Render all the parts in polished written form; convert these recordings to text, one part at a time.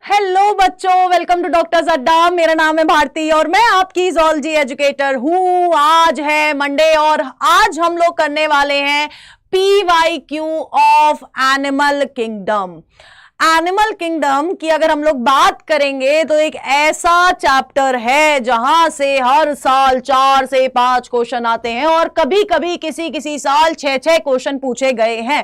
Hello बच्चों, welcome to doctors अड्डा। मेरा नाम है भारती और मैं आपकी ज़ूलॉजी एजुकेटर हूं। आज है मंडे और आज हम लोग करने वाले हैं PYQ of animal kingdom. Animal kingdom की अगर हम लोग बात करेंगे तो एक ऐसा चैप्टर है जहां से हर साल 4 से 5 क्वेश्चन आते हैं और कभी कभी किसी साल 6 क्वेश्चन पूछे गए हैं।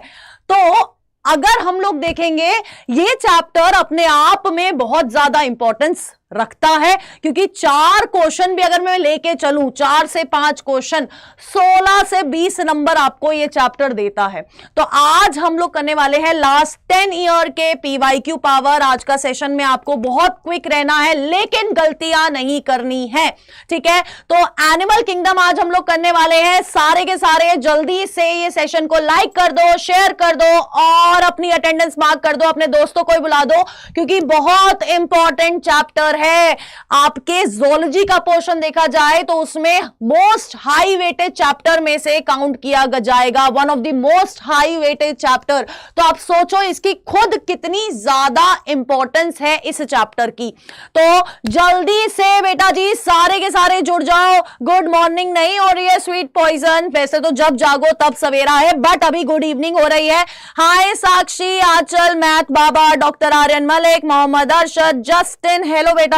तो अगर हम लोग देखेंगे ये चैप्टर अपने आप में बहुत ज्यादा इंपॉर्टेंस रखता है, क्योंकि 4 क्वेश्चन भी अगर मैं लेके चलूं, 4 से 5 क्वेश्चन 16 से 20 नंबर आपको ये चैप्टर देता है। तो आज हम लोग करने वाले हैं लास्ट 10 ईयर के PYQ पावर। आज का सेशन में आपको बहुत क्विक रहना है लेकिन गलतियां नहीं करनी है, ठीक है। तो एनिमल किंगडम आज हम लोग करने वाले हैं। सारे के सारे जल्दी से ये सेशन को लाइक कर दो, शेयर कर दो और अपनी अटेंडेंस मार्क कर दो, अपने दोस्तों को बुला दो, क्योंकि बहुत इंपॉर्टेंट चैप्टर है। आपके ज़ूलॉजी का पोर्शन देखा जाए तो उसमें मोस्ट हाई वेटेज चैप्टर में से काउंट किया जाएगा, one of the most high weightage chapter. तो आप सोचो इसकी खुद कितनी ज्यादा इंपॉर्टेंस है इस चैप्टर की। तो जल्दी से बेटा जी सारे के सारे जुड़ जाओ। गुड मॉर्निंग नहीं हो रही है स्वीट पॉइजन, वैसे तो जब जागो तब सवेरा है, बट अभी गुड इवनिंग हो रही है। हाय साक्षी, आंचल, मैथ बाबा, doctor Aryan Malik, Mohammad Arshad, Justin, hello बेटा।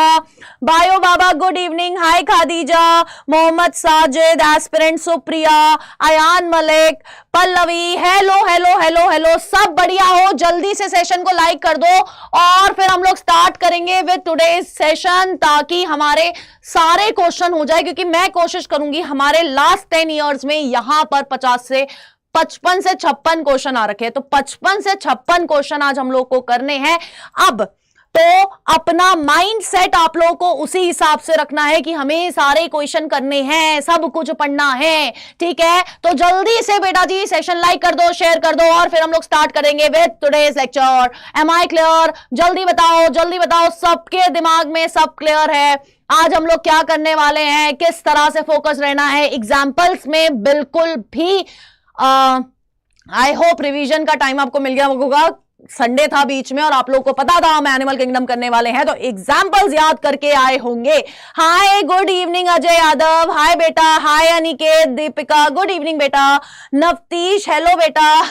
बायो बाबा good evening. Hi Khadija, Mohammad Sajid, aspirant Supriya, Ayaan Malik, Pallavi, hello hello hello hello, सब बढ़िया हो। जल्दी से सेशन को लाइक कर दो और फिर हम लोग स्टार्ट करेंगे विद टुडेज सेशन, ताकि हमारे सारे क्वेश्चन हो जाए, क्योंकि मैं कोशिश करूंगी हमारे लास्ट 10 इयर्स में यहां पर 55 से 56 क्वेश्चन आ रखे हैं। तो 55 से 56 क्वेश्चन आज हम लोग को करने हैं। अब तो अपना माइंड सेट आप लोगों को उसी हिसाब से रखना है कि हमें सारे क्वेश्चन करने हैं, सब कुछ पढ़ना है, ठीक है। तो जल्दी से बेटा जी सेशन लाइक कर दो, शेयर कर दो और फिर हम लोग स्टार्ट करेंगे with today's lecture. Am I clear? जल्दी बताओ, सबके दिमाग में सब क्लियर है? आज हम लोग क्या करने वाले हैं, किस तरह से फोकस रहना है एग्जाम्पल्स में? बिल्कुल भी आई होप रिवीजन का टाइम आपको मिल गया होगा। संडे था बीच में और आप लोगों को पता था हम एनिमल किंगडम करने वाले हैं, तो एग्जाम्पल्स याद करके आए होंगे। Hi good evening Ajay Yadav, hi बेटा, hi Aniket, Deepika good evening बेटा, नवतीश हेलो बेटा।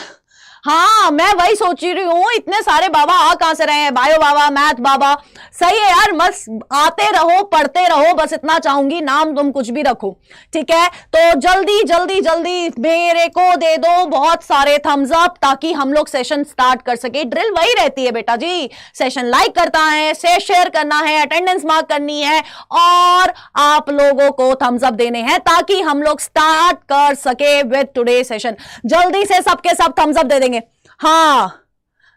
हाँ मैं वही सोच रही हूं, इतने सारे बाबा आ कहां से रहे हैं, बायो बाबा, मैथ बाबा, सही है यार, बस आते रहो पढ़ते रहो, बस इतना चाहूंगी, नाम तुम कुछ भी रखो, ठीक है। तो जल्दी जल्दी जल्दी मेरे को दे दो बहुत सारे थम्स अप, ताकि हम लोग सेशन स्टार्ट कर सके। ड्रिल वही रहती है बेटा जी, सेशन लाइक करता है, शेयर करना है, अटेंडेंस मार्क करनी है और आप लोगों को थम्स अप देने हैं, ताकि हम लोग स्टार्ट कर सके विद टुडे सेशन। जल्दी से सबके सब थम्स अप दे देंगे। हाँ,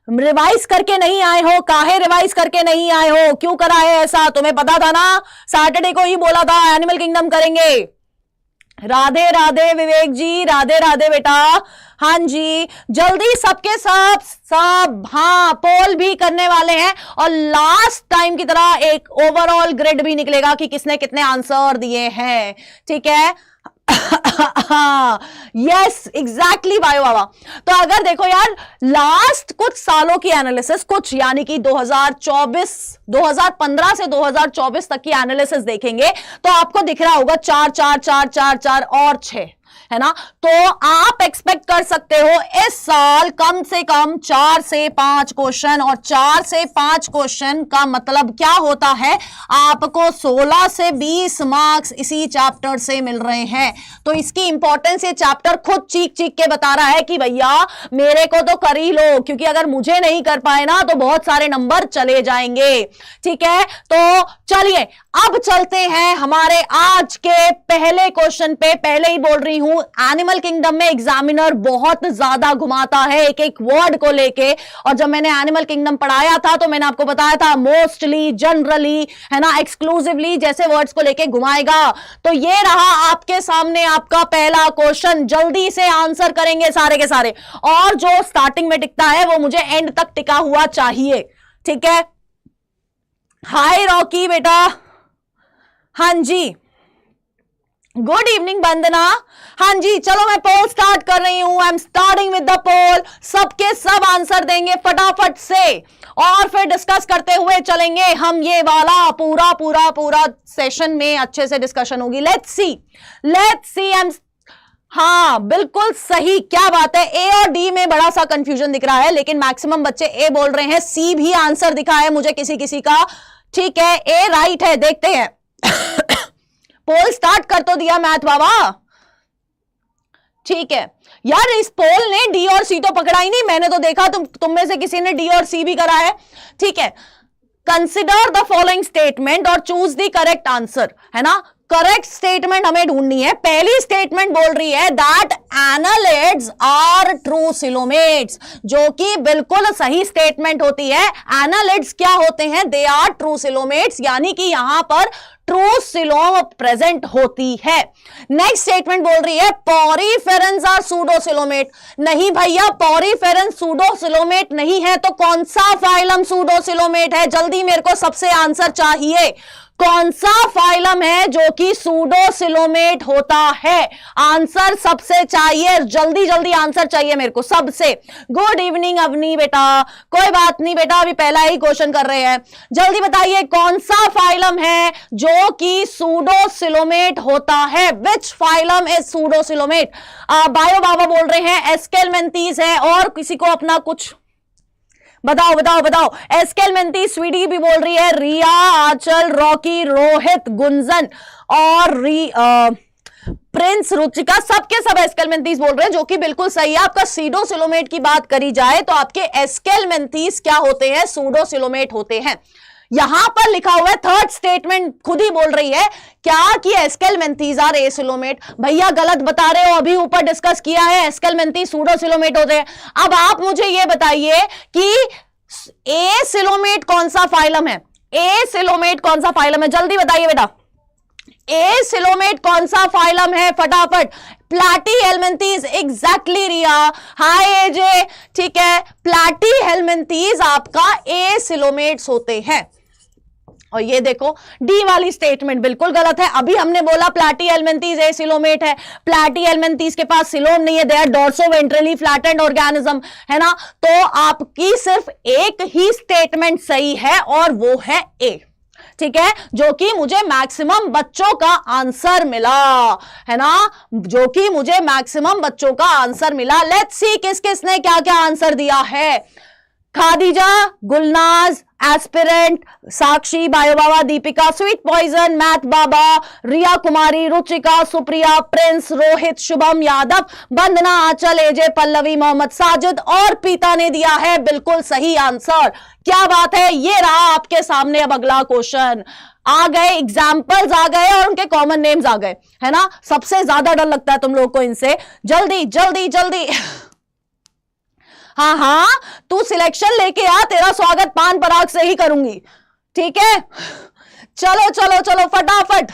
रिवाइज करके नहीं आए हो, काहे रिवाइज करके नहीं आए हो, क्यों करा है ऐसा? तुम्हें पता था ना, सैटरडे को ही बोला था एनिमल किंगडम करेंगे। राधे राधे विवेक जी, राधे राधे बेटा। हाँ जी, जल्दी सबके सब हाँ पोल भी करने वाले हैं और लास्ट टाइम की तरह एक ओवरऑल ग्रिड भी निकलेगा कि किसने कितने आंसर दिए हैं, ठीक है। यस एग्जैक्टली बायो बाबा। तो अगर देखो यार लास्ट कुछ सालों की एनालिसिस, कुछ यानी कि 2015 से 2024 तक की एनालिसिस देखेंगे तो आपको दिख रहा होगा 4 4 4 4 4 और 6, है ना। तो आप एक्सपेक्ट कर सकते हो इस साल कम से कम 4 से 5 क्वेश्चन, और 4 से 5 क्वेश्चन का मतलब क्या होता है, आपको 16 से 20 मार्क्स इसी चैप्टर से मिल रहे हैं। तो इसकी इंपॉर्टेंस ये चैप्टर खुद चीख चीख के बता रहा है कि भैया मेरे को तो कर ही लो, क्योंकि अगर मुझे नहीं कर पाए ना तो बहुत सारे नंबर चले जाएंगे, ठीक है। तो चलिए अब चलते हैं हमारे आज के पहले क्वेश्चन पे। पहले ही बोल रही हूं एनिमल किंगडम में एग्जामिनर बहुत ज्यादा घुमाता है एक एक वर्ड को लेके, और जब मैंने एनिमल किंगडम पढ़ाया था तो मैंने आपको बताया था मोस्टली, जनरली, है ना, एक्सक्लूसिवली जैसे वर्ड्स को लेके घुमाएगा। तो ये रहा आपके सामने आपका पहला क्वेश्चन। जल्दी से आंसर करेंगे सारे के सारे, और जो स्टार्टिंग में टिकता है वो मुझे एंड तक टिका हुआ चाहिए, ठीक है। हाय रॉकी बेटा, हाँ जी गुड इवनिंग वंदना। हाँ जी, चलो मैं पोल स्टार्ट कर रही हूं। I am starting with the poll. सबके सब आंसर देंगे फटाफट से और फिर डिस्कस करते हुए चलेंगे हम। ये वाला पूरा पूरा पूरा सेशन में अच्छे से डिस्कशन होगी। Let's see. हाँ बिल्कुल सही, क्या बात है। ए और डी में बड़ा सा कंफ्यूजन दिख रहा है, लेकिन मैक्सिमम बच्चे ए बोल रहे हैं। सी भी आंसर दिखा है मुझे किसी का। ठीक है, ए राइट है। देखते हैं पोल स्टार्ट कर तो दिया मैथ बाबा। ठीक है यार, इस पोल ने डी और सी तो पकड़ा ही नहीं। मैंने तो देखा तुम में से किसी ने डी और सी भी करा है। ठीक है, कंसिडर द फॉलोइंग स्टेटमेंट और चूज द करेक्ट आंसर, है ना। करेक्ट स्टेटमेंट हमें ढूंढनी है। पहली स्टेटमेंट बोल रही है that annelids are true coelomates, जो कि बिल्कुल सही स्टेटमेंट होती है। एनालिड्स क्या होते हैं? दे आर ट्रू सिलोमेट्स, यानी कि यहां पर ट्रू सिलोम प्रेजेंट होती है। नेक्स्ट स्टेटमेंट बोल रही है पॉरीफेरेंस आर सूडो सिलोमेट। नहीं भैया, पॉरीफेरेंस सूडो सिलोमेट नहीं है। तो कौन सा फाइलम सूडो सिलोमेट है? जल्दी मेरे को सबसे आंसर चाहिए। कौन सा फाइलम है जो कि सूडो सिलोमेट होता है? आंसर सबसे चाहिए, जल्दी जल्दी आंसर चाहिए मेरे को सबसे। गुड इवनिंग अवनी बेटा। कोई बात नहीं बेटा, अभी पहला ही क्वेश्चन कर रहे हैं। जल्दी बताइए कौन सा फाइलम है जो कि सूडो सिलोमेट होता है? Which phylum is pseudo coelomate? Bio बाबा बोल रहे हैं एस्केलमेंथीज है, और किसी को अपना कुछ बताओ। एस्केलमेंथीज। स्वीटी भी बोल रही है, रिया, आंचल, रॉकी, रोहित, गुंजन और प्रिंस, रुचिका, सबके सब एस्केलमेंथीज बोल रहे हैं, जो कि बिल्कुल सही है। आपका सीडो सिलोमेट की बात करी जाए तो आपके एस्केलमेंथीज क्या होते हैं? सूडो सिलोमेट होते हैं। यहां पर लिखा हुआ है, थर्ड स्टेटमेंट खुद ही बोल रही है क्या कि एस्केलमेंथीज आर ए सिलोमेट। भैया गलत बता रहे हो, अभी ऊपर डिस्कस किया है एस्केलमेंथीज सूडो सिलोमेट होते हैं। अब आप मुझे यह बताइए कि ए सिलोमेट कौन सा फाइलम है? ए सिलोमेट कौन सा फाइलम है? जल्दी बताइए बेटा, ए सिलोमेट कौन सा फाइलम है? फटाफट। प्लैटीहेल्मिन्थीज, एग्जैक्टली रिया। हाय एजे, ठीक है, प्लैटीहेल्मिन्थीज आपका ए सिलोमेट्स होते हैं। और ये देखो डी वाली स्टेटमेंट बिल्कुल गलत है। अभी हमने बोला प्लैटीहेल्मिन्थीज ए सिलोमेट है। प्लैटीहेल्मिन्थीज के पास सिलोम नहीं है, दे आर डॉर्सोवेंट्रली फ्लैटेंड ऑर्गेनिज्म, है ना। तो आपकी सिर्फ एक ही स्टेटमेंट सही है और वो है ए, ठीक है, जो कि मुझे मैक्सिमम बच्चों का आंसर मिला, है ना, जो कि मुझे मैक्सिमम बच्चों का आंसर मिला। लेट्स सी किस किस ने क्या क्या आंसर दिया है। खादीजा, गुलनाज, एस्पिरेंट, साक्षी, बायो बाबा, दीपिका, स्वीट पॉइजन, मैथ बाबा, रिया कुमारी, रुचिका, सुप्रिया, प्रिंस, रोहित, शुभम यादव, वंदना, आंचल, एजे, पल्लवी, मोहम्मद साजिद और पीता ने दिया है बिल्कुल सही आंसर। क्या बात है। ये रहा आपके सामने अब अगला क्वेश्चन। आ गए एग्जाम्पल्स, आ गए और उनके कॉमन नेम्स आ गए, है ना। सबसे ज्यादा डर लगता है तुम लोग को इनसे। जल्दी जल्दी जल्दी हाँ, तू सिलेक्शन लेके आ, तेरा स्वागत पान पराग से ही करूंगी, ठीक है। चलो चलो चलो फटाफट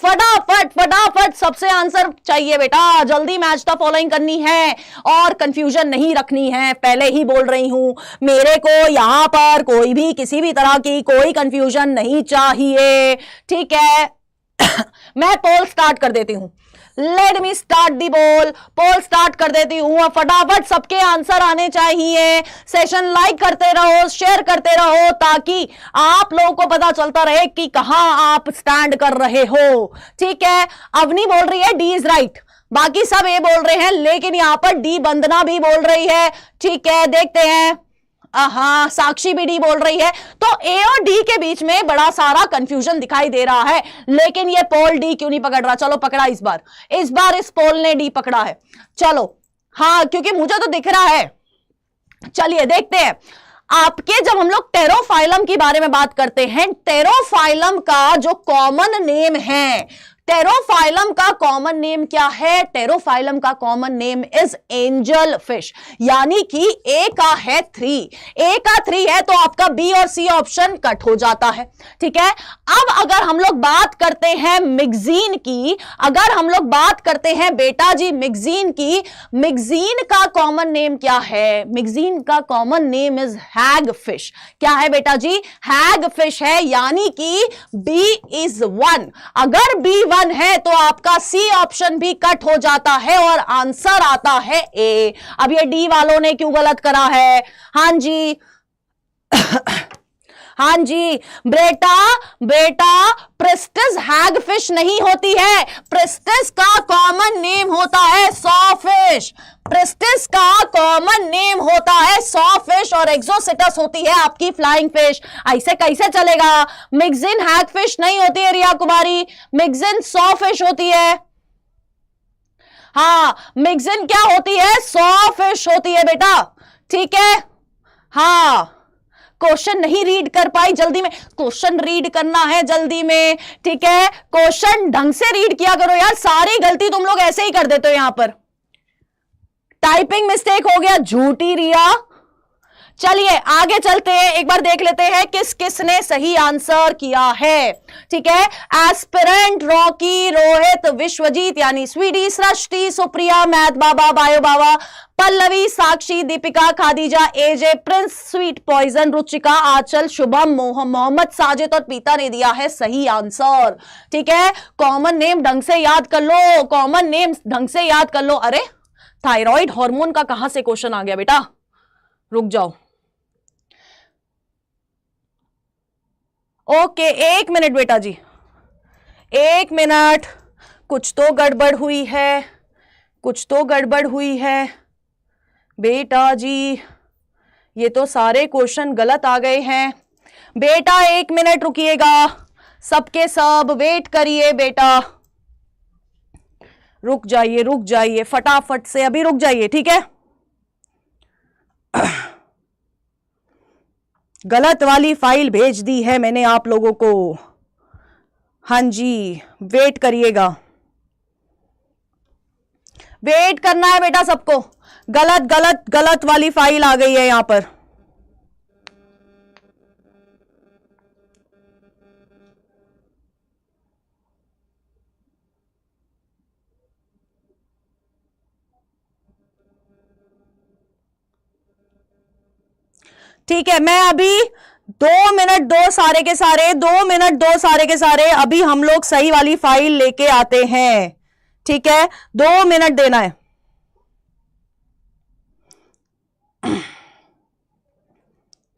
फटाफट फटाफट सबसे आंसर चाहिए बेटा। जल्दी मैच द फॉलोइंग करनी है और कंफ्यूजन नहीं रखनी है। पहले ही बोल रही हूं, मेरे को यहां पर कोई भी किसी भी तरह की कोई कंफ्यूजन नहीं चाहिए, ठीक है। मैं पोल स्टार्ट कर देती हूं। Let me start the pole start कर देती हूं। फटाफट सबके आंसर आने चाहिए। सेशन लाइक करते रहो, शेयर करते रहो, ताकि आप लोगों को पता चलता रहे कि कहां आप स्टैंड कर रहे हो, ठीक है। अवनी बोल रही है डी इज राइट, बाकी सब ए बोल रहे हैं, लेकिन यहां पर डी वंदना भी बोल रही है, ठीक है। देखते हैं, हाँ साक्षी भी डी बोल रही है। तो ए और डी के बीच में बड़ा सारा कंफ्यूजन दिखाई दे रहा है, लेकिन ये पोल डी क्यों नहीं पकड़ रहा? चलो पकड़ा इस बार इस पोल ने डी पकड़ा है। चलो हाँ, क्योंकि मुझे तो दिख रहा है। चलिए देखते हैं। आपके जब हम लोग टेरोफाइलम की बारे में बात करते हैं, टेरोफाइलम का जो कॉमन नेम है, टेरोफाइलम का कॉमन नेम क्या है? टेरोफाइलम का common name is angel fish, यानी कि ए का है 3, ए का 3 है तो आपका बी और सी ऑप्शन कट हो जाता है, ठीक है। अब अगर हम लोग बात करते हैं मिक्जीन की, अगर हम लोग बात करते हैं बेटा जी मिक्जीन की, मिक्जीन का कॉमन नेम क्या है? मिक्जीन का common name is hagfish. क्या है बेटा जी? हैग फिश है, यानी कि बी इज 1। अगर बी डन है तो आपका सी ऑप्शन भी कट हो जाता है और आंसर आता है ए। अब ये डी वालों ने क्यों गलत करा है? हाँ जी हाँ जी बेटा, बेटा प्रेस्टिस हैगफिश नहीं होती है, प्रेस्टिस का कॉमन नेम होता है सॉफिश। प्रेस्टिस का कॉमन नेम होता है सॉफिश और एक्सोसिटस होती है आपकी फ्लाइंग फिश। ऐसे कैसे चलेगा? मिक्सिन हैगफिश नहीं होती है रिया कुमारी, मिक्सिन सॉफिश होती है। हाँ मिक्सिन क्या होती है? सॉफिश होती है बेटा, ठीक है। हाँ क्वेश्चन नहीं रीड कर पाई जल्दी में, क्वेश्चन रीड करना है जल्दी में, ठीक है। क्वेश्चन ढंग से रीड किया करो यार, सारी गलती तुम लोग ऐसे ही कर देते हो यहां पर। टाइपिंग मिस्टेक हो गया, झूठी रिया। चलिए आगे चलते हैं, एक बार देख लेते हैं किस किस ने सही आंसर किया है, ठीक है। एस्पिरेंट, रॉकी, रोहित, विश्वजीत यानी स्वीटी, सृष्टि, सुप्रिया, मैथ बाबा, बायो बाबा, पल्लवी, साक्षी, दीपिका, खादीजा, एजे, प्रिंस, स्वीट पॉइजन, रुचिका, आंचल, शुभम, मोहम्मद, साजिद और पीता ने दिया है सही आंसर, ठीक है। कॉमन नेम ढंग से याद कर लो, कॉमन नेम ढंग से याद कर लो। अरे थायराइड हार्मोन का कहां से क्वेश्चन आ गया बेटा? रुक जाओ, ओके एक मिनट बेटा जी, एक मिनट। कुछ तो गड़बड़ हुई है, कुछ तो गड़बड़ हुई है बेटा जी, ये तो सारे क्वेश्चन गलत आ गए हैं बेटा। एक मिनट रुकिएगा, सबके सब वेट करिए बेटा, रुक जाइए फटाफट से, अभी रुक जाइए, ठीक है। गलत वाली फाइल भेज दी है मैंने आप लोगों को, हाँ जी वेट करिएगा, वेट करना है बेटा सबको। गलत गलत गलत वाली फाइल आ गई है यहां पर। ठीक है, मैं अभी 2 मिनट दो सारे के सारे, 2 मिनट दो सारे के सारे, अभी हम लोग सही वाली फाइल लेके आते हैं, ठीक है। 2 मिनट देना है।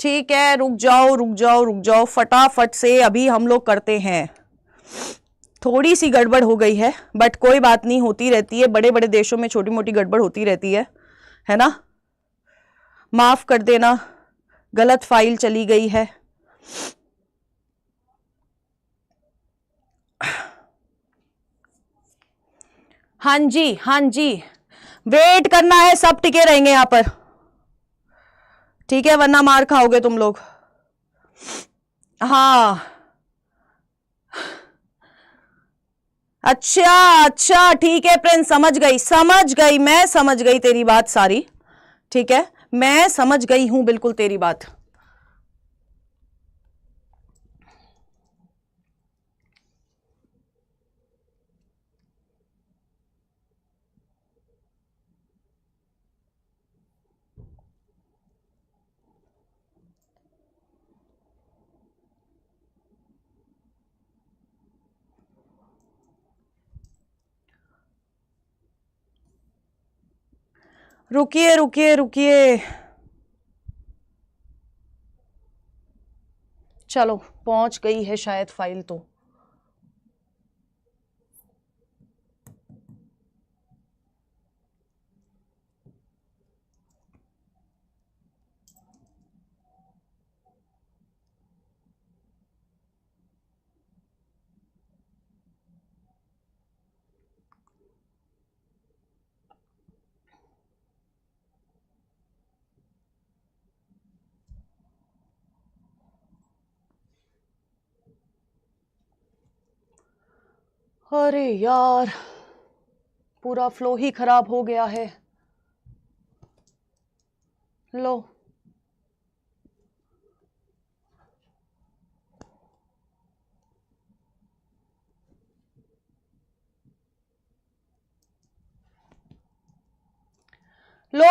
ठीक है, रुक जाओ फटाफट से, अभी हम लोग करते हैं। थोड़ी सी गड़बड़ हो गई है बट कोई बात नहीं, होती रहती है, बड़े बड़े देशों में छोटी मोटी गड़बड़ होती रहती है ना, माफ कर देना, गलत फाइल चली गई है। हाँ जी वेट करना है, सब टिके रहेंगे यहां पर, ठीक है, वरना मार खाओगे तुम लोग। हाँ अच्छा ठीक है प्रिंस, समझ गई, मैं समझ गई तेरी बात सारी, ठीक है, मैं समझ गई हूं बिल्कुल तेरी बात। रुकिए, चलो पहुंच गई है शायद फाइल तो। अरे यार पूरा फ्लो ही खराब हो गया है, लो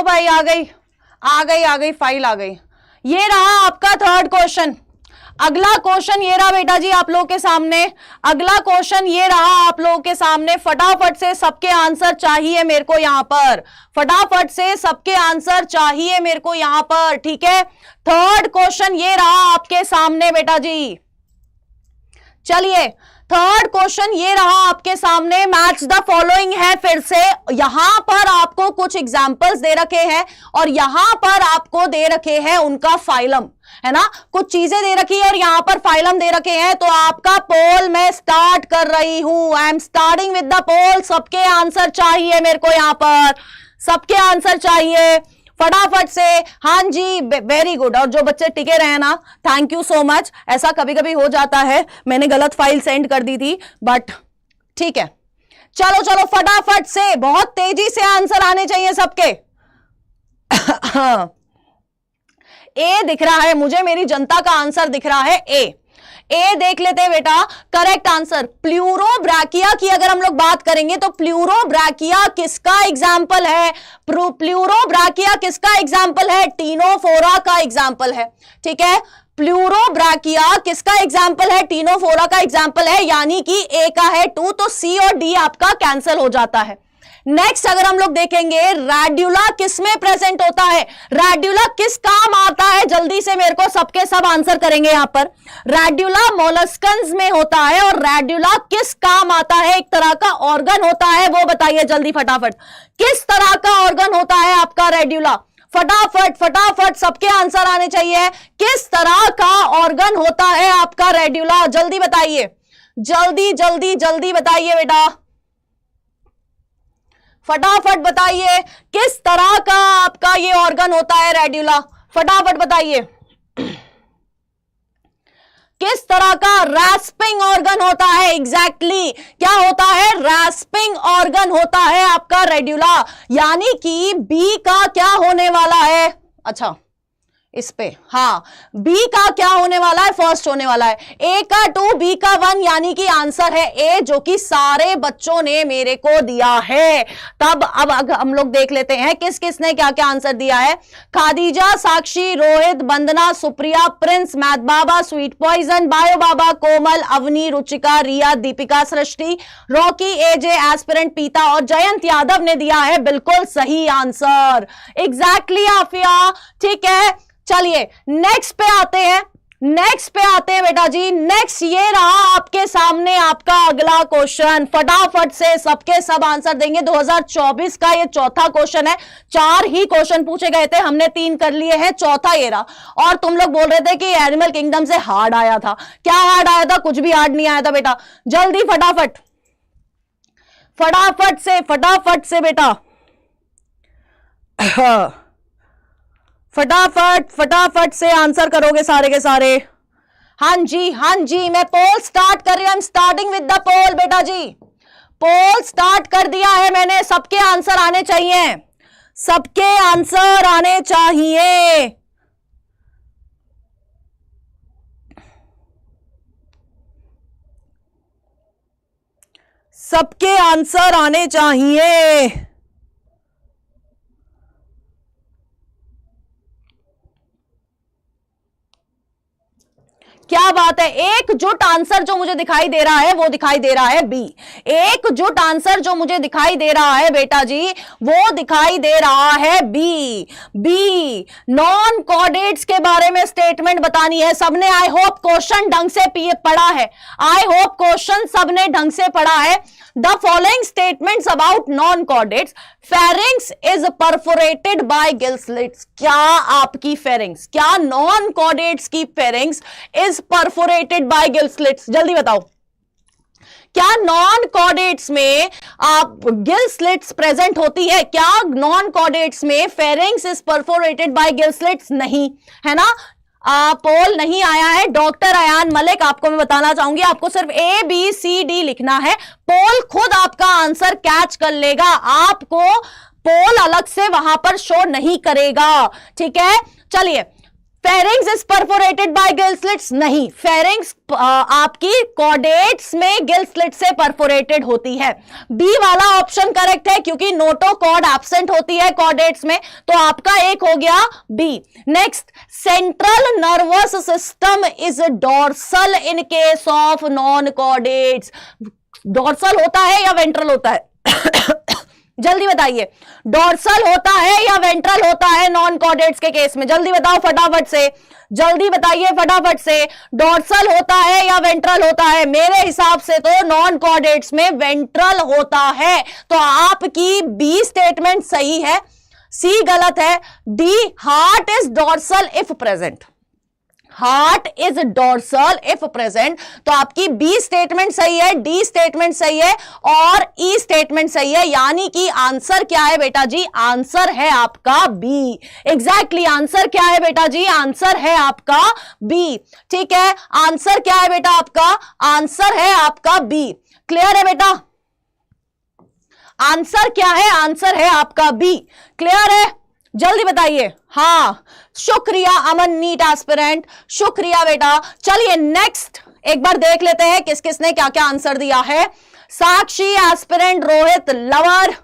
भाई, आ गई फाइल आ गई। ये रहा आपका थर्ड क्वेश्चन। अगला क्वेश्चन ये रहा बेटा जी आप लोगों के सामने, अगला क्वेश्चन ये रहा आप लोगों के सामने। फटाफट से सबके आंसर चाहिए मेरे को यहां पर, फटाफट से सबके आंसर चाहिए मेरे को यहां पर, ठीक है। थर्ड क्वेश्चन ये रहा आपके सामने बेटा जी। चलिए थर्ड क्वेश्चन ये रहा आपके सामने, मैच द फॉलोइंग है। फिर से यहां पर आपको कुछ एग्जांपल्स दे रखे हैं और यहां पर आपको दे रखे हैं उनका फाइलम, है ना, कुछ चीजें दे रखी है और यहां पर फाइलम दे रखे हैं। तो आपका पोल मैं स्टार्ट कर रही हूं, I am starting with the poll. सबके आंसर चाहिए मेरे को यहां पर, सबके आंसर चाहिए फटाफट से। हाँ जी वेरी गुड। और जो बच्चे टिके रहे ना, थैंक यू सो मच। ऐसा कभी कभी हो जाता है, मैंने गलत फाइल सेंड कर दी थी, बट ठीक है। चलो चलो फटाफट से, बहुत तेजी से आंसर आने चाहिए सबके। ए दिख रहा है मुझे, मेरी जनता का आंसर दिख रहा है ए देख लेते हैं बेटा। करेक्ट आंसर प्लूरोब्रैकिया की अगर हम लोग बात करेंगे तो प्लूरोब्रैकिया किसका एग्जाम्पल है? प्लूरोब्रैकिया किसका एग्जाम्पल है? टीनोफोरा का एग्जाम्पल है, ठीक है। प्लूरोब्रैकिया किसका एग्जाम्पल है? टीनोफोरा का एग्जाम्पल है, यानी कि ए का है 2, तो सी और डी आपका कैंसिल हो जाता है। नेक्स्ट अगर हम लोग देखेंगे, रेड्यूला किस में प्रेजेंट होता है? रेड्यूला किस काम आता है? जल्दी से मेरे को सबके सब आंसर करेंगे यहां पर। रेड्यूला मोलस्कन्स में होता है और रेड्यूला किस काम आता है? एक तरह का ऑर्गन होता है, वो बताइए जल्दी फटाफट। किस तरह का ऑर्गन होता है आपका रेड्यूला? फटाफट फटाफट सबके आंसर आने चाहिए। किस तरह का ऑर्गन होता है आपका रेड्यूला? जल्दी बताइए, जल्दी जल्दी जल्दी बताइए बेटा, फटाफट बताइए किस तरह का आपका ये ऑर्गन होता है रेड्यूला, फटाफट बताइए। किस तरह का? रैस्पिंग ऑर्गन होता है, एग्जैक्टली क्या होता है? रैस्पिंग ऑर्गन होता है आपका रेड्यूला, यानी कि बी का क्या होने वाला है? अच्छा इस पे, हाँ बी का क्या होने वाला है? फर्स्ट होने वाला है। ए का 2, बी का 1, यानी कि आंसर है ए, जो कि सारे बच्चों ने मेरे को दिया है। तब अब हम लोग देख लेते हैं किस किस ने क्या क्या आंसर दिया है। खादीजा, साक्षी, रोहित, वंदना, सुप्रिया, प्रिंस, मैथ बाबा, स्वीट पॉइजन, बायो बाबा, कोमल, अवनी, रुचिका, रिया, दीपिका, सृष्टि, रॉकी, एजे, एस्पिरेंट, पीता और जयंत यादव ने दिया है बिल्कुल सही आंसर। एग्जैक्टली आफिया, ठीक है। चलिए नेक्स्ट पे आते हैं, नेक्स्ट पे आते हैं बेटा जी। नेक्स्ट ये रहा आपके सामने आपका अगला क्वेश्चन, फटाफट से सबके सब आंसर देंगे। 2024 का ये चौथा क्वेश्चन है, 4 ही क्वेश्चन पूछे गए थे, हमने 3 कर लिए हैं, चौथा ये रहा। और तुम लोग बोल रहे थे कि एनिमल किंगडम से हार्ड आया था, क्या हार्ड आया था? कुछ भी हार्ड नहीं आया था बेटा। जल्दी फटाफट फटाफट से बेटा, फटाफट से आंसर करोगे सारे के सारे। हाँ जी मैं पोल स्टार्ट कर रही हूं, स्टार्टिंग विद द पोल बेटा जी। पोल स्टार्ट कर दिया है मैंने, सबके आंसर आने चाहिए, सबके आंसर आने चाहिए। सबके आंसर आने चाहिए। क्या बात है, एकजुट आंसर जो मुझे दिखाई दे रहा है वो दिखाई दे रहा है बी। एकजुट आंसर जो मुझे दिखाई दे रहा है बेटा जी वो दिखाई दे रहा है बी। बी नॉन कॉर्डेट्स के बारे में स्टेटमेंट बतानी है सबने। आई होप क्वेश्चन ढंग से पढ़ा है, आई होप क्वेश्चन सबने ढंग से पढ़ा है। The following statements about non chordates, pharynx is perforated bye gill slits. क्या आपकी फेरिंग्स, क्या नॉन कॉर्डेट्स की pharynx is perforated bye gill slits? जल्दी बताओ, क्या नॉन कॉर्डेट्स में आप गिल स्लिट्स प्रेजेंट होती है? क्या नॉन कॉर्डेट्स में pharynx is perforated bye gill slits? नहीं, है ना। पोल नहीं आया है। डॉक्टर अयान मलिक, आपको मैं बताना चाहूंगी, आपको सिर्फ ABCD लिखना है, पोल खुद आपका आंसर कैच कर लेगा, आपको पोल अलग से वहां पर शो नहीं करेगा, ठीक है। चलिए, pharynx is perforated bye gill slits, नहीं, फेरिंग्स आपकी कॉर्डेट्स में गिल स्लिट से परफोरेटेड होती है। बी वाला ऑप्शन करेक्ट है क्योंकि नोटोकॉर्ड एब्सेंट होती है कॉर्डेट्स में, तो आपका एक हो गया B. Next, central nervous system is dorsal in case of non chordates. Dorsal होता है या वेंट्रल होता है? जल्दी बताइए, डोर्सल होता है या वेंट्रल होता है नॉन कॉर्डेट्स के केस में? जल्दी बताओ फटाफट से, जल्दी बताइए फटाफट से, डोर्सल होता है या वेंट्रल होता है? मेरे हिसाब से तो नॉन कॉर्डेट्स में वेंट्रल होता है, तो आपकी बी स्टेटमेंट सही है, सी गलत है। D, heart is dorsal if present, heart is dorsal if present, तो आपकी बी स्टेटमेंट सही है, डी स्टेटमेंट सही है और ई स्टेटमेंट सही है। यानी कि आंसर क्या है बेटा जी? आंसर है आपका बी। एग्जैक्टली आंसर क्या है बेटा जी? आंसर है आपका बी। ठीक है, आंसर क्या है बेटा आपका? आंसर है आपका बी। क्लियर है बेटा? आंसर क्या है? आंसर है आपका बी। क्लियर है? जल्दी बताइए। हाँ, शुक्रिया अमन, नीट एस्पिरेंट, शुक्रिया बेटा। चलिए नेक्स्ट एक बार देख लेते हैं किस किसने क्या क्या आंसर दिया है। Sakshi aspirant, Rohit lover,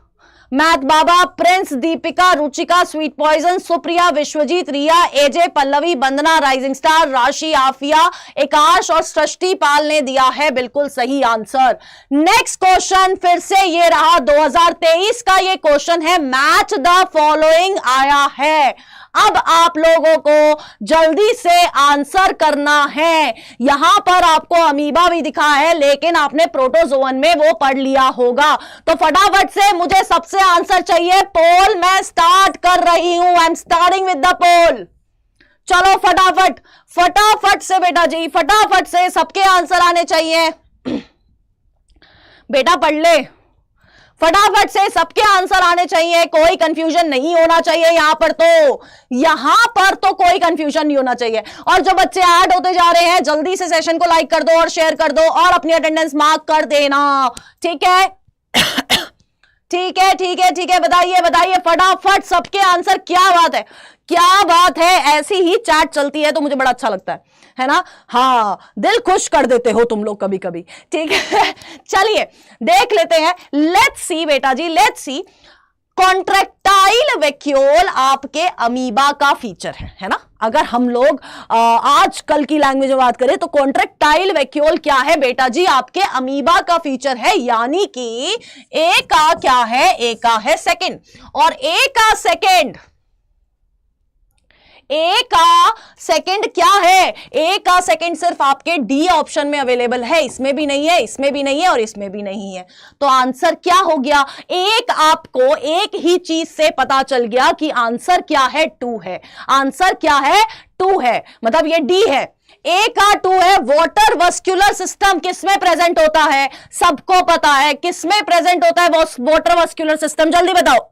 math बाबा, Prince, Deepika, Ruchika, sweet poison, Supriya, Vishwajeet, Riya, AJ, Pallavi, Vandana, rising star, Rashi, Afiya, Ekash और सृष्टि पाल ने दिया है बिल्कुल सही आंसर। नेक्स्ट क्वेश्चन फिर से ये रहा 2023 का ये क्वेश्चन है, मैच द फॉलोइंग आया है। अब आप लोगों को जल्दी से आंसर करना है। यहां पर आपको अमीबा भी दिखा है लेकिन आपने प्रोटोजोवन में वो पढ़ लिया होगा, तो फटाफट से मुझे सबसे आंसर चाहिए। पोल मैं स्टार्ट कर रही हूं, I am starting with the poll. चलो फटाफट फटाफट से बेटा जी, फटाफट से सबके आंसर आने चाहिए। बेटा पढ़ ले, फटाफट से सबके आंसर आने चाहिए, कोई कंफ्यूजन नहीं होना चाहिए यहां पर तो कोई कंफ्यूजन नहीं होना चाहिए। और जो बच्चे ऐड होते जा रहे हैं जल्दी से सेशन को लाइक कर दो और शेयर कर दो और अपनी अटेंडेंस मार्क कर देना। ठीक है ठीक है ठीक है ठीक है, बताइए बताइए फटाफट सबके आंसर। क्या बात है, क्या बात है, ऐसी ही चैट चलती है तो मुझे बड़ा अच्छा लगता है ना। हाँ, दिल खुश कर देते हो तुम लोग कभी कभी। ठीक है, चलिए देख लेते हैं। लेट्स सी बेटा जी, लेट्स सी। कॉन्ट्रैक्टाइल वैक्यूल आपके अमीबा का फीचर है ना। अगर हम लोग आजकल की लैंग्वेज में बात करें तो कॉन्ट्रैक्टाइल वैक्यूल क्या है बेटा जी? आपके अमीबा का फीचर है। यानी कि ए का क्या है? ए का है सेकंड, और ए का सेकंड, ए का सेकंड क्या है? ए का सेकंड सिर्फ आपके डी ऑप्शन में अवेलेबल है, इसमें भी नहीं है, इसमें भी नहीं है और इसमें भी नहीं है। तो आंसर क्या हो गया? एक आपको एक ही चीज से पता चल गया कि आंसर क्या है? 2 है। आंसर क्या है? 2 है, मतलब ये डी है। ए का 2 है। वाटर वस्कुलर सिस्टम किसमें प्रेजेंट होता है? सबको पता है किसमें प्रेजेंट होता है वाटर वस्कुलर सिस्टम, जल्दी बताओ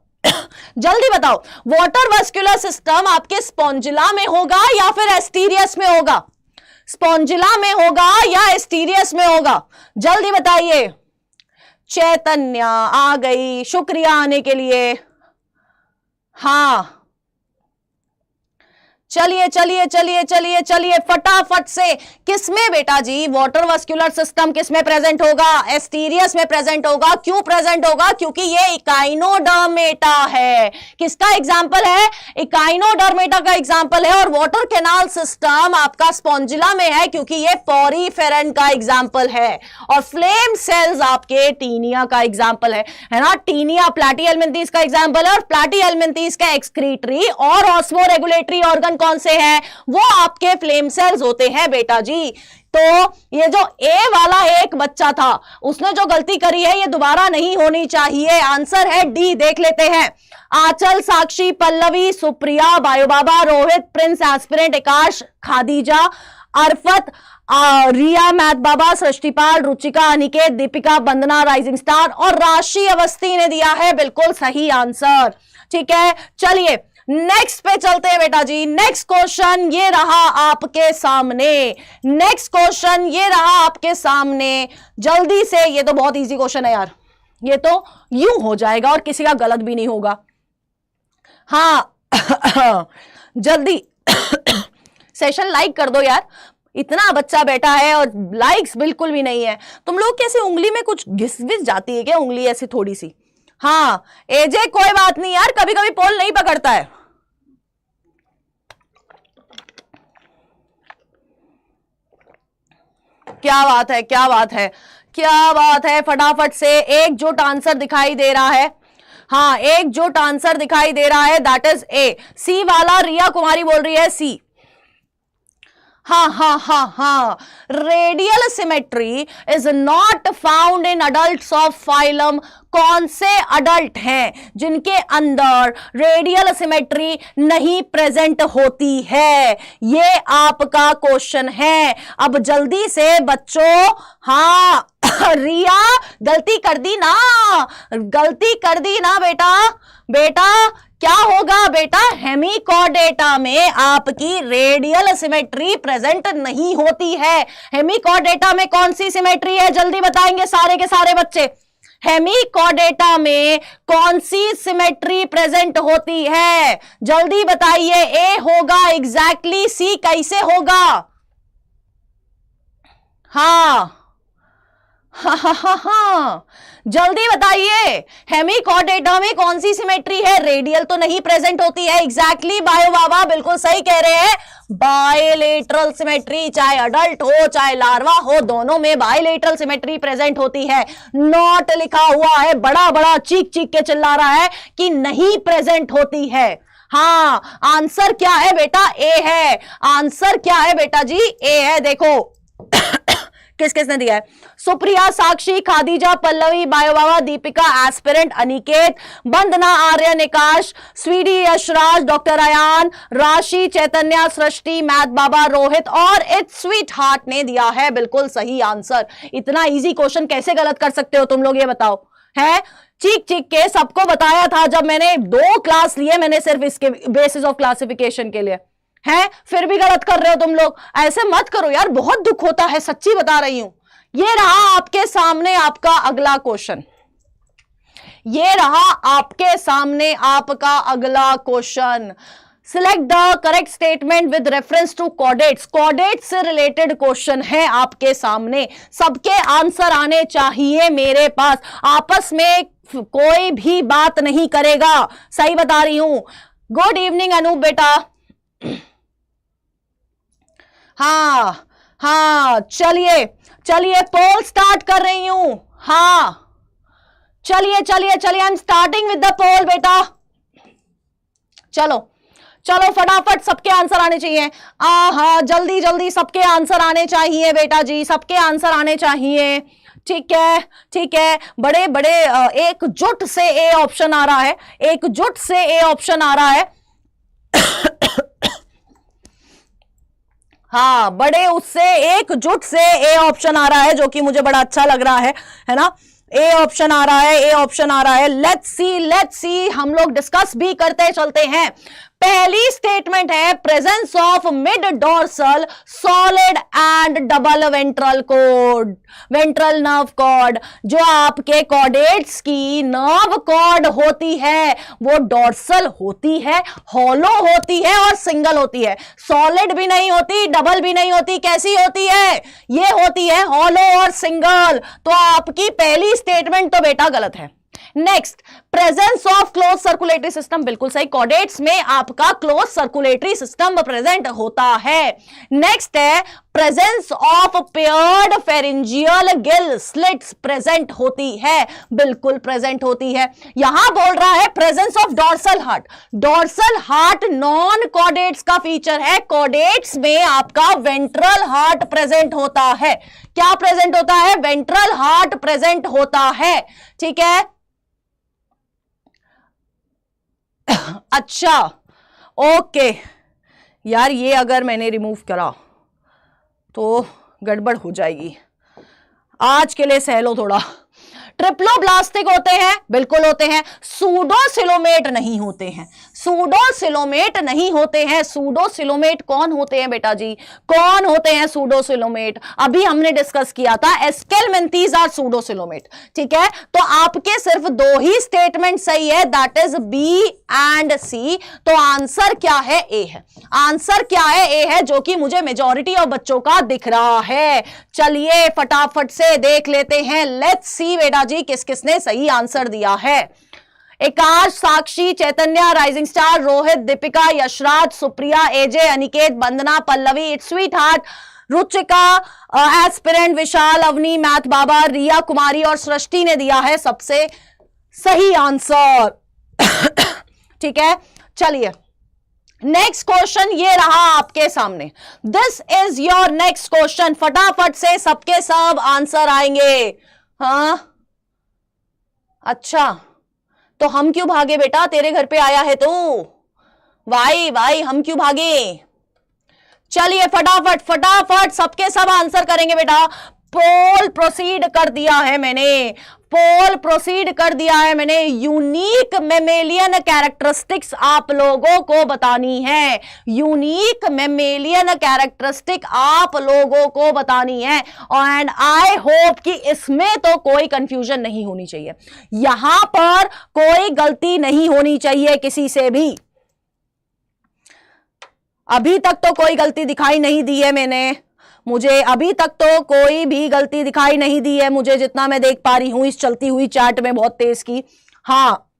जल्दी बताओ। वाटर वस्कुलर सिस्टम आपके स्पॉन्जिला में होगा या फिर एस्टीरियस में होगा? स्पॉन्जिला में होगा या एस्टीरियस में होगा? जल्दी बताइए। चैतन्य आ गई, शुक्रिया आने के लिए। हाँ, चलिए चलिए चलिए चलिए चलिए फटाफट से। किसमें बेटा जी वाटर वस्कुलर सिस्टम किसमें प्रेजेंट होगा? एस्टीरियस में प्रेजेंट होगा। क्यों प्रेजेंट होगा? क्योंकि ये इकाइनोडर्मेटा है। किसका एग्जांपल है? इकाइनोडर्मेटा का एग्जांपल है। और वाटर कैनाल सिस्टम आपका स्पॉन्जिला में है क्योंकि ये पॉरीफेरन का एग्जांपल है। और फ्लेम सेल्स आपके टीनिया का एग्जांपल है ना। टीनिया प्लैटीहेल्मिन्थीज का एग्जांपल है और प्लैटीहेल्मिन्थीज का एक्सक्रीटरी और ऑस्मोरेगुलेटरी ऑर्गन कौन से हैं? वो आपके फ्लेम सेल्स होते हैं बेटा जी। तो ये जो ए वाला एक बच्चा था उसने जो गलती करी है ये दोबारा नहीं होनी चाहिए। आंसर है डी, देख लेते हैं। आंचल, साक्षी, पल्लवी, सुप्रिया, बायोबाबा, रोहित, प्रिंस एस्पिरेंट, आकाश, खादीजा, अरफत, रिया, मैथ बाबा, सृष्टिपाल, रुचिका, अनिकेत, दीपिका, वंदना, राइजिंग स्टार और राशि अवस्थी ने दिया है बिल्कुल सही आंसर। ठीक है, चलिए नेक्स्ट पे चलते हैं बेटा जी। नेक्स्ट क्वेश्चन ये रहा आपके सामने। नेक्स्ट क्वेश्चन ये रहा आपके सामने। जल्दी से, ये तो बहुत इजी क्वेश्चन है यार, ये तो यूं हो जाएगा और किसी का गलत भी नहीं होगा। हाँ जल्दी सेशन लाइक कर दो यार, इतना बच्चा बैठा है और लाइक्स बिल्कुल भी नहीं है। तुम लोग कैसे उंगली में कुछ घिस विस जाती है क्या, उंगली ऐसी थोड़ी सी? हाँ एजे कोई बात नहीं यार, कभी कभी पोल नहीं पकड़ता है। क्या बात है, क्या बात है, क्या बात है। फटाफट से एकजुट आंसर दिखाई दे रहा है। हाँ एकजुट आंसर दिखाई दे रहा है, दैट इज ए। सी वाला रिया कुमारी बोल रही है सी। हाँ हाँ हाँ हाँ, radial symmetry is not found in adults of phylum. कौन से अडल्ट हैं जिनके अंदर रेडियल सिमेट्री नहीं प्रेजेंट होती है, ये आपका क्वेश्चन है। अब जल्दी से बच्चों, हाँ रिया गलती कर दी ना, गलती कर दी ना बेटा। बेटा क्या होगा बेटा, हेमिकॉर्डेटा में आपकी रेडियल सिमेट्री प्रेजेंट नहीं होती है। हेमिकॉर्डेटा में कौन सी सिमेट्री है, जल्दी बताएंगे सारे के सारे बच्चे। हेमिकॉर्डेटा में कौन सी सिमेट्री प्रेजेंट होती है, जल्दी बताइए। ए होगा एग्जैक्टली, सी कैसे होगा? हाँ हाँ हाँ हाँ हाँ, जल्दी बताइए। हेमिकॉर्डेटा में कौन सी सिमेट्री है, रेडियल तो नहीं प्रेजेंट होती है। एग्जैक्टली बायो बाबा बिल्कुल सही कह रहे हैं, बायलेटरल सिमेट्री, चाहे अडल्ट हो चाहे लार्वा हो, दोनों में बायलेटरल सिमेट्री प्रेजेंट होती है। नॉट लिखा हुआ है, बड़ा बड़ा चीख चीख के चिल्ला रहा है कि नहीं प्रेजेंट होती है। हाँ आंसर क्या है बेटा, ए है। आंसर क्या है बेटा जी, ए है। देखो किस किसने दिया है, सुप्रिया, साक्षी, खादीजा, पल्लवी, बायोबाबा, दीपिका, एस्पिरेंट, अनिकेत, वंदना, आर्य, निकाश, स्वीडी, यशराज, डॉक्टर अयान, राशि, चैतन्या, सृष्टि, मैथ बाबा, रोहित और इट्स स्वीट हार्ट ने दिया है बिल्कुल सही आंसर। इतना इजी क्वेश्चन कैसे गलत कर सकते हो तुम लोग, ये बताओ। है चीख चीख के सबको बताया था, जब मैंने 2 क्लास लिए मैंने सिर्फ इसके बेसिस ऑफ क्लासिफिकेशन के लिए, है फिर भी गलत कर रहे हो तुम लोग। ऐसे मत करो यार, बहुत दुख होता है, सच्ची बता रही हूं। ये रहा आपके सामने आपका अगला क्वेश्चन, ये रहा आपके सामने आपका अगला question. Select the correct statement with reference to chordates. Chordates से रिलेटेड क्वेश्चन है आपके सामने, सबके आंसर आने चाहिए मेरे पास, आपस में कोई भी बात नहीं करेगा, सही बता रही हूं। गुड इवनिंग अनूप बेटा। हाँ हाँ चलिए चलिए, पोल स्टार्ट कर रही हूं। हाँ चलिए चलिए चलिए, I am starting with the poll बेटा। चलो चलो फटाफट सबके आंसर आने चाहिए। हाँ जल्दी जल्दी सबके आंसर आने चाहिए बेटा जी, सबके आंसर आने चाहिए। ठीक है ठीक है, बड़े बड़े एकजुट से ए ऑप्शन आ रहा है, एकजुट से ए ऑप्शन आ रहा है। हाँ बड़े उससे एकजुट से ए ऑप्शन आ रहा है, जो कि मुझे बड़ा अच्छा लग रहा है ना। ए ऑप्शन आ रहा है, ए ऑप्शन आ रहा है। लेट्स सी, हम लोग डिस्कस भी करते चलते हैं। पहली स्टेटमेंट है presence of mid dorsal solid and double ventral cord, ventral nerve cord. जो आपके कॉर्डेट्स की नर्व कॉर्ड होती है वो डोर्सल होती है, हॉलो होती है और सिंगल होती है। सॉलिड भी नहीं होती, डबल भी नहीं होती, कैसी होती है? ये होती है हॉलो और सिंगल। तो आपकी पहली स्टेटमेंट तो बेटा गलत है। Next, presence of close circulatory system, बिल्कुल सही। कॉर्डेट्स में आपका क्लोज सर्कुलेटरी सिस्टम प्रेजेंट होता है। नेक्स्ट है presence of paired pharyngeal gill slits, present होती है, बिल्कुल प्रेजेंट होती है। यहां बोल रहा है presence of dorsal heart. Dorsal heart non chordates का फीचर है। कॉर्डेट्स में आपका वेंट्रल हार्ट प्रेजेंट होता है। क्या प्रेजेंट होता है? वेंट्रल हार्ट प्रेजेंट होता है। ठीक है, अच्छा ओके यार, ये अगर मैंने रिमूव करा तो गड़बड़ हो जाएगी, आज के लिए सह लो थोड़ा। ट्रिप्लोब्लास्टिक होते हैं, बिल्कुल होते हैं। सूडोसिलोमेट नहीं होते हैं, सूडोसिलोमेट नहीं होते हैं। सूडोसिलोमेट कौन होते हैं बेटा जी, कौन होते हैं सूडोसिलोमेट? अभी हमने डिस्कस किया था, एस्केलमेंथीज आर सूडोसिलोमेट। ठीक है, तो आपके सिर्फ दो ही स्टेटमेंट सही है, दैट इज बी एंड सी। तो आंसर क्या है? ए है। आंसर क्या है? ए है, जो कि मुझे मेजॉरिटी ऑफ बच्चों का दिख रहा है। चलिए फटाफट से देख लेते हैं, लेट्स सी बेटा जी किस किसने सही आंसर दिया है। Ekash, Sakshi, Chaitanya, rising star, Rohit, Deepika, Yashraj, Supriya, AJ, Aniket, Vandana, Pallavi, it's sweetheart, Ruchika, aspirant, Vishal, Avni, math बाबा, रिया कुमारी और सृष्टि ने दिया है सबसे सही आंसर। ठीक है, चलिए नेक्स्ट क्वेश्चन ये रहा आपके सामने। This is your next question. फटाफट से सबके सब आंसर आएंगे। हाँ, अच्छा, तो हम क्यों भागे बेटा? तेरे घर पे आया है तो भाई भाई हम क्यों भागे? चलिए फटाफट फटाफट सबके सब आंसर करेंगे बेटा। पोल प्रोसीड कर दिया है मैंने, पोल प्रोसीड कर दिया है मैंने। यूनिक मेमेलियन कैरेक्टरिस्टिक्स आप लोगों को बतानी है, यूनिक मेमेलियन कैरेक्टरिस्टिक आप लोगों को बतानी है। एंड आई होप कि इसमें तो कोई कंफ्यूजन नहीं होनी चाहिए, यहां पर कोई गलती नहीं होनी चाहिए किसी से भी। अभी तक तो कोई गलती दिखाई नहीं दी है मैंने, मुझे अभी तक तो कोई भी गलती दिखाई नहीं दी है, मुझे जितना मैं देख पा रही हूं इस चलती हुई चैट में बहुत तेज की। हाँ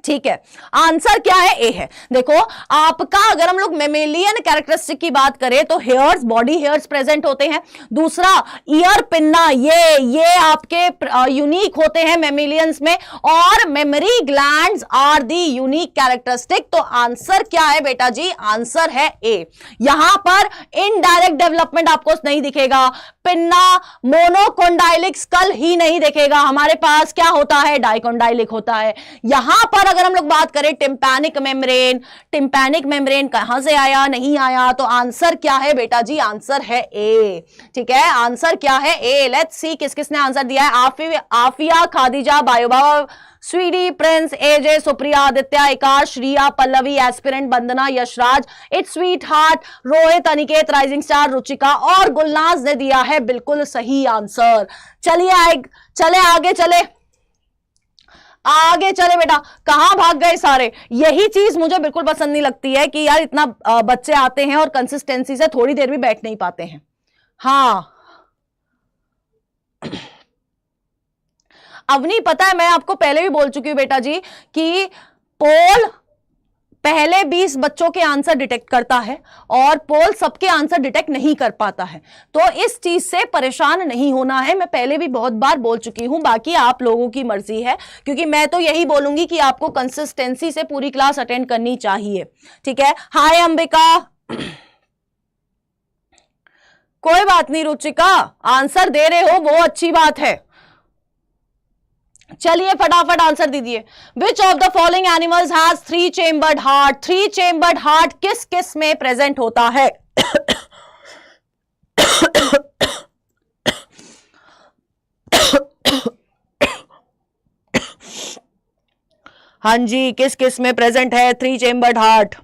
ठीक है, आंसर क्या है? ए है। देखो आपका, अगर हम लोग मेमेलियन कैरेक्टरिस्टिक की बात करें तो हेयर्स, बॉडी हेयर्स प्रेजेंट होते हैं। दूसरा, ईयर पिन्ना, ये आपके यूनिक होते हैं मेमेलियंस में। और mammary glands are the unique characteristic. तो आंसर क्या है बेटा जी? आंसर है ए। यहां पर इनडायरेक्ट डेवलपमेंट आपको नहीं दिखेगा, पिन्ना मोनोकोंडाइलिक स्कल ही नहीं दिखेगा, हमारे पास क्या होता है? डाइकोंडाइलिक होता है। यहां पर अगर हम लोग बात करें टिम्पैनिक मेम्ब्रेन, टिम्पैनिक मेम्ब्रेन कहां से आया, नहीं आया, तो आंसर क्या है बेटा जी? आंसर है ए। ठीक है, आंसर क्या है? ए। लेट्स सी किस किसने आंसर दिया है। आफिया, खादिजा, बायोबा, Sweety, Prince, AJ, Supriya, Aditya, Akash, Riya, Pallavi, aspirant, Vandana, Yashraj, it's sweetheart, Rohit, Aniket, rising star, Ruchika और गुलनाज ने दिया है बिल्कुल सही आंसर। चलिए चले आगे, चले आगे चले बेटा। कहां भाग गए सारे? यही चीज मुझे बिल्कुल पसंद नहीं लगती है कि यार इतना बच्चे आते हैं और कंसिस्टेंसी से थोड़ी देर भी बैठ नहीं पाते हैं। हाँ अवनी, पता है मैं आपको पहले भी बोल चुकी हूं बेटा जी कि पोल पहले 20 बच्चों के आंसर डिटेक्ट करता है और पोल सबके आंसर डिटेक्ट नहीं कर पाता है, तो इस चीज से परेशान नहीं होना है। मैं पहले भी बहुत बार बोल चुकी हूं, बाकी आप लोगों की मर्जी है, क्योंकि मैं तो यही बोलूंगी कि आपको कंसिस्टेंसी से पूरी क्लास अटेंड करनी चाहिए। ठीक है, हाय अंबिका, कोई बात नहीं रुचिका, आंसर दे रहे हो वो अच्छी बात है। चलिए फटाफट आंसर दीजिए। विच of the following animals has 3 chambered heart? 3 chambered heart किस किस में प्रेजेंट होता है? हाँ जी, किस किस में प्रेजेंट है 3 चेम्बर्ड हार्ट?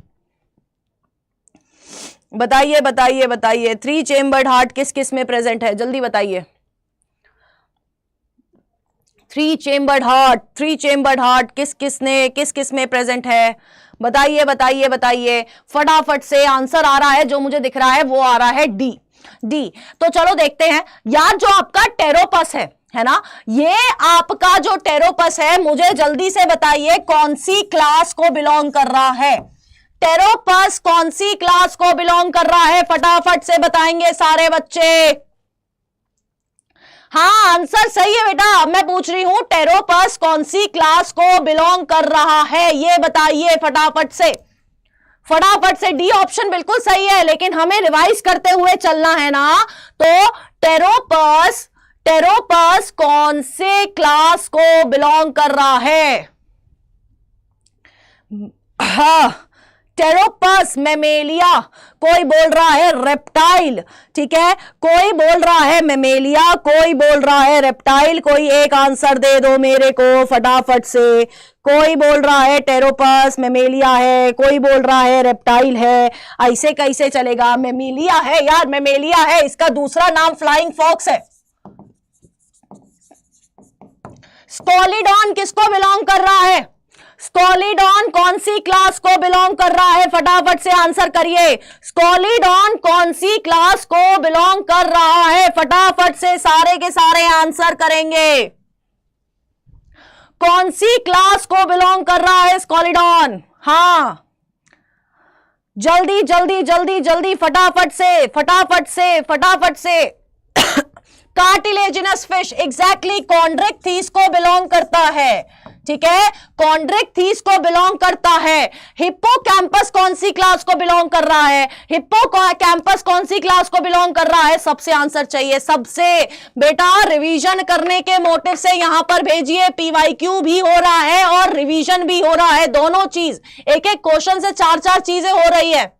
बताइए बताइए बताइए, 3 चेम्बर्ड हार्ट किस किस में प्रेजेंट है? जल्दी बताइए। 3 चेम्बर्ड हार्ट किस किस में प्रेजेंट है? बताइए बताइए बताइए, फटाफट से। आंसर आ रहा है, जो मुझे दिख रहा है वो आ रहा है डी। तो चलो देखते हैं यार, जो आपका टेरोपस है ना, ये आपका जो टेरोपस है, मुझे जल्दी से बताइए कौन सी क्लास को बिलोंग कर रहा है? टेरोपस कौन सी क्लास को बिलोंग कर रहा है? फटाफट से बताएंगे सारे बच्चे। हाँ आंसर सही है बेटा, मैं पूछ रही हूं टेरोपस कौन सी क्लास को बिलोंग कर रहा है, ये बताइए फटाफट से। फटाफट से, डी ऑप्शन बिल्कुल सही है, लेकिन हमें रिवाइज करते हुए चलना है ना। तो टेरोपस कौन से क्लास को बिलोंग कर रहा है? हाँ टेरोपस मेमेलिया, कोई बोल रहा है रेप्टाइल, ठीक है, कोई बोल रहा है मेमेलिया, कोई बोल रहा है रेप्टाइल। कोई एक आंसर दे दो मेरे को फटाफट से। कोई बोल रहा है टेरोपस मेमेलिया है, कोई बोल रहा है रेप्टाइल है। ऐसे कैसे चलेगा? मेमेलिया है यार, मेमेलिया है, इसका दूसरा नाम फ्लाइंग फॉक्स है। स्कोलिडॉन किसको बिलोंग कर रहा है? स्कोलिडॉन कौन सी क्लास को बिलोंग कर रहा है? फटाफट से आंसर करिए। स्कोलिडॉन कौन सी क्लास को बिलोंग कर रहा है? फटाफट से सारे के सारे आंसर करेंगे। कौन सी क्लास को बिलोंग कर रहा है स्कोलिडॉन? हाँ, जल्दी जल्दी जल्दी जल्दी, फटाफट से फटाफट से फटाफट से। कार्टिलेजिनस फिश, एग्जैक्टली कॉन्ड्रिक्थीस को बिलोंग करता है, ठीक है, कॉन्ड्रिक्थीस को बिलोंग करता है। हिप्पोकैम्पस कौन सी क्लास को बिलोंग कर रहा है? हिप्पोकैम्पस कौन सी क्लास को बिलोंग कर रहा है? सबसे आंसर चाहिए, सबसे। बेटा रिवीजन करने के मोटिव से यहां पर भेजिए, पीवाईक्यू भी हो रहा है और रिवीजन भी हो रहा है, दोनों चीज, एक एक क्वेश्चन से चार चार चीजें हो रही है।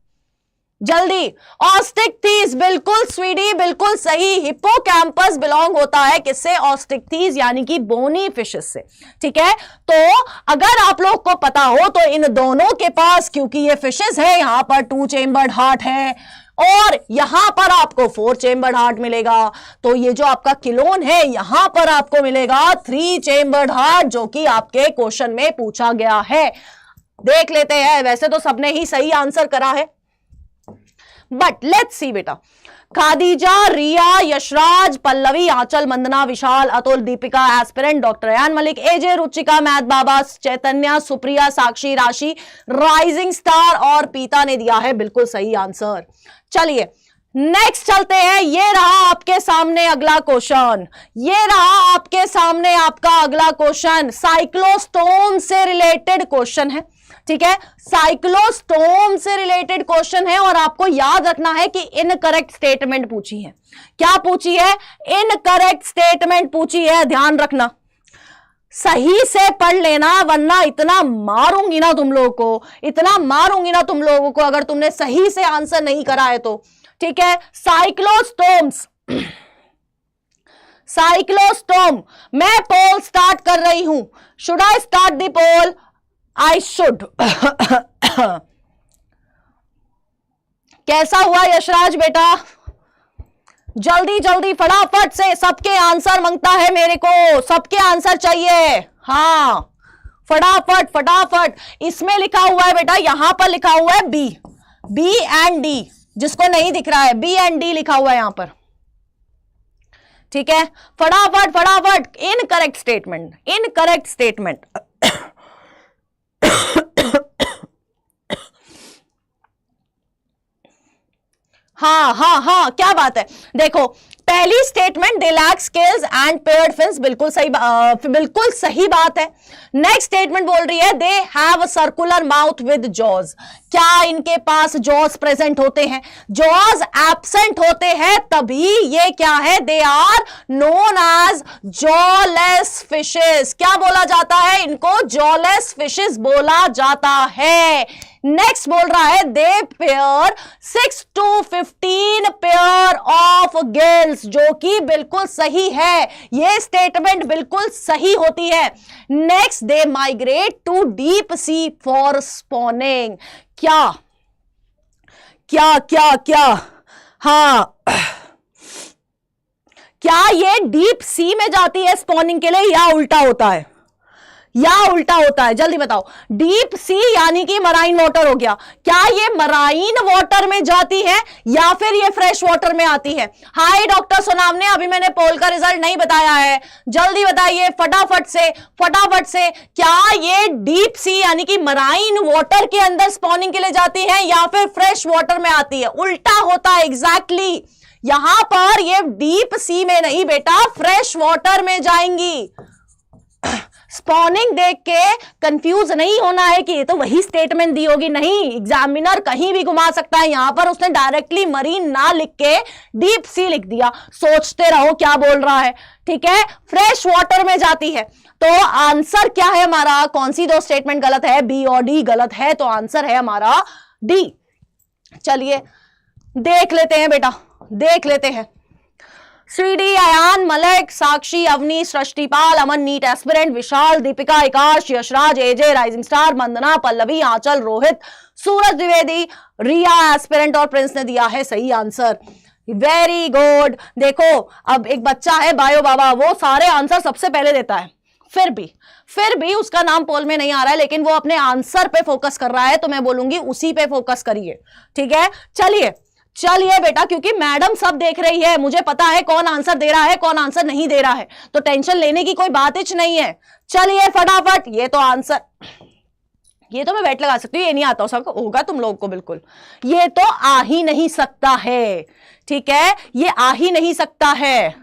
जल्दी। ऑस्टिक्थीस, बिल्कुल स्वीडी, बिल्कुल सही। हिप्पोकैम्पस बिलोंग होता है किससे? ऑस्टिक्थीस यानी कि बोनी फिशेस से, ठीक है। तो अगर आप लोग को पता हो तो इन दोनों के पास, क्योंकि ये फिशेस है, यहां पर 2 चेम्बर्ड हार्ट है और यहां पर आपको 4 चेम्बर्ड हार्ट मिलेगा। तो ये जो आपका किलोन है, यहां पर आपको मिलेगा 3 चेम्बर्ड हार्ट, जो कि आपके क्वेश्चन में पूछा गया है। देख लेते हैं, वैसे तो सबने ही सही आंसर करा है, बट लेट्स सी बेटा। खादीजा, रिया, यशराज, पल्लवी, आंचल, वंदना, विशाल, अतुल, दीपिका, एस्पिरेंट, डॉक्टर अयान मलिक, एजे, रुचिका, मैथ बाबा, चैतन्या, सुप्रिया, साक्षी, राशि, राइजिंग स्टार और पीता ने दिया है बिल्कुल सही आंसर। चलिए नेक्स्ट चलते हैं। ये रहा आपके सामने अगला क्वेश्चन, ये रहा आपके सामने आपका अगला क्वेश्चन। साइक्लोस्टोम से रिलेटेड क्वेश्चन है, ठीक है, साइक्लोस्टोम से रिलेटेड क्वेश्चन है और आपको याद रखना है कि इनकरेक्ट स्टेटमेंट पूछी है। क्या पूछी है? इनकरेक्ट स्टेटमेंट पूछी है, ध्यान रखना, सही से पढ़ लेना, वरना इतना मारूंगी ना तुम लोगों को, इतना मारूंगी ना तुम लोगों को अगर तुमने सही से आंसर नहीं करा है तो, ठीक है। साइक्लोस्टोम्स, साइक्लोस्टोम, मैं पोल स्टार्ट कर रही हूं। Should I start the poll? I should. कैसा हुआ यशराज बेटा? जल्दी जल्दी फटाफट से, सबके आंसर मांगता है मेरे को, सबके आंसर चाहिए। हाँ फटाफट फटाफट। इसमें लिखा हुआ है बेटा, यहां पर लिखा हुआ है बी, बी एंड डी, जिसको नहीं दिख रहा है बी एंड डी लिखा हुआ है यहां पर, ठीक है। फटाफट फटाफट। Incorrect statement, incorrect statement. हाँ हाँ हाँ, क्या बात है। देखो पहली statement, they lack scales and paired fins, बिल्कुल सही बात है। नेक्स्ट स्टेटमेंट बोल रही है they have a circular mouth with jaws. क्या इनके पास जॉज प्रेजेंट होते हैं? जॉज एब्सेंट होते हैं तभी ये क्या है? They are known as jawless fishes. क्या बोला जाता है इनको? जॉलेस फिशेस बोला जाता है। नेक्स्ट बोल रहा है they pair 6 to 15 pair of gills, जो कि बिल्कुल सही है, ये स्टेटमेंट बिल्कुल सही होती है। Next they migrate to deep sea for spawning. क्या क्या क्या क्या? हाँ, क्या ये डीप सी में जाती है स्पॉनिंग के लिए या उल्टा होता है? या उल्टा होता है? जल्दी बताओ। डीप सी यानी कि मराइन वाटर हो गया, क्या ये मराइन वाटर में जाती है या फिर ये फ्रेश वाटर में आती है? हाय डॉक्टर सोनाम ने, अभी मैंने पोल का रिजल्ट नहीं बताया है, जल्दी बताइए फटाफट से फटाफट से। क्या ये डीप सी यानी कि मराइन वाटर के अंदर स्पॉनिंग के लिए जाती है या फिर फ्रेश वाटर में आती है? उल्टा होता है एग्जैक्टली। यहां पर ये डीप सी में नहीं बेटा, फ्रेश वाटर में जाएंगी। स्पॉनिंग देख के कंफ्यूज नहीं होना है कि ये तो वही स्टेटमेंट दी होगी, नहीं, एग्जामिनर कहीं भी घुमा सकता है। यहां पर उसने डायरेक्टली मरीन ना लिख के डीप सी लिख दिया, सोचते रहो क्या बोल रहा है, ठीक है। फ्रेश वाटर में जाती है, तो आंसर क्या है हमारा, कौन सी दो स्टेटमेंट गलत है, बी और डी गलत है, तो आंसर है हमारा डी। चलिए देख लेते हैं बेटा, देख लेते हैं। श्रीडी, अयान, मलक, साक्षी, अवनी, सृष्टिपाल, अमन नीट एस्पिरेंट, विशाल, दीपिका, आकाश, यशराज, एजे राइजिंग स्टार, वंदना, पल्लवी, आंचल, रोहित, सूरज द्विवेदी, रिया एस्पिरेंट और प्रिंस ने दिया है सही आंसर। Very good. देखो अब एक बच्चा है बायो बाबा, वो सारे आंसर सबसे पहले देता है, फिर भी उसका नाम पोल में नहीं आ रहा है, लेकिन वो अपने आंसर पे फोकस कर रहा है, तो मैं बोलूंगी उसी पे फोकस करिए, ठीक है। चलिए बेटा, क्योंकि मैडम सब देख रही है, मुझे पता है कौन आंसर दे रहा है कौन आंसर नहीं दे रहा है, तो टेंशन लेने की कोई बात ही नहीं है। चलिए फटाफट, ये तो आंसर, ये तो मैं वेट लगा सकती हूँ, ये नहीं आता होगा तुम लोगों को बिल्कुल, ये तो आ ही नहीं सकता है, ठीक है, ये आ ही नहीं सकता है।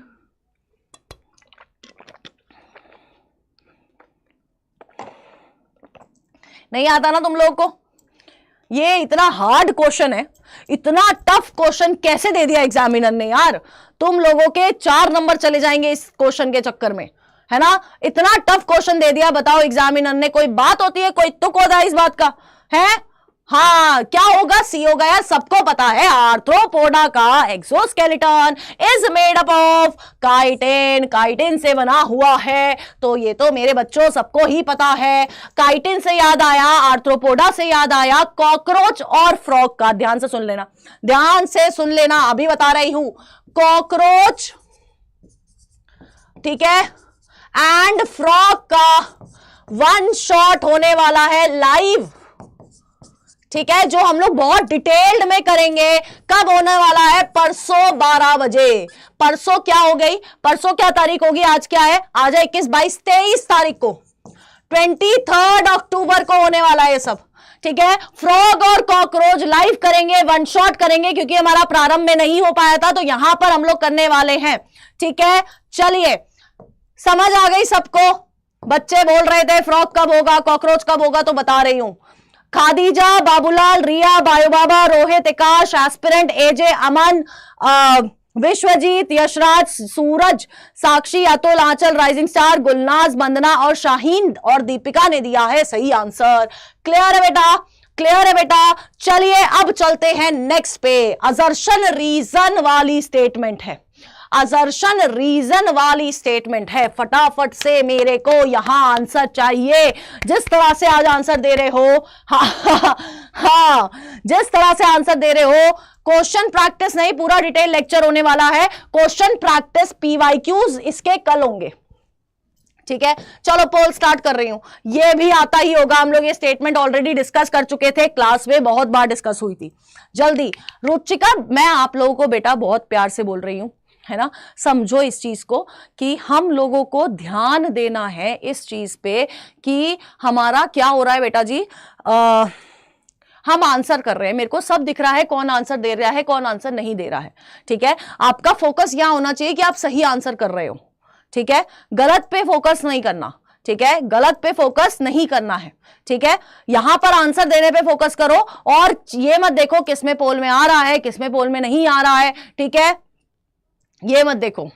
नहीं आता ना तुम लोगों को, ये इतना हार्ड क्वेश्चन है, इतना टफ क्वेश्चन कैसे दे दिया एग्जामिनर ने यार, तुम लोगों के 4 नंबर चले जाएंगे इस क्वेश्चन के चक्कर में, है ना। इतना टफ क्वेश्चन दे दिया, बताओ एग्जामिनर ने, कोई बात होती है, कोई तुक होता है इस बात का, है। हाँ क्या होगा, सी होगा यार, सबको पता है आर्थ्रोपोडा का exoskeleton is made up of chitin, chitin से बना हुआ है, तो ये तो मेरे बच्चों सबको ही पता है। काइटिन से याद आया, आर्थ्रोपोडा से याद आया, कॉकरोच और फ्रॉग का, ध्यान से सुन लेना, ध्यान से सुन लेना, अभी बता रही हूं, कॉकरोच, ठीक है, एंड फ्रॉग का वन शॉट होने वाला है लाइव, ठीक है, जो हम लोग बहुत डिटेल्ड में करेंगे। कब होने वाला है, परसों 12 बजे। परसों क्या हो गई, परसों क्या तारीख होगी, आज क्या है, आज है 21, 22, 23 तारीख को, 23 अक्टूबर को होने वाला है ये सब, ठीक है। फ्रॉग और कॉकरोच लाइव करेंगे, वन शॉट करेंगे, क्योंकि हमारा प्रारंभ में नहीं हो पाया था, तो यहां पर हम लोग करने वाले हैं, ठीक है। चलिए समझ आ गई सबको, बच्चे बोल रहे थे फ्रॉग कब होगा कॉकरोच कब होगा, तो बता रही हूं, खादीजा, बाबूलाल, रिया, बायोबाबा, रोहित, आकाश, एस्पिरेंट, एजे, अमन, विश्वजीत, यशराज, सूरज, साक्षी, अतुल, आंचल, राइजिंग स्टार, गुलनाज, वंदना और शाहीन और दीपिका ने दिया है सही आंसर। क्लियर है बेटा, क्लियर है बेटा। चलिए अब चलते हैं नेक्स्ट पे, असर्शन रीजन वाली स्टेटमेंट है, असर्शन रीजन वाली स्टेटमेंट है। फटाफट से मेरे को यहां आंसर चाहिए, जिस तरह से आज आंसर दे रहे हो, हाँ जिस तरह से आंसर दे रहे हो, क्वेश्चन प्रैक्टिस नहीं, पूरा डिटेल लेक्चर होने वाला है, क्वेश्चन प्रैक्टिस पीवाईक्यूज इसके कल होंगे, ठीक है। चलो पोल स्टार्ट कर रही हूं, ये भी आता ही होगा, हम लोग ये स्टेटमेंट ऑलरेडी डिस्कस कर चुके थे, क्लास में बहुत बार डिस्कस हुई थी। जल्दी रुचिका, मैं आप लोगों को बेटा बहुत प्यार से बोल रही हूं, है ना, समझो इस चीज को कि हम लोगों को ध्यान देना है इस चीज पे कि हमारा क्या हो रहा है बेटा जी, हम आंसर कर रहे हैं, मेरे को सब दिख रहा है कौन आंसर दे रहा है कौन आंसर नहीं दे रहा है, ठीक है। आपका फोकस यहां होना चाहिए कि आप सही आंसर कर रहे हो, ठीक है, गलत पे फोकस नहीं करना, ठीक है, गलत पे फोकस नहीं करना है, ठीक है। यहां पर आंसर देने पे फोकस करो, और ये मत देखो किसमें पोल में आ रहा है किसमें पोल में नहीं आ रहा है, ठीक है, ये मत देखो।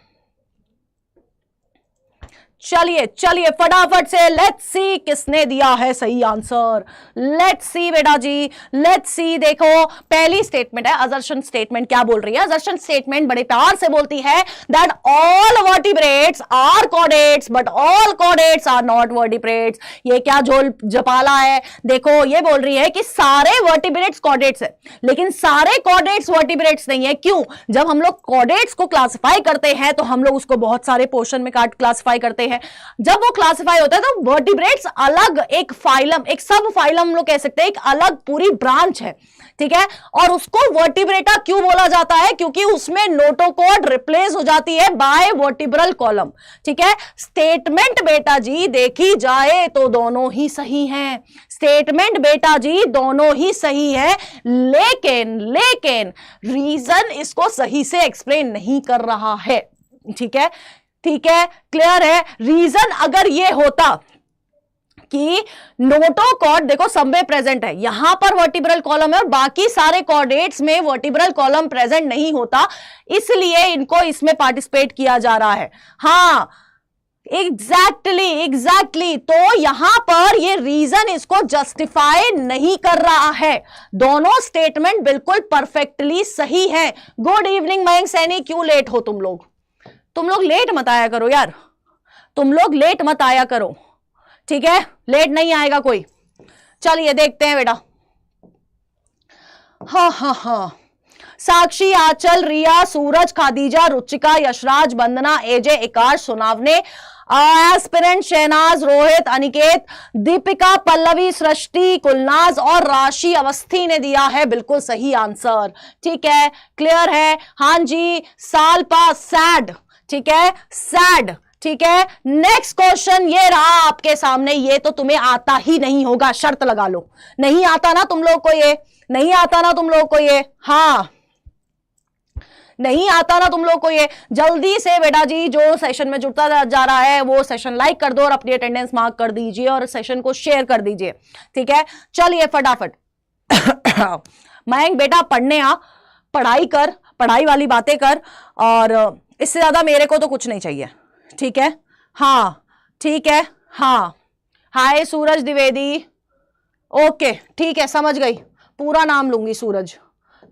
चलिए चलिए फटाफट से लेट्स सी किसने दिया है सही आंसर, लेट्स सी बेटा जी, लेट्स सी। देखो पहली स्टेटमेंट है असर्शन स्टेटमेंट, क्या बोल रही है असर्शन स्टेटमेंट, बड़े प्यार से बोलती है that all vertebrates are chordates but all chordates are not vertebrates. ये क्या झोल जपाला है, देखो ये बोल रही है कि सारे वर्टिब्रेट्स कॉर्डेट्स है, लेकिन सारे कॉर्डेट्स वर्टिब्रेट्स नहीं है। क्यों? जब हम लोग कॉर्डेट्स को क्लासिफाई करते हैं तो हम लोग उसको बहुत सारे पोर्शन में काट क्लासिफाई करते हैं, जब वो क्लासिफाई होता है तो वर्टिब्रेट्स अलग एक फाइलम, एक सब फाइलम हम लोग कह सकते हैं, एक अलग पूरी ब्रांच है, ठीक है। और उसको वर्टिब्रेटा क्यों बोला जाता है? क्योंकि उसमें नोटोकॉर्ड रिप्लेस हो जाती है बाय वर्टिब्रल कॉलम, ठीक है। स्टेटमेंट बेटा जी देखी जाए तो दोनों ही सही हैं, स्टेटमेंट बेटा जी दोनों ही सही है, लेकिन रीजन इसको सही से एक्सप्लेन नहीं कर रहा है, ठीक है, ठीक है, क्लियर है। रीजन अगर ये होता कि नोटोकॉर्ड देखो सब में प्रेजेंट है, यहां पर वर्टिब्रल कॉलम है और बाकी सारे कॉर्डेट्स में वर्टिब्रल कॉलम प्रेजेंट नहीं होता, इसलिए इनको इसमें पार्टिसिपेट किया जा रहा है। हाँ एग्जैक्टली तो यहां पर ये रीजन इसको जस्टिफाई नहीं कर रहा है। दोनों स्टेटमेंट बिल्कुल परफेक्टली सही है। गुड इवनिंग मयंक सैनी, क्यों लेट हो तुम लोग? तुम लोग लेट मत आया करो यार, तुम लोग लेट मत आया करो, ठीक है? लेट नहीं आएगा कोई। चलिए देखते हैं बेटा। हाँ साक्षी, आंचल, रिया, सूरज, खादीजा, रुचिका, यशराज, वंदना, एजे, इकार, सुनावने, एस्पिरेंट, शहनाज, रोहित, अनिकेत, दीपिका, पल्लवी, सृष्टि, कुलनाज और राशि अवस्थी ने दिया है बिल्कुल सही आंसर। ठीक है, क्लियर है? हाँ जी, सालपा सैड, ठीक है, सैड, ठीक है। नेक्स्ट क्वेश्चन ये रहा आपके सामने, ये तो तुम्हें आता ही नहीं होगा, शर्त लगा लो। नहीं आता ना तुम लोग को ये, नहीं आता ना तुम लोग को ये, हाँ नहीं आता ना तुम लोग को ये। जल्दी से बेटा जी जो सेशन में जुड़ता जा रहा है वो सेशन लाइक कर दो और अपनी अटेंडेंस मार्क कर दीजिए और सेशन को शेयर कर दीजिए, ठीक है। चलिए फटाफट मयंक बेटा पढ़ने आ, पढ़ाई कर, पढ़ाई वाली बातें कर, और इससे ज्यादा मेरे को तो कुछ नहीं चाहिए, ठीक है। हाँ ठीक है, हाँ हाय सूरज द्विवेदी, ओके ठीक है समझ गई, पूरा नाम लूंगी सूरज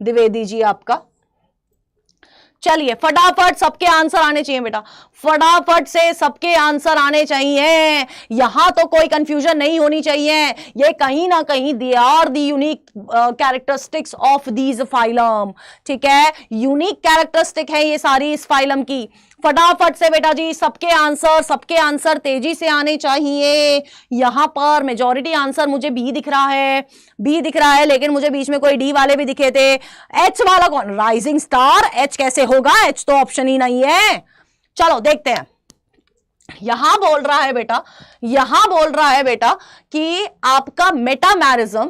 द्विवेदी जी आपका। चलिए फटाफट सबके आंसर आने चाहिए बेटा, फटाफट से सबके आंसर आने चाहिए, यहां तो कोई कंफ्यूजन नहीं होनी चाहिए। ये कहीं ना कहीं they are the unique characteristics of these phylum, ठीक है, यूनिक कैरेक्टरिस्टिक है ये सारी इस फाइलम की। फटाफट से बेटा जी सबके आंसर तेजी से आने चाहिए। यहां पर मेजॉरिटी आंसर मुझे बी दिख रहा है, बी दिख रहा है, लेकिन मुझे बीच में कोई डी वाले भी दिखे थे। एच वाला कौन? राइजिंग स्टार, एच कैसे होगा? एच तो ऑप्शन ही नहीं है। चलो देखते हैं, यहां बोल रहा है बेटा, यहां बोल रहा है बेटा कि आपका मेटामेरिज्म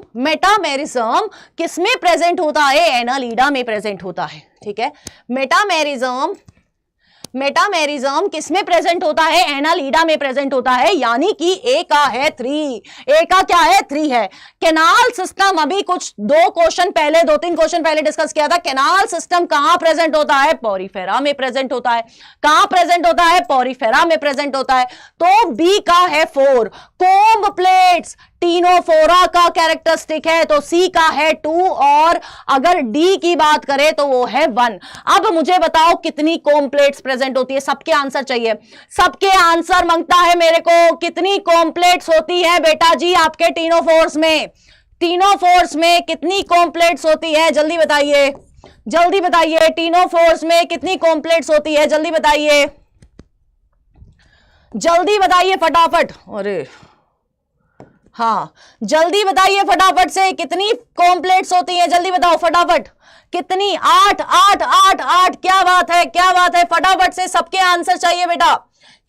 किसमें प्रेजेंट होता है? एनालिडा में प्रेजेंट होता है, ठीक है। मेटामेरिज्म किसमें प्रेजेंट होता है? एनालिडा में प्रेजेंट होता है, यानी कि ए का है 3, ए का क्या है? 3 है। कैनाल सिस्टम अभी कुछ 2 क्वेश्चन पहले, 2-3 क्वेश्चन पहले डिस्कस किया था। कैनाल सिस्टम कहां प्रेजेंट होता है? पोरिफेरा में प्रेजेंट होता है। कहां प्रेजेंट होता है? पोरिफेरा में प्रेजेंट होता है। तो बी का है 4। कोम्ब प्लेट्स टीनोफोरा का कैरेक्टरिस्टिक है, तो सी का है 2, और अगर डी की बात करें तो वो है 1। अब मुझे बताओ कितनी कोम्ब प्लेट्स प्रेजेंट होती है? सबके आंसर चाहिए, सबके आंसर मांगता है मेरे को। कितनी कोम्ब प्लेट्स होती है बेटा जी आपके टीनोफोर्स में? टीनोफोर्स में कितनी कोम्ब प्लेट्स होती है? जल्दी बताइए, जल्दी बताइए, टीनोफोर्स में कितनी कोम्ब प्लेट्स होती है? जल्दी बताइए, जल्दी बताइए फटाफट। अरे हाँ जल्दी बताइए फटाफट से, कितनी कोम्ब प्लेट्स होती हैं? जल्दी बताओ फटाफट, कितनी? 8 8 8 8। क्या बात है, क्या बात है, फटाफट से सबके आंसर चाहिए बेटा।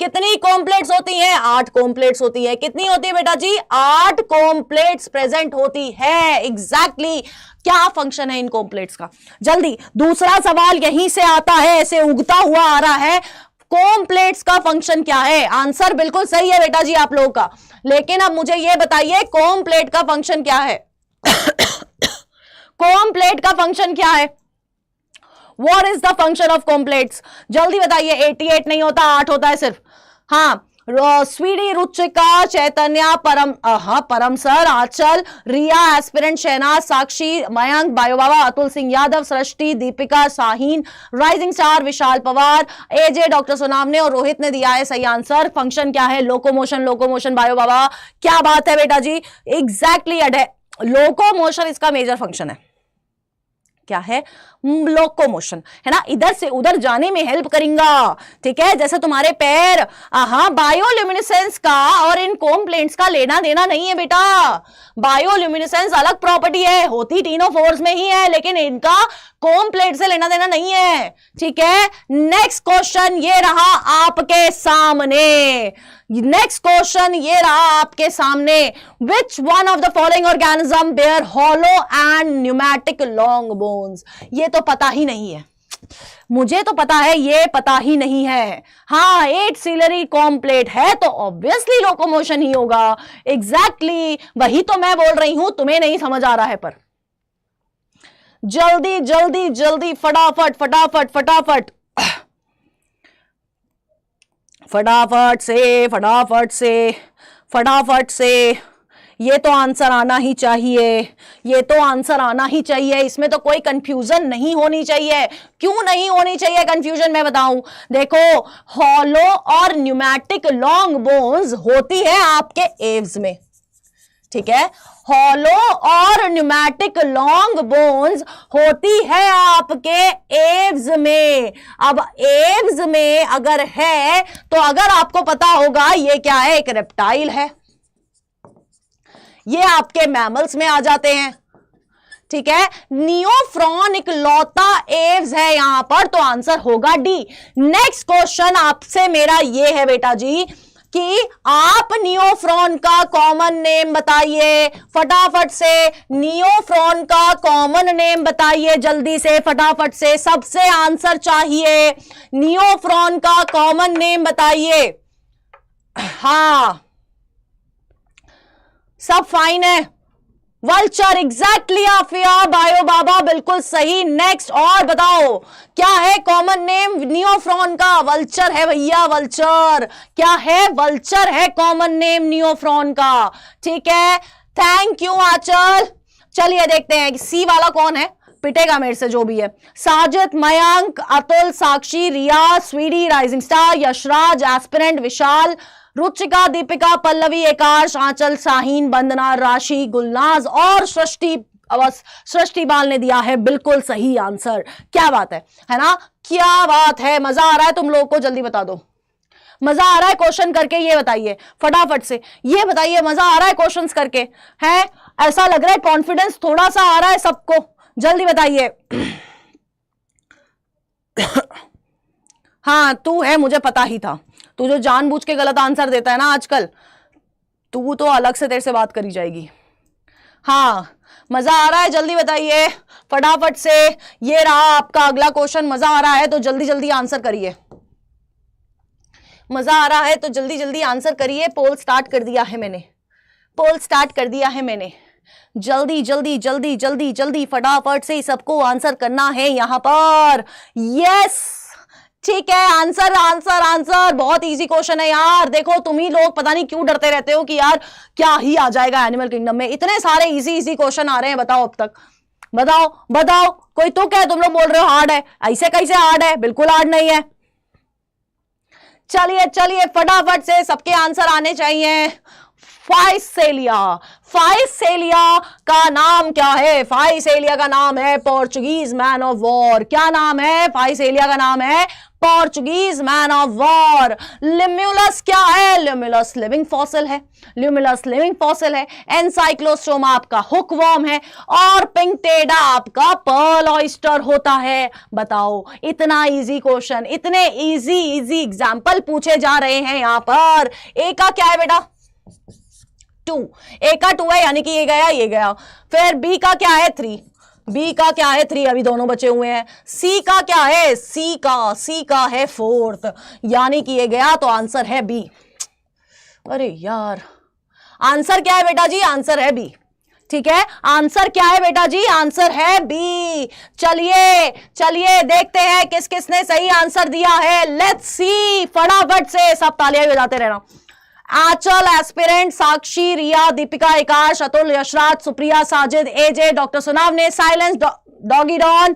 कितनी कोम्ब प्लेट्स होती हैं? 8 कोम्ब प्लेट्स होती है। कितनी होती है बेटा जी? 8 कोम्ब प्लेट्स प्रेजेंट होती है। एग्जैक्टली क्या फंक्शन है इन कोम्ब प्लेट्स का? जल्दी, दूसरा सवाल यहीं से आता है, ऐसे उगता हुआ आ रहा है। कोम्ब प्लेट्स का फंक्शन क्या है? आंसर बिल्कुल सही है बेटा जी आप लोगों का, लेकिन अब मुझे यह बताइए कोम्ब प्लेट का फंक्शन क्या है? कोम्ब प्लेट का फंक्शन क्या है? What is the function of comb plates? जल्दी बताइए। 88 नहीं होता, 8 होता है सिर्फ। हाँ स्वीटी, रुचिका, चैतन्या, परम सर, आंचल, रिया, एस्पिरेंट, शहनाज, साक्षी, मयंक, बायो बाबा, अतुल सिंह यादव, सृष्टि, दीपिका, शाहीन, राइजिंग स्टार, विशाल पवार, एजे, डॉक्टर सोनामने और रोहित ने दिया है सही आंसर। फंक्शन क्या है? लोकोमोशन, बायो बाबा। क्या बात है बेटा जी, एग्जैक्टली लोकोमोशन इसका मेजर फंक्शन है। क्या है? लोकोमोशन, है ना, इधर से उधर जाने में हेल्प करेगा, ठीक है। जैसे तुम्हारे पैर, बायोल्यूमिनेसेंस का और इन कोम्ब प्लेट्स का लेना देना नहीं है बेटा। बायोल्यूमिनेसेंस अलग प्रॉपर्टी है, होती टीनोफोर्स में ही है, लेकिन इनका कोम्ब प्लेट से लेना देना नहीं है, ठीक है। नेक्स्ट क्वेश्चन ये रहा आपके सामने, नेक्स्ट क्वेश्चन ये रहा आपके सामने। Which one of the following organism bear hollow and pneumatic long bones? ये तो पता ही नहीं है, मुझे तो पता है, ये पता ही नहीं है। हाँ, 8 सिलरी कॉम्प्लेट है तो ऑब्वियसली लोकोमोशन ही होगा। एग्जैक्टली वही तो मैं बोल रही हूं, तुम्हें नहीं समझ आ रहा है। पर जल्दी जल्दी जल्दी, फटाफट फटाफट फटाफट फटाफट से फटाफट से फटाफट से, ये तो आंसर आना ही चाहिए, ये तो आंसर आना ही चाहिए। इसमें तो कोई कंफ्यूजन नहीं होनी चाहिए। क्यों नहीं होनी चाहिए कंफ्यूजन, मैं बताऊं। देखो, हॉलो और न्यूमैटिक लॉन्ग बोन्स होती है आपके एव्स में, ठीक है। हॉलो और न्यूमैटिक लॉन्ग बोन्स होती है आपके एव्स में। अब एव्स में अगर है तो अगर आपको पता होगा ये क्या है, एक रेप्टाइल है, ये आपके मैमल्स में आ जाते हैं, ठीक है। नियोफ्रॉन इकलौता एव्स है यहां पर, तो आंसर होगा डी। नेक्स्ट क्वेश्चन आपसे मेरा ये है बेटा जी कि आप नियोफ्रॉन का कॉमन नेम बताइए फटाफट से। नियोफ्रॉन का कॉमन नेम बताइए जल्दी से, फटाफट से, सबसे आंसर चाहिए। नियोफ्रॉन का कॉमन नेम बताइए। हाँ, सब फाइन है। वल्चर, एग्जैक्टली आफिया बायो बाबा, बिल्कुल सही। नेक्स्ट और बताओ क्या है कॉमन नेम नियोफ्रॉन का? वल्चर है भैया, वल्चर। क्या है? वल्चर है कॉमन नेम नियोफ्रॉन का, ठीक है। थैंक यू आंचल। चलिए देखते हैं सी वाला कौन है, पिटेगा मेरे से जो भी है। साजिद, मयंक, अतुल, साक्षी, रिया, स्वीडी, राइजिंग स्टार, यशराज, एस्पिरेंट, विशाल, रुचिका, दीपिका, पल्लवी, आकाश, आंचल, साहीन, वंदना, राशि, गुलनाज और सृष्टि। सृष्टि बाल ने दिया है बिल्कुल सही आंसर। क्या बात है ना, क्या बात है। मजा आ रहा है तुम लोगों को, जल्दी बता दो। मजा आ रहा है क्वेश्चन करके, ये बताइए फटाफट से, ये बताइए मजा आ रहा है क्वेश्चंस करके, है ऐसा लग रहा है कॉन्फिडेंस थोड़ा सा आ रहा है सबको, जल्दी बताइए। हाँ, तू है, मुझे पता ही था। तू जो जानबूझ के गलत आंसर देता है ना आजकल, तू तो अलग से तेरे से बात करी जाएगी। हाँ, मजा आ रहा है, जल्दी बताइए फटाफट से। ये रहा आपका अगला क्वेश्चन। मजा आ रहा है तो जल्दी जल्दी आंसर करिए। मजा आ रहा है तो जल्दी जल्दी आंसर करिए। पोल स्टार्ट कर दिया है मैंने, पोल स्टार्ट कर दिया है मैंने। जल्दी जल्दी जल्दी जल्दी जल्दी फटाफट से सबको आंसर करना है यहां पर। यस, ठीक है, आंसर आंसर आंसर। बहुत इजी क्वेश्चन है यार। देखो, तुम ही लोग पता नहीं क्यों डरते रहते हो कि यार क्या ही आ जाएगा एनिमल किंगडम में। इतने सारे इजी इजी क्वेश्चन आ रहे हैं, बताओ अब तक। बताओ बताओ, कोई तो क्या तुम लोग बोल रहे हो हार्ड है, ऐसे कैसे हार्ड है? बिल्कुल हार्ड नहीं है। चलिए चलिए फटाफट से सबके आंसर आने चाहिए। फाइसेलिया, फाइसेलिया का नाम क्या है? फाइसेलिया का नाम है पोर्चुगीज मैन ऑफ वॉर। क्या नाम है? फाइसेलिया का नाम है पोर्चुगीज मैन ऑफ वॉर। लिम्युलस क्या है? लिम्युलस लिविंग फॉसिल है, लिम्युलस लिविंग फॉसिल है। एनसाइक्लोस्टोमा आपका हुकवॉर्म है और पिंकटेडा आपका पर्ल ऑयस्टर होता है। बताओ, इतना इजी क्वेश्चन, इतने इजी इजी एग्जाम्पल पूछे जा रहे हैं यहां पर। ए का क्या है बेटा? 2। ए का 2 है, यानी कि ये गया ये गया। फिर बी का क्या है? 3। बी का क्या है? 3, अभी दोनों बचे हुए हैं। सी का क्या है? सी का है 4th, यानी कि ये गया, तो आंसर है बी। अरे यार, आंसर क्या है बेटा जी? आंसर है बी, ठीक है। आंसर क्या है बेटा जी? आंसर है बी। चलिए चलिए देखते हैं किस किसने सही आंसर दिया है। लेट्स सी, फटाफट से सब तालियां बजाते रहना। आंचल, एस्पिरेंट, साक्षी, रिया, दीपिका, आकाश, अतुल, यशराज, सुप्रिया, साजिद, एजे, डॉक्टर सुनाव ने, साइलेंस, डॉगी डॉन,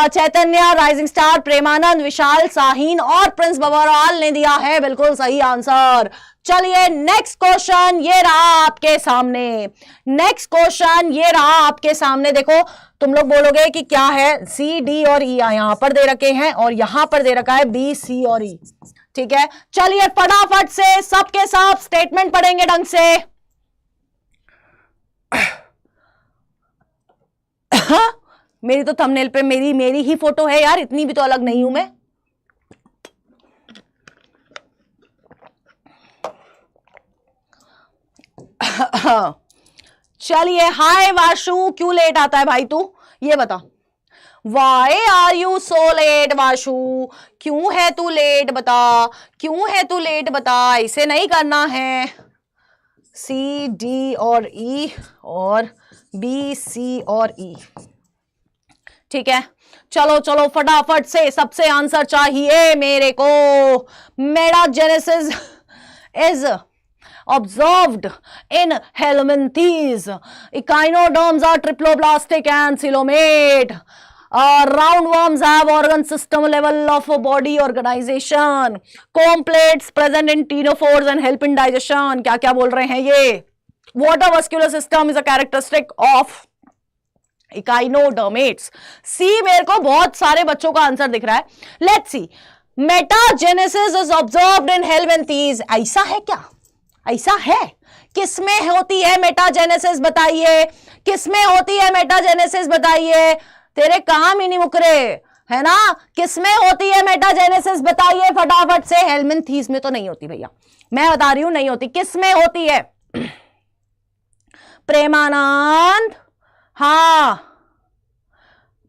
चैतन्य, राइजिंग स्टार, प्रेमानंद, विशाल, साहीन और प्रिंस बबरवाल ने दिया है बिल्कुल सही आंसर। चलिए नेक्स्ट क्वेश्चन ये रहा आपके सामने। नेक्स्ट क्वेश्चन ये रहा आपके सामने। देखो, तुम लोग बोलोगे कि क्या है, सी, डी और ई यहां पर दे रखे हैं और यहां पर दे रखा है बी, सी और ई, ठीक है। चलिए फटाफट से सबके सब स्टेटमेंट पढ़ेंगे ढंग से। मेरी तो थंबनेल पे मेरी ही फोटो है यार, इतनी भी तो अलग नहीं हूं मैं। चलिए, हाय वाशु, क्यों लेट आता है भाई तू? ये बता। Why are you so late Vashu, क्यों है तू लेट बता, क्यों है तू लेट बता, इसे नहीं करना है। सी डी और ई और बी सी और ई, ठीक है। चलो चलो फटाफट से, सबसे आंसर चाहिए मेरे को। Metagenesis is observed in helminthes. Echinoderms are triploblastic and coelomate. Roundworms have organ system level of body organization. Comb plates present in ctenophores and help in digestion. क्या क्या बोल रहे हैं ये? Water vascular system is a characteristic of Echinodermates. C मेरे को बहुत सारे बच्चों का आंसर दिख रहा है. Let's see. Metagenesis is observed in helminthes. ऐसा है क्या? ऐसा है? किसमें होती है मेटाजेनेसिस बताइए, किसमें होती है मेटाजेनेसिस बताइए, तेरे काम ही नहीं मुकरे है ना। किसमें होती है मेटाजेनेसिस बताइए फटाफट से। हेलमिंथीज में तो नहीं होती भैया, मैं बता रही हूं नहीं होती। किसमें होती है? प्रेमानंद, हाँ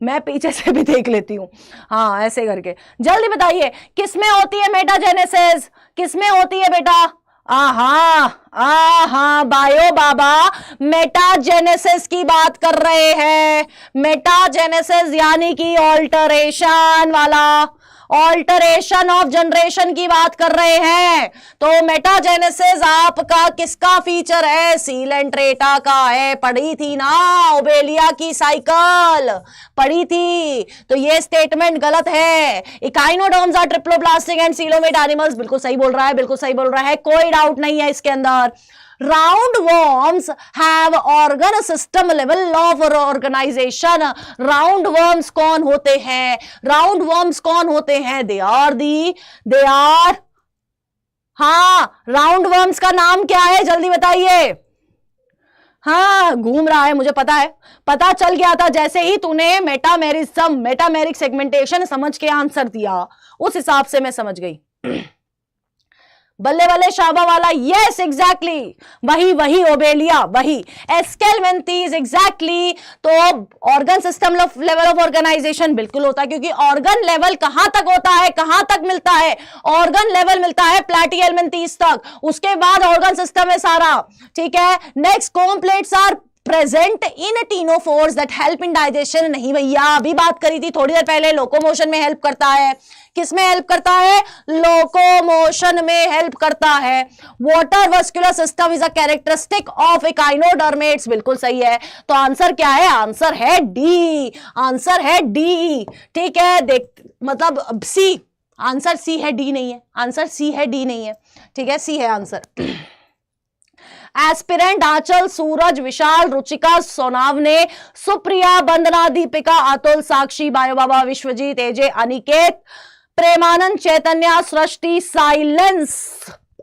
मैं पीछे से भी देख लेती हूं, हाँ ऐसे करके जल्दी बताइए किसमें होती है मेटाजेनेसिस, किसमें होती है बेटा? आहा बायो बाबा मेटाजेनेसिस की बात कर रहे हैं। मेटाजेनेसिस यानी कि ऑल्टरेशन वाला, ऑल्टरेशन ऑफ जनरेशन की बात कर रहे हैं। तो मेटाजेनेसिस आपका किसका फीचर है? सीलेंट्रेटा का है। पढ़ी थी ना ओबेलिया की साइकिल, पढ़ी थी। तो ये स्टेटमेंट गलत है। Echinoderms are triploblastic and coelomate animals, बिल्कुल सही बोल रहा है, बिल्कुल सही बोल रहा है, कोई डाउट नहीं है इसके अंदर। Roundworms have organ system level of organization. Roundworms कौन होते हैं? Roundworms कौन होते हैं? They are हाँ, राउंडवर्म्स का नाम क्या है जल्दी बताइए। हाँ घूम रहा है, मुझे पता है, पता चल गया था जैसे ही तूने मेटामेरिज्म, मेटामेरिक सेगमेंटेशन समझ के आंसर दिया, उस हिसाब से मैं समझ गई। बल्ले बल्ले शाबा वाला, यस एग्जैक्टली, वही ओबेलिया, वही एस्केलमेंथीज एग्जैक्टली। तो organ system level of organisation बिल्कुल होता है, क्योंकि ऑर्गन लेवल कहां तक होता है, कहां तक मिलता है? ऑर्गन लेवल मिलता है प्लैटिहेल्मिंथीज तक, उसके बाद ऑर्गन सिस्टम है सारा, ठीक है। Next, comb plates are present in ctenophores that help in digestion. नहीं भैया, अभी बात करी थी थोड़ी देर पहले, लोकोमोशन में हेल्प करता है। किसमें हेल्प करता है? लोकोमोशन में हेल्प करता है। Water vascular system is a characteristic of echinoderms, बिल्कुल सही है। तो आंसर क्या है? आंसर है डी, आंसर है डी, ठीक है। देख मतलब सी, आंसर सी है, डी नहीं है, आंसर सी है, डी नहीं है, ठीक है, सी है आंसर। एस्पिरेंट, आंचल, सूरज, विशाल, रुचिका, सोनावने, सुप्रिया, वंदना, दीपिका, अतुल, साक्षी, बायो बाबा, विश्वजीत, एजे, अनिकेत, प्रेमानंद, चैतन्य, सृष्टि, साइलेंस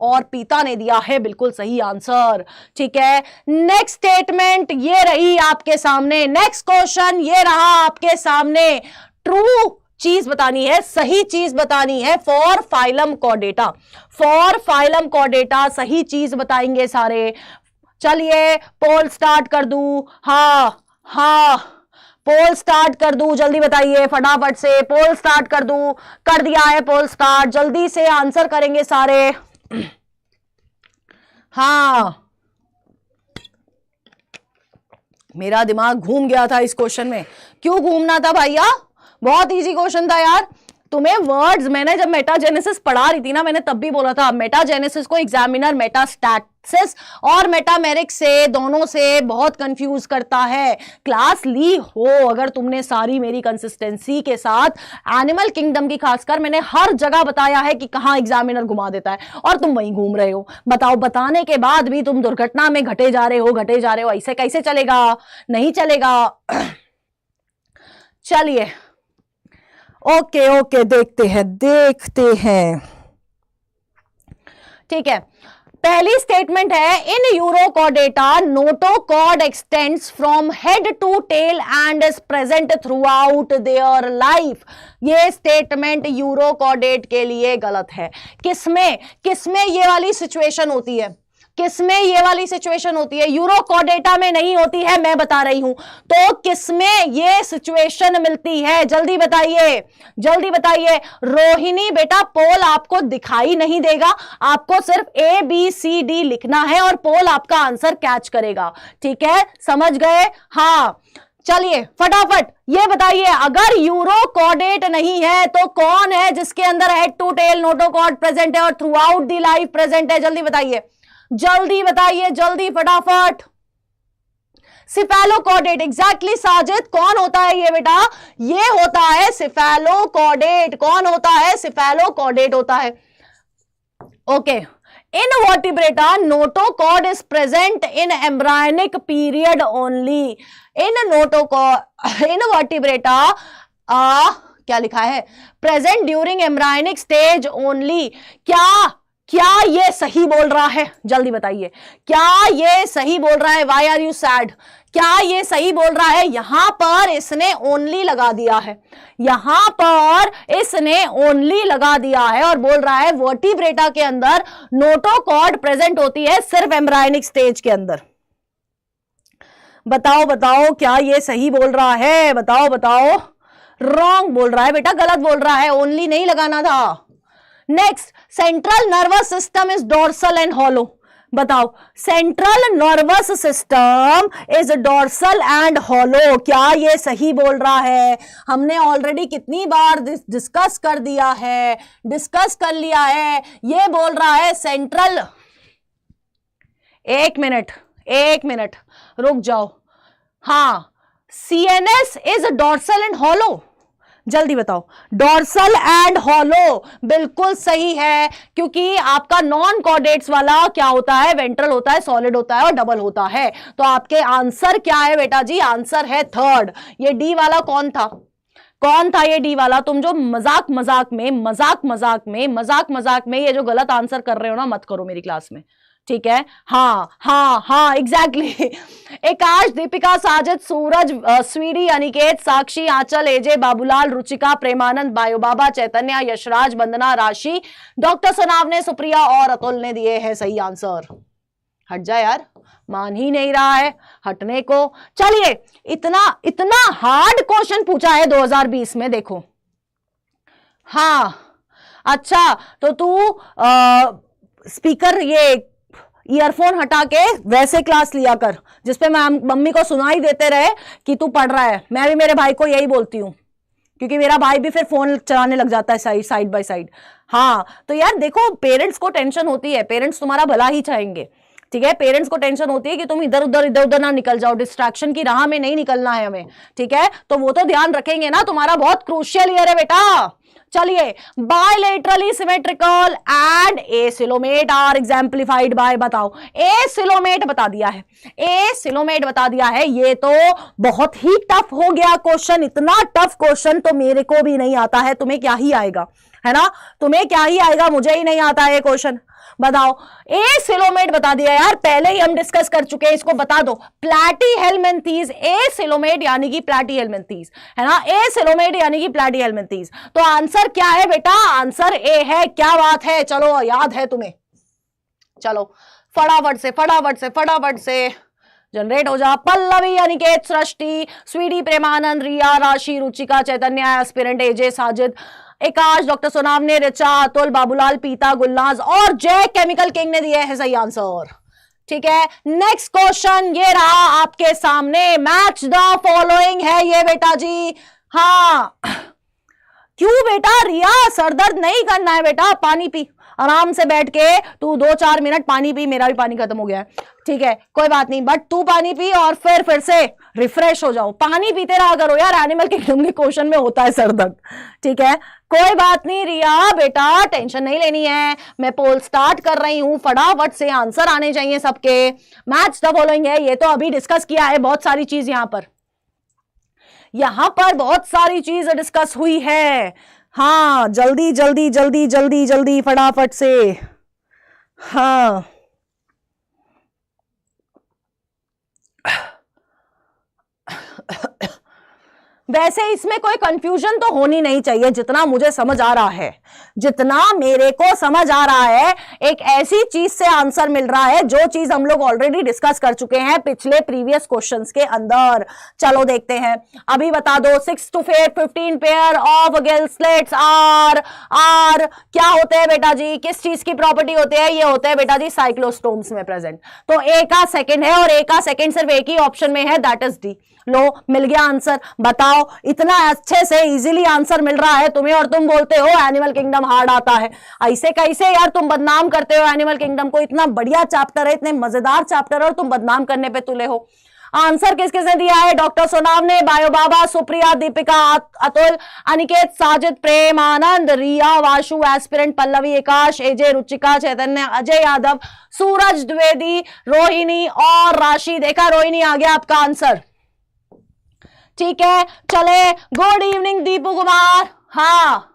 और पीता ने दिया है बिल्कुल सही आंसर, ठीक है। नेक्स्ट स्टेटमेंट ये रही आपके सामने, नेक्स्ट क्वेश्चन ये रहा आपके सामने। ट्रू चीज बतानी है, सही चीज बतानी है for phylum Chordata, for phylum Chordata सही चीज बताएंगे सारे। चलिए पोल स्टार्ट कर दूं, हाँ पोल स्टार्ट कर दूं, जल्दी बताइए फटाफट से, पोल स्टार्ट कर दूं, कर दिया है पोल स्टार्ट, जल्दी से आंसर करेंगे सारे। हाँ मेरा दिमाग घूम गया था इस क्वेश्चन में, क्यों घूमना था भैया, बहुत इजी क्वेश्चन था यार। तुम्हें वर्ड्स, मैंने जब मेटाजेनेसिस पढ़ा रही थी ना, मैंने तब भी बोला था मेटाजेनेसिस को एग्जामिनर मेटास्टैसिस और मेटामेरिक से, दोनों से बहुत कंफ्यूज करता है। क्लास ली हो अगर तुमने सारी, मेरी कंसिस्टेंसी के साथ एनिमल किंगडम की खासकर मैंने हर जगह बताया है कि कहां एग्जामिनर घुमा देता है, और तुम वहीं घूम रहे हो। बताओ, बताने के बाद भी तुम दुर्घटना में घटे जा रहे हो, ऐसे कैसे चलेगा? नहीं चलेगा। चलिए ओके देखते हैं, ठीक है। पहली स्टेटमेंट है, in urochordata notochord extends from head to tail and is present throughout their life. ये स्टेटमेंट यूरोकॉर्डेट के लिए गलत है। किसमें ये वाली सिचुएशन होती है? किसमें ये वाली सिचुएशन होती है? यूरोकॉर्डेटा में नहीं होती है, मैं बता रही हूं। तो किसमें ये सिचुएशन मिलती है? जल्दी बताइए, जल्दी बताइए। रोहिणी बेटा पोल आपको दिखाई नहीं देगा, आपको सिर्फ ABCD लिखना है और पोल आपका आंसर कैच करेगा। ठीक है, समझ गए? हाँ, चलिए फटाफट ये बताइए, अगर यूरोकॉर्डेट नहीं है तो कौन है जिसके अंदर head to tail notochord present है और throughout the life present है? जल्दी बताइए, जल्दी बताइए, जल्दी फटाफट। Cephalochordate, exactly Sajid. कौन होता है ये बेटा? ये होता है सिफेलोकॉर्डेट। कौन होता है? सिफेलोकॉर्डेट होता है। Okay, in vertebrata notochord is present in embryonic period only. in vertebrata क्या लिखा है? Present during embryonic stage only. क्या ये सही बोल रहा है? जल्दी बताइए, क्या ये सही बोल रहा है? Why are you sad? क्या ये सही बोल रहा है? यहां पर इसने ओनली लगा दिया है, यहां पर इसने ओनली लगा दिया है और बोल रहा है वर्टिब्रेटा के अंदर नोटोकॉर्ड प्रेजेंट होती है सिर्फ एम्ब्रायनिक स्टेज के अंदर। बताओ बताओ, क्या ये सही बोल रहा है? बताओ बताओ। रॉन्ग बोल रहा है बेटा, गलत बोल रहा है, ओनली नहीं लगाना था। Next, central nervous system is dorsal and hollow. बताओ, central nervous system is dorsal and hollow. क्या ये सही बोल रहा है? हमने ऑलरेडी कितनी बार डिस्कस कर दिया है, डिस्कस कर लिया है। ये बोल रहा है सेंट्रल, एक मिनट रुक जाओ। हाँ, CNS is dorsal and hollow. जल्दी बताओ, डोर्सल एंड हॉलो बिल्कुल सही है, क्योंकि आपका नॉन कॉर्डेट्स वाला क्या होता है? वेंट्रल होता है, सॉलिड होता है और डबल होता है। तो आपके आंसर क्या है बेटा जी? आंसर है थर्ड। ये डी वाला कौन था? कौन था ये डी वाला? तुम जो मजाक मजाक में ये जो गलत आंसर कर रहे हो ना, मत करो मेरी क्लास में, ठीक है? हाँ एग्जैक्टली। एकाश, दीपिका, साजिद, सूरज, स्वीडी, अनिकेत, साक्षी, आंचल, एजे, बाबूलाल, रुचिका, प्रेमानंद, बायो बाबा, चैतन्य, यशराज, वंदना, राशि, डॉक्टर सनाव ने, सुप्रिया और अतुल ने दिए हैं सही आंसर। हट जा यार, मान ही नहीं रहा है हटने को। चलिए, इतना हार्ड क्वेश्चन पूछा है 2020 में, देखो। हाँ, अच्छा, तो तू स्पीकर, ये ईयरफोन हटा के वैसे क्लास लिया कर जिसपे मम्मी को सुनाई देते रहे कि तू पढ़ रहा है। मैं भी मेरे भाई को यही बोलती हूँ, क्योंकि मेरा भाई भी फिर फोन चलाने लग जाता है साइड बाय साइड। हाँ, तो यार देखो, पेरेंट्स को टेंशन होती है, पेरेंट्स तुम्हारा भला ही चाहेंगे, ठीक है? पेरेंट्स को टेंशन होती है कि तुम इधर उधर ना निकल जाओ, डिस्ट्रैक्शन की राह में नहीं निकलना है हमें, ठीक है? तो वो तो ध्यान रखेंगे ना, तुम्हारा बहुत क्रूशियल ईयर है बेटा। चलिए, bilaterally symmetrical and acoelomate are exemplified by, बताओ। एसिलोमेट बता दिया है, एसिलोमेट बता दिया है। ये तो बहुत ही टफ हो गया क्वेश्चन, इतना टफ क्वेश्चन तो मेरे को भी नहीं आता है, तुम्हें क्या ही आएगा, है ना? तुम्हें क्या ही आएगा, मुझे ही नहीं आता है क्वेश्चन। बताओ, एसिलोमेट बता दिया यार, पहले ही हम डिस्कस कर चुके हैं, इसको बता दो। प्लैटीहेल्मिन्थीज, एसिलोमेट यानी कि प्लैटीहेल्मिन्थीज, है ना? एसिलोमेट यानी कि प्लैटीहेल्मिन्थीज। तो आंसर क्या है बेटा? आंसर ए है। क्या बात है, चलो याद है तुम्हें। चलो फटाफट से जनरेट हो जा। पल्लवी, अनिकेत, सृष्टि, स्वीडी, प्रेमानंद, रिया, राशि, रुचिका, चैतन्य, एस्पिरेंट, एजे, साजिद, एकाश, डॉक्टर सोनाम ने, रिचा, अतुल, बाबूलाल, पीता, गुलनाज और जय केमिकल किंग ने दिए है सही आंसर, ठीक है? नेक्स्ट क्वेश्चन ये रहा आपके सामने, मैच द फॉलोइंग है ये बेटा जी। हाँ, क्यों बेटा रिया, सरदर्द नहीं करना है बेटा, पानी पी, आराम से बैठ के तू 2-4 मिनट पानी पी। मेरा भी पानी खत्म हो गया है, ठीक है, कोई बात नहीं, बट तू पानी पी और फिर से रिफ्रेश हो जाओ। पानी पीते रहा करो यार, एनिमल किंगडम के क्वेश्चन में होता है सरदर्द, ठीक है? कोई बात नहीं रिया बेटा, टेंशन नहीं लेनी है। मैं पोल स्टार्ट कर रही हूं, फटाफट से आंसर आने चाहिए सबके। मैच द फॉलोइंग है, ये तो अभी डिस्कस किया है, बहुत सारी चीज यहां पर बहुत सारी चीज डिस्कस हुई है। हाँ, जल्दी फटाफट से। हाँ, वैसे इसमें कोई कंफ्यूजन तो होनी नहीं चाहिए, जितना मुझे समझ आ रहा है, जितना मेरे को समझ आ रहा है, एक ऐसी चीज से आंसर मिल रहा है जो चीज हम लोग ऑलरेडी डिस्कस कर चुके हैं पिछले प्रीवियस क्वेश्चंस के अंदर। चलो देखते हैं, अभी बता दो 6 to 15 pair of gill slits are क्या होते हैं बेटा जी, किस चीज की प्रॉपर्टी होते हैं? ये होते हैं बेटा जी साइक्लोस्टोम्स में प्रेजेंट। तो ए का सेकंड है और ए का सेकंड सिर्फ एक ही ऑप्शन में है, दैट इज डी। लो मिल गया आंसर। बताओ, इतना अच्छे से इजीली आंसर मिल रहा है तुम्हें और तुम बोलते हो एनिमल किंगडम हार्ड आता है। ऐसे कैसे यार तुम बदनाम करते हो एनिमल किंगडम को? इतना बढ़िया चैप्टर है, इतने मजेदार चैप्टर है और तुम बदनाम करने पे तुले हो। आंसर किस किसने दिया है? डॉक्टर सोनाम ने, बायो बाबा, सुप्रिया, दीपिका, अतुल, अनिकेत, साजिद, प्रेम, आनंद, रिया, वाशु, एस्पिरेंट, पल्लवी, आकाश, एजे, रुचिका, चैतन्य, अजय यादव, सूरज द्विवेदी, रोहिणी और राशि। देखा रोहिणी आ गया आपका आंसर। ठीक है, चले। Good evening Deepu Kumar. हाँ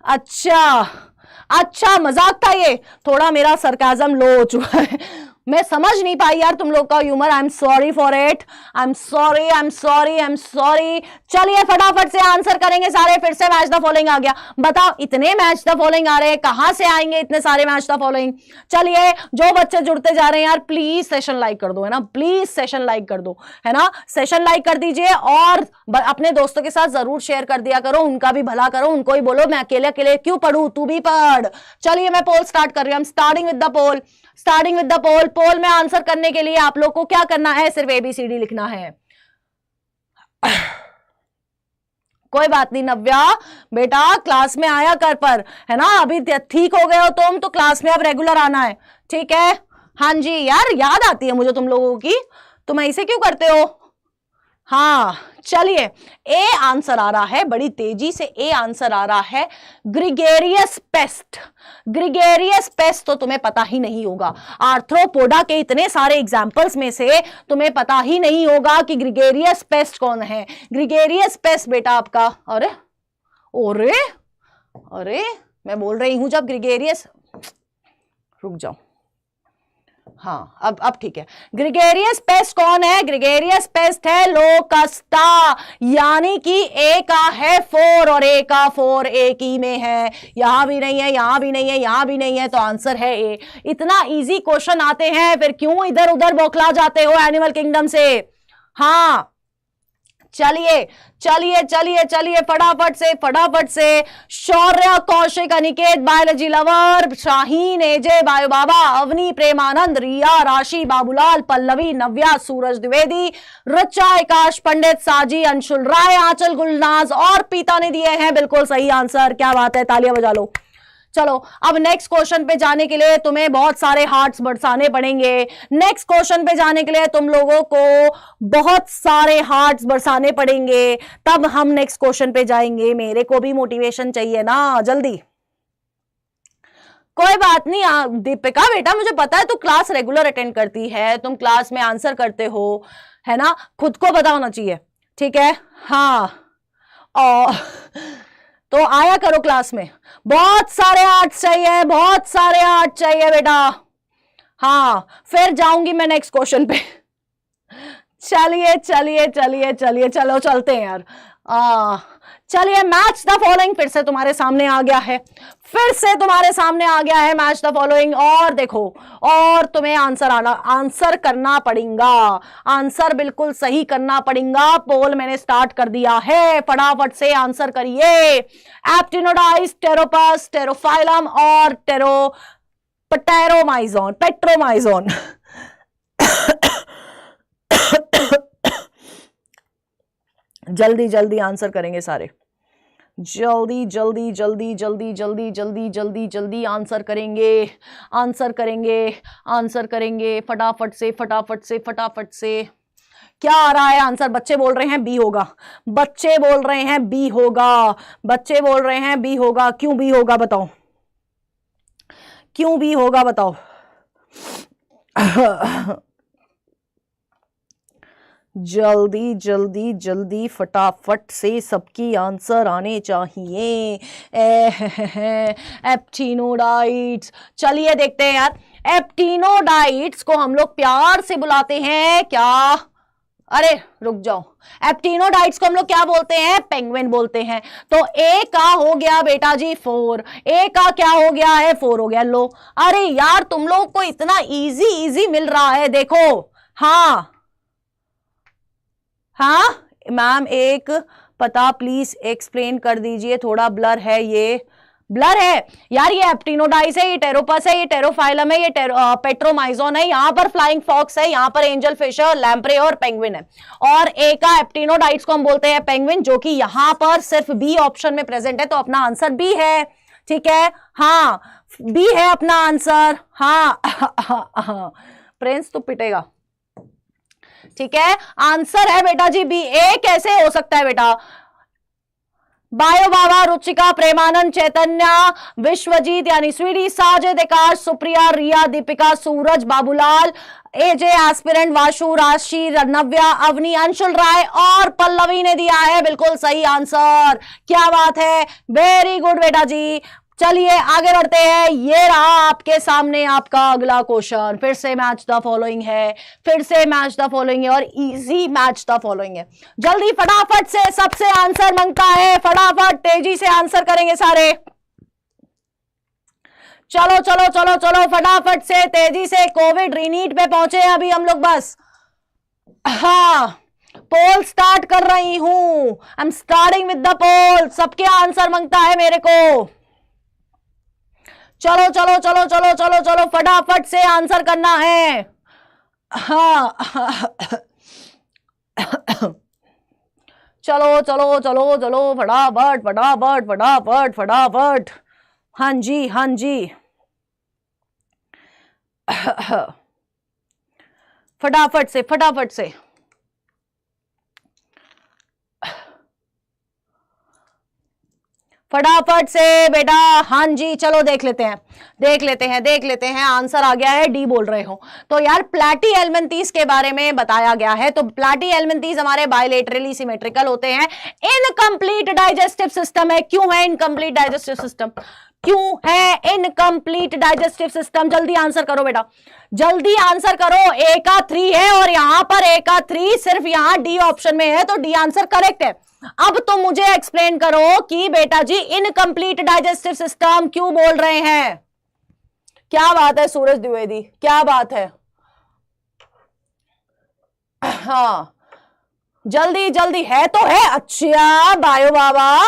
अच्छा मजाक था ये, थोड़ा मेरा सरकाजम लो हो चुका है, मैं समझ नहीं पाई यार तुम लोग का humour. I am sorry for it, I am sorry. चलिए फटाफट से आंसर करेंगे सारे। फिर से मैच द फॉलोइंग आ गया। बताओ, इतने मैच द फॉलोइंग आ रहे हैं, कहां से आएंगे इतने सारे मैच द फॉलोइंग? चलिए, जो बच्चे जुड़ते जा रहे हैं यार, प्लीज सेशन लाइक कर दो, है ना, प्लीज सेशन लाइक कर दो, है ना, सेशन लाइक कर दीजिए और अपने दोस्तों के साथ जरूर शेयर कर दिया करो, उनका भी भला करो, उनको ही बोलो मैं अकेले अकेले क्यों पढ़ूं, तू भी पढ़। चलिए मैं पोल स्टार्ट कर रही हूं। Starting with the poll. पोल में आंसर करने के लिए आप लोग को क्या करना है? सिर्फ ABCD लिखना है। कोई बात नहीं नव्या बेटा, क्लास में आया कर पर, है ना, अभी ठीक हो गए हो तुम तो क्लास में अब रेगुलर आना है, ठीक है? हाँ जी यार, याद आती है मुझे तुम लोगों की, तुम ऐसे क्यों करते हो? हाँ चलिए, ए आंसर आ रहा है, बड़ी तेजी से ए आंसर आ रहा है, ग्रिगेरियस पेस्ट तो तुम्हें पता ही नहीं होगा। आर्थ्रोपोडा के इतने सारे एग्जाम्पल्स में से तुम्हें पता ही नहीं होगा कि ग्रिगेरियस पेस्ट कौन है। ग्रिगेरियस पेस्ट बेटा आपका, अरे मैं बोल रही हूं जब ग्रिगेरियस, रुक जाओ, हाँ अब ठीक है। ग्रिगेरियस पेस्ट कौन है? ग्रिगेरियस पेस्ट है लोकस्टा, यानी कि ए का है 4 और ए का 4 एक ही में है, यहां भी नहीं है, यहां भी नहीं है, यहां भी नहीं है, तो आंसर है ए। इतना इजी क्वेश्चन आते हैं फिर क्यों इधर उधर बौखला जाते हो एनिमल किंगडम से? हाँ चलिए फटाफट से शौर्य, कौशिक, अनिकेत, बायोलॉजी लवर, शाहीन, एजे, बायो बाबा, अवनी, प्रेमानंद, रिया, राशि, बाबूलाल, पल्लवी, नव्या, सूरज द्विवेदी, रचा, आकाश, पंडित, साजी, अंशुल राय, आंचल, गुलनाज और पीता ने दिए हैं बिल्कुल सही आंसर। क्या बात है, तालियां बजा लो। चलो अब नेक्स्ट क्वेश्चन पे जाने के लिए तुम्हें बहुत सारे हार्ट्स बरसाने पड़ेंगे। नेक्स्ट क्वेश्चन पे जाने के लिए तुम लोगों को बहुत सारे हार्ट्स बरसाने पड़ेंगे, तब हम नेक्स्ट क्वेश्चन पे जाएंगे। मेरे को भी मोटिवेशन चाहिए ना, जल्दी। कोई बात नहीं दीपिका बेटा, मुझे पता है तू क्लास रेगुलर अटेंड करती है, तुम क्लास में आंसर करते हो, है ना, खुद को पता होना चाहिए, ठीक है? हाँ और तो आया करो क्लास में। बहुत सारे आर्ट्स चाहिए बेटा। हाँ फिर जाऊंगी मैं नेक्स्ट क्वेश्चन पे। चलिए चलो चलते हैं यार। चलिए मैच द फॉलोइंग फिर से तुम्हारे सामने आ गया है, मैच द फॉलोइंग। और देखो, और तुम्हें आंसर करना पड़ेगा, आंसर बिल्कुल सही करना पड़ेगा। पोल मैंने स्टार्ट कर दिया है, फटाफट से आंसर करिए। एप्टिनोडाइज, टेरोपस, टेरोफाइलम और पेट्रोमाइजोन। जल्दी आंसर करेंगे सारे, जल्दी आंसर करेंगे फटाफट से। क्या आ रहा है आंसर? बच्चे बोल रहे हैं बी होगा, क्यों बी होगा बताओ, जल्दी फटाफट से सबकी आंसर आने चाहिए। एप्टिनोडाइट्स, चलिए देखते हैं यार। एप्टिनोडाइट्स को हम लोग प्यार से बुलाते हैं क्या? अरे रुक जाओ, एप्टिनोडाइट्स को हम लोग क्या बोलते हैं? पेंगुइन बोलते हैं। तो ए का हो गया बेटा जी 4, ए का क्या हो गया है? 4 हो गया। लो, अरे यार तुम लोग को इतना इजी इजी मिल रहा है, देखो। हाँ हाँ मैम, एक पता प्लीज एक्सप्लेन कर दीजिए, थोड़ा ब्लर है, ये ब्लर है यार। ये एप्टिनोडाइस है, ये टेरोपस है, ये टेरोफाइलम है, ये पेट्रोमाइजोन है, यहाँ पर फ्लाइंग फॉक्स है, यहाँ पर एंजल फिश है, और लैम्प्रे और पेंगुइन है। और ए का एप्टिनोडाइट्स को हम बोलते हैं पेंगुइन, जो कि यहाँ पर सिर्फ बी ऑप्शन में प्रेजेंट है, तो अपना आंसर बी है। ठीक है, हाँ बी है अपना आंसर। हाँ प्रिंस तो पिटेगा। ठीक है, आंसर है बेटा जी बी। ए कैसे हो सकता है बेटा? बायो बाबा, रुचिका, प्रेमानंद, चैतन्य, विश्वजीत यानी स्वीटी, साजिद, आकाश, सुप्रिया, रिया, दीपिका, सूरज, बाबूलाल, एजे, एस्पिरेंट, वाशु, राशि, नव्या, अवनी, अंशुल राय और पल्लवी ने दिया है बिल्कुल सही आंसर। क्या बात है, वेरी गुड बेटा जी। चलिए आगे बढ़ते हैं। ये रहा आपके सामने आपका अगला क्वेश्चन। फिर से मैच द फॉलोइंग है, फिर से मैच द फॉलोइंग है, और इजी मैच द फॉलोइंग है। जल्दी फटाफट से सबसे आंसर मांगता है, फटाफट तेजी से आंसर करेंगे सारे। चलो चलो चलो चलो फटाफट से तेजी से। कोविड रीनीट पे पहुंचे हैं अभी हम लोग बस। हाँ, पोल स्टार्ट कर रही हूं, I am starting with the poll. सबके आंसर मांगता है मेरे को। चलो चलो चलो चलो चलो चलो फटाफट से आंसर करना है। हाँ चलो चलो चलो चलो फटाफट फटाफट फटाफट फटाफट। हाँ जी हाँ जी फटाफट से फटाफट से। फटाफट से बेटा। हाँ जी, चलो देख लेते हैं देख लेते हैं देख लेते हैं। आंसर आ गया है, डी बोल रहे हो तो यार प्लैटी एल्मेंथीज के बारे में बताया गया है। तो प्लैटी एल्मेंथीज हमारे बायलेटरली सिमेट्रिकल होते हैं। इनकम्प्लीट डाइजेस्टिव सिस्टम है। क्यों है इनकम्प्लीट डाइजेस्टिव सिस्टम? क्यों है इनकम्प्लीट डाइजेस्टिव सिस्टम? जल्दी आंसर करो बेटा, जल्दी आंसर करो। ए का 3 है और यहां पर ए का 3 सिर्फ यहां डी ऑप्शन में है, तो डी आंसर करेक्ट है। अब तो मुझे एक्सप्लेन करो कि बेटा जी इनकम्प्लीट डाइजेस्टिव सिस्टम क्यों बोल रहे हैं। क्या बात है सूरज द्विवेदी, क्या बात है। हाँ जल्दी जल्दी, है तो है। अच्छा बायो बाबा,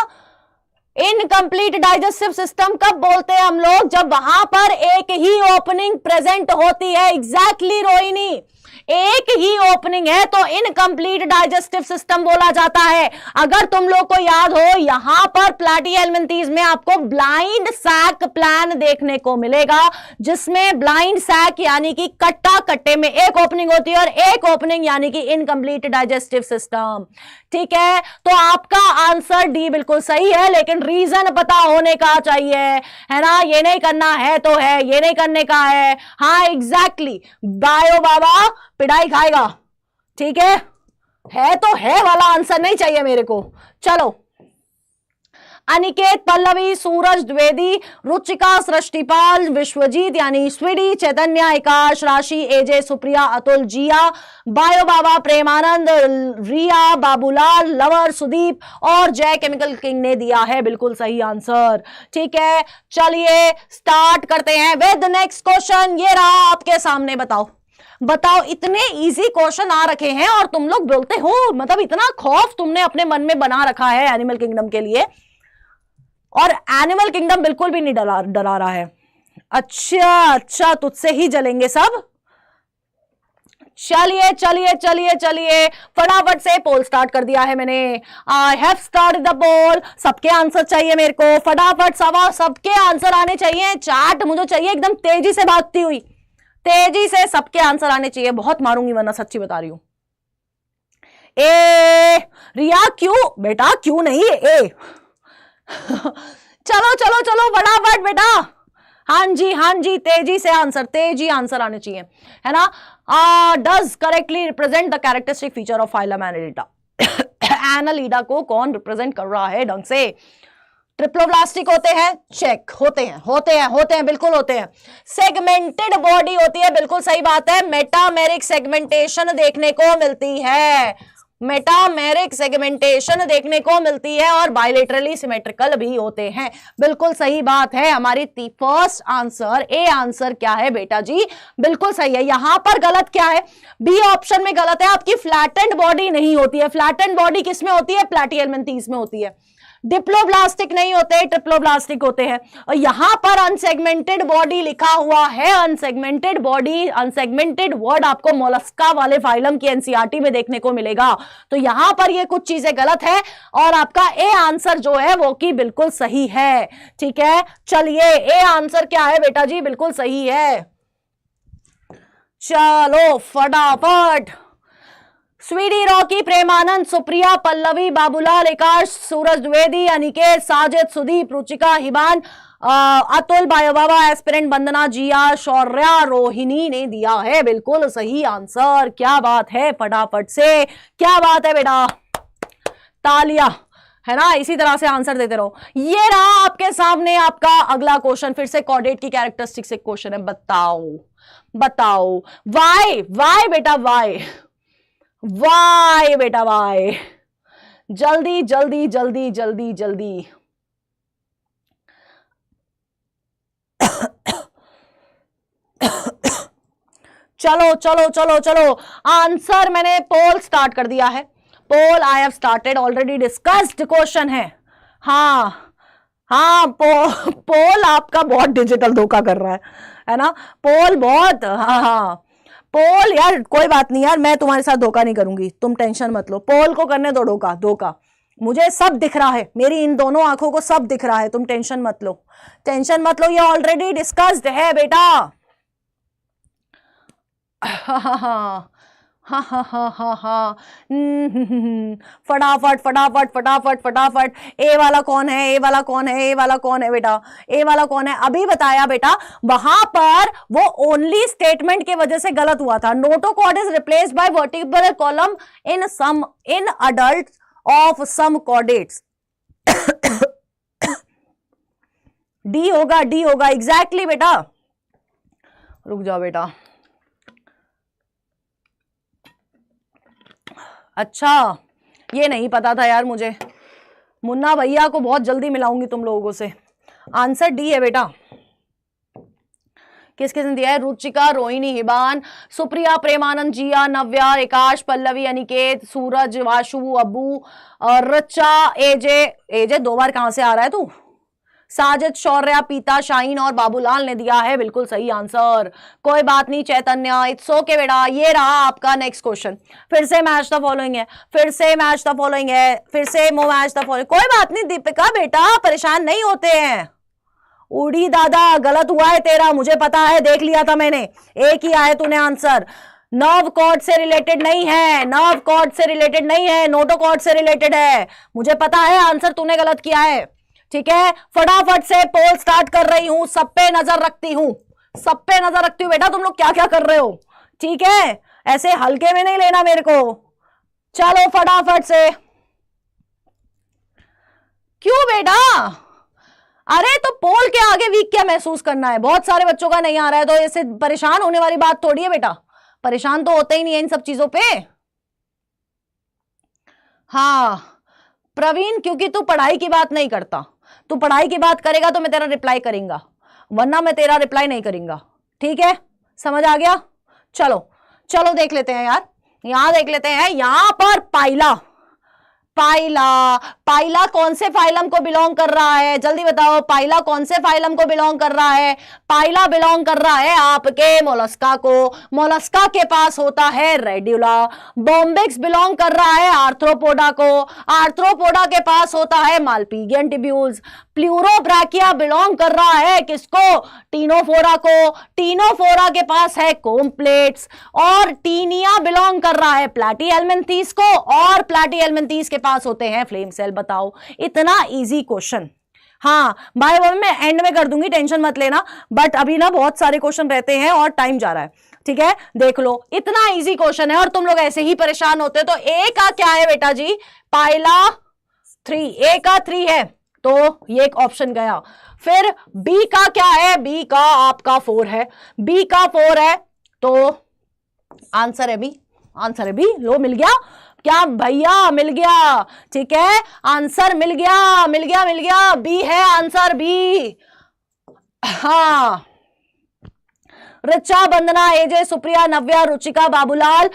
इनकम्प्लीट डाइजेस्टिव सिस्टम कब बोलते हैं हम लोग? जब वहां पर एक ही ओपनिंग प्रेजेंट होती है। एग्जैक्टली रोहिणी, एक ही ओपनिंग है तो इनकम्प्लीट डाइजेस्टिव सिस्टम बोला जाता है। अगर तुम लोग को याद हो, यहां पर प्लैटी एल्मेंथीज में आपको ब्लाइंड सैक प्लान देखने को मिलेगा, जिसमें ब्लाइंड सैक यानी कि कट्टा कट्टे में एक ओपनिंग होती है और एक ओपनिंग यानी कि इनकम्प्लीट डाइजेस्टिव सिस्टम। ठीक है, तो आपका आंसर डी बिल्कुल सही है, लेकिन रीजन पता होने का चाहिए, है ना। ये नहीं करना है तो है, ये नहीं करने का है। हाँ एग्जैक्टली, बायो बाबा पिटाई खाएगा। ठीक है तो है वाला आंसर नहीं चाहिए मेरे को। चलो, अनिकेत, पल्लवी, सूरज द्विवेदी, रुचिका, सृष्टिपाल, विश्वजीत यानी स्वीटी, चैतन्य, आकाश, राशि, एजे, सुप्रिया, अतुल, जिया, बायो बाबा, प्रेमानंद, रिया, बाबूलाल, लवर, सुदीप और जय केमिकल किंग ने दिया है बिल्कुल सही आंसर। ठीक है, चलिए स्टार्ट करते हैं विद नेक्स्ट क्वेश्चन। ये रहा आपके सामने। बताओ बताओ, इतने इजी क्वेश्चन आ रखे हैं और तुम लोग बोलते हो, मतलब इतना खौफ तुमने अपने मन में बना रखा है एनिमल किंगडम के लिए, और एनिमल किंगडम बिल्कुल भी नहीं डरा रहा है। अच्छा, तुझसे ही जलेंगे सब। चलिए चलिए चलिए चलिए फटाफट से पोल स्टार्ट कर दिया है मैंने। I have start the poll. सबके आंसर चाहिए मेरे को, फटाफट सबके आंसर आने चाहिए। चार्ट मुझे चाहिए एकदम तेजी से भागती हुई, तेजी से सबके आंसर आने चाहिए। बहुत मारूंगी वरना, सच्ची बता रही हूं। ए रिया, क्यों बेटा, क्यों नहीं ए चलो चलो चलो फटाफट बेटा। हाँ जी, तेजी से आंसर, तेजी आंसर आने चाहिए, है ना। Does correctly represent the characteristic feature of phylum Annelida. Annelida को कौन रिप्रेजेंट कर रहा है ढंग से? ट्रिप्लोब्लास्टिक होते हैं, चेक, होते हैं, बिल्कुल होते हैं। सेगमेंटेड बॉडी होती है, बिल्कुल सही बात है। मेटामेरिक सेगमेंटेशन देखने को मिलती है, मेटामेरिक सेगमेंटेशन देखने को मिलती है, और बायलेटरली सिमेट्रिकल भी होते हैं, बिल्कुल सही बात है। हमारी फर्स्ट आंसर, ए आंसर क्या है बेटा जी, बिल्कुल सही है। यहां पर गलत क्या है, बी ऑप्शन में गलत है, आपकी फ्लैटेंड बॉडी नहीं होती है। फ्लैटेंड बॉडी किसमें होती है, प्लैटीहेल्मिन्थीस में होती है। डिप्लोब्लास्टिक नहीं होते, ट्रिप्लोब्लास्टिक होते हैं। और यहां पर अनसेगमेंटेड बॉडी लिखा हुआ है, अनसेगमेंटेड बॉडी, अनसेगमेंटेड वर्ड आपको मोलस्का वाले फाइलम की एनसीईआरटी में देखने को मिलेगा। तो यहां पर ये कुछ चीजें गलत है, और आपका ए आंसर जो है वो की बिल्कुल सही है। ठीक है, चलिए ए आंसर क्या है बेटा जी, बिल्कुल सही है। चलो फटाफट, स्वीटी, रॉकी, प्रेमानंद, सुप्रिया, पल्लवी, बाबूलाल, आकाश, सूरज द्विवेदी, अनिकेत, साजिद, सुदीप, रुचिका, हिबान, अतुल, बाबा, एस्पिरेंट, वंदना, जिया, शौर्या, रोहिणी ने दिया है बिल्कुल सही आंसर। क्या बात है, फटाफट से, क्या बात है बेटा, तालिया, है ना। इसी तरह से आंसर देते रहो। ये रहा आपके सामने आपका अगला क्वेश्चन, फिर से कॉर्डेट की कैरेक्टरिस्टिक से क्वेश्चन है। बताओ वाई, बेटा वाई, बेटा वाई, जल्दी जल्दी जल्दी जल्दी जल्दी। चलो चलो चलो चलो, आंसर मैंने पोल स्टार्ट कर दिया है। Poll I have started, already discussed question है। हाँ, पोल आपका बहुत डिजिटल धोखा कर रहा है ना, पोल बहुत, हाँ पोल यार, कोई बात नहीं यार, मैं तुम्हारे साथ धोखा नहीं करूंगी, तुम टेंशन मत लो। पोल को करने दो धोखा, मुझे सब दिख रहा है, मेरी इन दोनों आंखों को सब दिख रहा है, तुम टेंशन मत लो, ये ऑलरेडी डिस्कस्ड है बेटा। फटाफट, ए वाला कौन है बेटा, ए वाला कौन है, अभी बताया बेटा। वहां पर वो ओनली स्टेटमेंट के वजह से गलत हुआ था। Notochord is replaced by vertebral column in adult of some chordates. D होगा एग्जैक्टली बेटा। रुक जाओ बेटा, अच्छा ये नहीं पता था यार मुझे, मुन्ना भैया को बहुत जल्दी मिलाऊंगी तुम लोगों से। आंसर डी है बेटा। किस किसने दिया है, रुचिका, रोहिणी, हिबान, सुप्रिया, प्रेमानंद, जिया, नव्या, आकाश, पल्लवी, अनिकेत, सूरज, वाशु, अब्बू, रचा, एजे 2 बार कहां से आ रहा है तू, साजिद, शौर्या, पीता, शाहीन और बाबूलाल ने दिया है बिल्कुल सही आंसर। कोई बात नहीं चैतन्य, इट्स ओके बेटा। ये रहा आपका नेक्स्ट क्वेश्चन, फिर से मैच द फॉलोइंग है, फिर से मैच द फॉलोइंग। कोई बात नहीं दीपिका बेटा, परेशान नहीं होते हैं। उड़ी दादा, गलत हुआ है तेरा, मुझे पता है, देख लिया था मैंने, एक ही आया तूने आंसर। नर्व कॉर्ड से रिलेटेड नहीं है, नोटोकॉर्ड से रिलेटेड है, मुझे पता है, आंसर तूने गलत किया है। ठीक है, फटाफट से पोल स्टार्ट कर रही हूं, सब पे नजर रखती हूं बेटा, तुम लोग क्या क्या कर रहे हो। ठीक है, ऐसे हल्के में नहीं लेना मेरे को। चलो फटाफट से, क्यों बेटा, अरे तो पोल के आगे वीक क्या महसूस करना है, बहुत सारे बच्चों का नहीं आ रहा है तो ऐसे परेशान होने वाली बात थोड़ी है बेटा, परेशान तो होते ही नहीं है इन सब चीजों पे। हाँ प्रवीण, क्योंकि तू पढ़ाई की बात नहीं करता, तू पढ़ाई की बात करेगा तो मैं तेरा रिप्लाई करूंगा, वरना मैं तेरा रिप्लाई नहीं करूंगा। ठीक है, समझ आ गया। चलो देख लेते हैं यार, यहां देख लेते हैं, यहां पर पाइला कौन से फाइलम को बिलोंग कर रहा है, जल्दी बताओ, पाइला कौन से फाइलम को बिलोंग कर रहा है। पाइला बिलोंग कर रहा है आपके मोलस्का को, मोलस्का के पास होता है रेड्यूला। बॉम्बिक्स बिलोंग कर रहा है आर्थ्रोपोडा को, आर्थ्रोपोडा के पास होता है मालपीगियन टिब्यूल्स। प्लूरोब्रैकिया बिलोंग कर रहा है किसको, टीनोफोरा को, टीनोफोरा के पास है कोम प्लेट्स। और टीनिया बिलोंग कर रहा है प्लैटीहेल्मिन्थीस को, और प्लैटीहेल्मिन्थीस के पास होते हैं फ्लेम सेल। बताओ, इतना इजी क्वेश्चन। हाँ भाई मैं एंड में कर दूंगी, टेंशन मत लेना, बट अभी ना बहुत सारे क्वेश्चन रहते हैं और टाइम जा रहा है। ठीक है, देख लो, इतना इजी क्वेश्चन है और तुम लोग ऐसे ही परेशान होते हो। तो ए का क्या है बेटा जी, पाइला 3, ए का 3 है तो ये एक ऑप्शन गया। फिर बी का क्या है, बी का आपका 4 है, बी का 4 है तो आंसर है बी, आंसर है बी। लो मिल गया क्या भैया, मिल गया, ठीक है, आंसर मिल गया, मिल गया, मिल गया, बी है आंसर, बी। हाँ, ऋचा, वंदना, एजे, सुप्रिया, नव्या, रुचिका, बाबूलाल,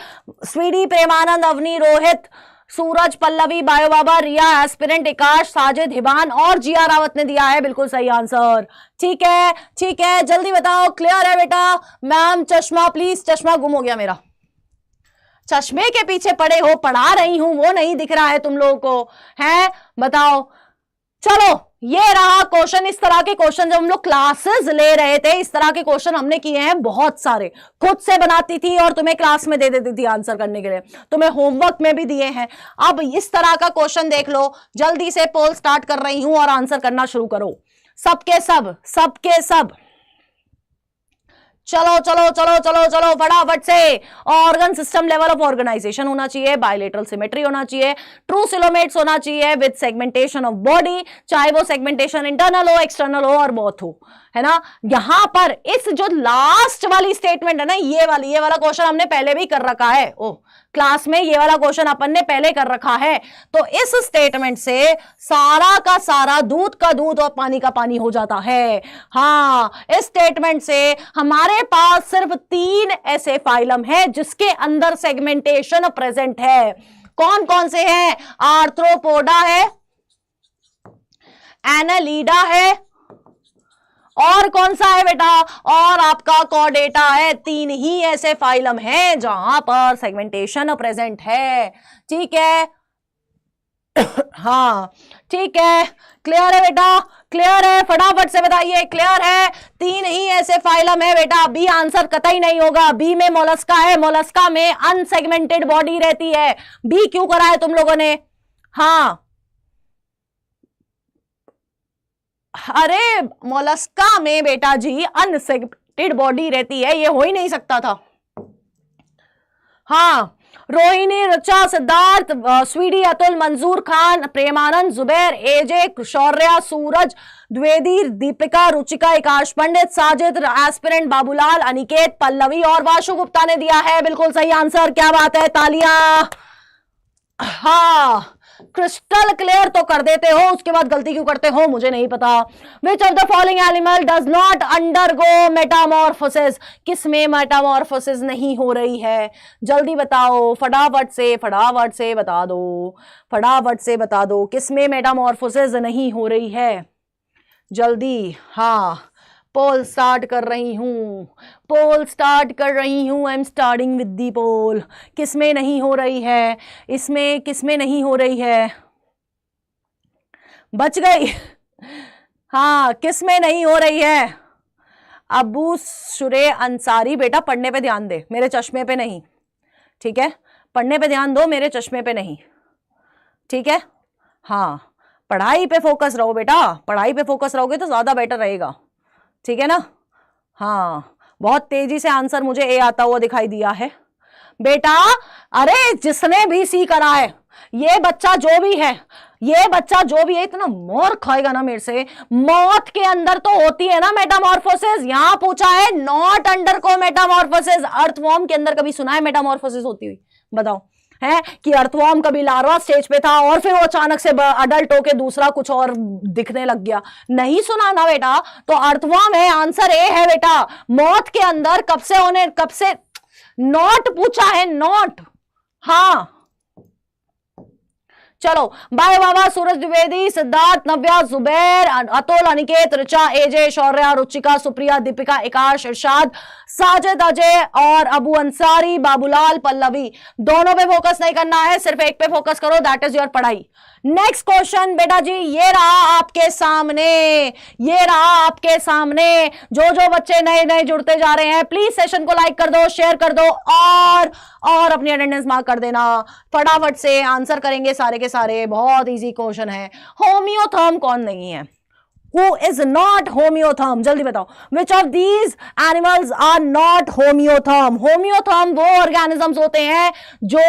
स्वीडी, प्रेमानंद, अवनी, रोहित, सूरज, पल्लवी, बायो बाबा, रिया, एस्पिरेंट, आकाश, साजिद, हिबान और जिया रावत ने दिया है बिल्कुल सही आंसर। ठीक है, ठीक है, जल्दी बताओ, क्लियर है बेटा? मैम चश्मा प्लीज, चश्मा गुम हो गया मेरा, चश्मे के पीछे पड़े हो, पढ़ा रही हूं वो नहीं दिख रहा है तुम लोगों को, है? बताओ। चलो ये रहा क्वेश्चन। इस तरह के क्वेश्चन जब हम लोग क्लासेस ले रहे थे, इस तरह के क्वेश्चन हमने किए हैं बहुत सारे, खुद से बनाती थी और तुम्हें क्लास में दे देती थी आंसर करने के लिए, तुम्हें होमवर्क में भी दिए हैं। अब इस तरह का क्वेश्चन देख लो, जल्दी से पोल स्टार्ट कर रही हूं और आंसर करना शुरू करो, सबके सब, सबके सब। चलो चलो चलो चलो चलो फटाफट से। Organ system level of organisation होना चाहिए, बायलेटरल सिमेट्री होना चाहिए, ट्रू सिलोमेट्स होना चाहिए विद सेगमेंटेशन ऑफ बॉडी, चाहे वो सेगमेंटेशन इंटरनल हो, एक्सटर्नल हो और बोथ हो, है ना। यहां पर इस जो लास्ट वाली स्टेटमेंट है ना, ये वाला क्वेश्चन हमने पहले भी कर रखा है, ओ क्लास में ये वाला क्वेश्चन अपन ने पहले कर रखा है। तो इस स्टेटमेंट से सारा का सारा दूध का दूध और पानी का पानी हो जाता है। हाँ, इस स्टेटमेंट से हमारे पास सिर्फ 3 ऐसे फाइलम है जिसके अंदर सेगमेंटेशन प्रेजेंट है। कौन कौन से हैं? आर्थ्रोपोडा है, एनालीडा है, और कौन सा है बेटा? और आपका कॉर्डेटा है। 3 ही ऐसे फाइलम हैं जहां पर सेगमेंटेशन प्रेजेंट है। ठीक है, हाँ ठीक है, क्लियर है बेटा? क्लियर है? फटाफट से बताइए, क्लियर है? 3 ही ऐसे फाइलम है बेटा। बी आंसर कतई नहीं होगा। बी में मोलस्का है, मोलस्का में अनसेगमेंटेड बॉडी रहती है। बी क्यों करा है तुम लोगों ने? हाँ, अरे मोलस्का में बेटा जी अनसेगमेंटेड बॉडी रहती है, ये हो ही नहीं सकता था। हाँ, रोहिणी, ऋचा, सिद्धार्थ, स्वीडी, अतुल, मंजूर खान, प्रेमानंद, जुबैर, एजे, शौर्या, सूरज, द्विवेदी, दीपिका, रुचिका, आकाश पंडित, साजिद, एस्पिरेंट, बाबूलाल, अनिकेत, पल्लवी और वाशु गुप्ता ने दिया है बिल्कुल सही आंसर। क्या बात है, तालियां। हाँ, क्रिस्टल क्लियर तो कर देते हो, उसके बाद गलती क्यों करते हो मुझे नहीं पता। विच of the following animal does not undergo Metamorphosis? किसमें मेटामॉर्फोसिस नहीं हो रही है? जल्दी बताओ, फटाफट से बता दो, फटाफट से बता दो, किसमें मेटामॉर्फोसिस नहीं हो रही है? जल्दी। हाँ, पोल स्टार्ट कर रही हूं, पोल स्टार्ट कर रही हूं, I am starting with the poll. किसमें नहीं हो रही है? इसमें किसमें नहीं हो रही है? बच गई। हाँ, किसमें नहीं हो रही है? अबू शुरे अंसारी, बेटा पढ़ने पे ध्यान दे, मेरे चश्मे पे नहीं, ठीक है? पढ़ने पे ध्यान दो, मेरे चश्मे पे नहीं, ठीक है? हाँ, पढ़ाई पे फोकस रहो बेटा, पढ़ाई पे फोकस रहोगे तो ज्यादा बेटर रहेगा, ठीक है ना? हाँ, बहुत तेजी से आंसर मुझे ए आता हुआ दिखाई दिया है बेटा। अरे जिसने भी सी करा है, ये बच्चा जो भी है, ये बच्चा जो भी है, इतना मोर खाएगा ना मेरे से। मौत के अंदर तो होती है ना मेटामॉर्फोसिस, यहां पूछा है नॉट अंडर को मेटामॉर्फोसिस। अर्थवॉर्म के अंदर कभी सुना है मेटामॉर्फोसिस होती हुई? बताओ, है कि अर्थवॉर्म कभी लार्वा स्टेज पे था और फिर वो अचानक से अडल्ट होके दूसरा कुछ और दिखने लग गया? नहीं सुना ना बेटा। तो अर्थवॉर्म है, आंसर ए है बेटा। मौत के अंदर कब से नॉट पूछा है, नॉट। हाँ चलो, बाय बाबा, सूरज, द्विवेदी, सिद्धार्थ, नव्या, जुबैर, अतुल, अनिकेत, ऋचा, एजे, शौर्या, रुचिका, सुप्रिया, दीपिका, आकाश, इरशाद, साजिद, अजय और अबू अंसारी, बाबूलाल, पल्लवी। दोनों पे फोकस नहीं करना है, सिर्फ एक पे फोकस करो, दैट इज योर पढ़ाई। नेक्स्ट क्वेश्चन बेटा जी, ये रहा आपके सामने, ये रहा आपके सामने। जो जो बच्चे नए नए जुड़ते जा रहे हैं, प्लीज सेशन को लाइक कर दो, शेयर कर दो और अपनी अटेंडेंस मार्क कर देना। फटाफट से आंसर करेंगे सारे के सारे, बहुत इजी क्वेश्चन है। होम्योथर्म कौन नहीं है? who is not homeotherm? जल्दी बताओ, which of these animals are not homeotherm? homeotherm वो organisms होते हैं जो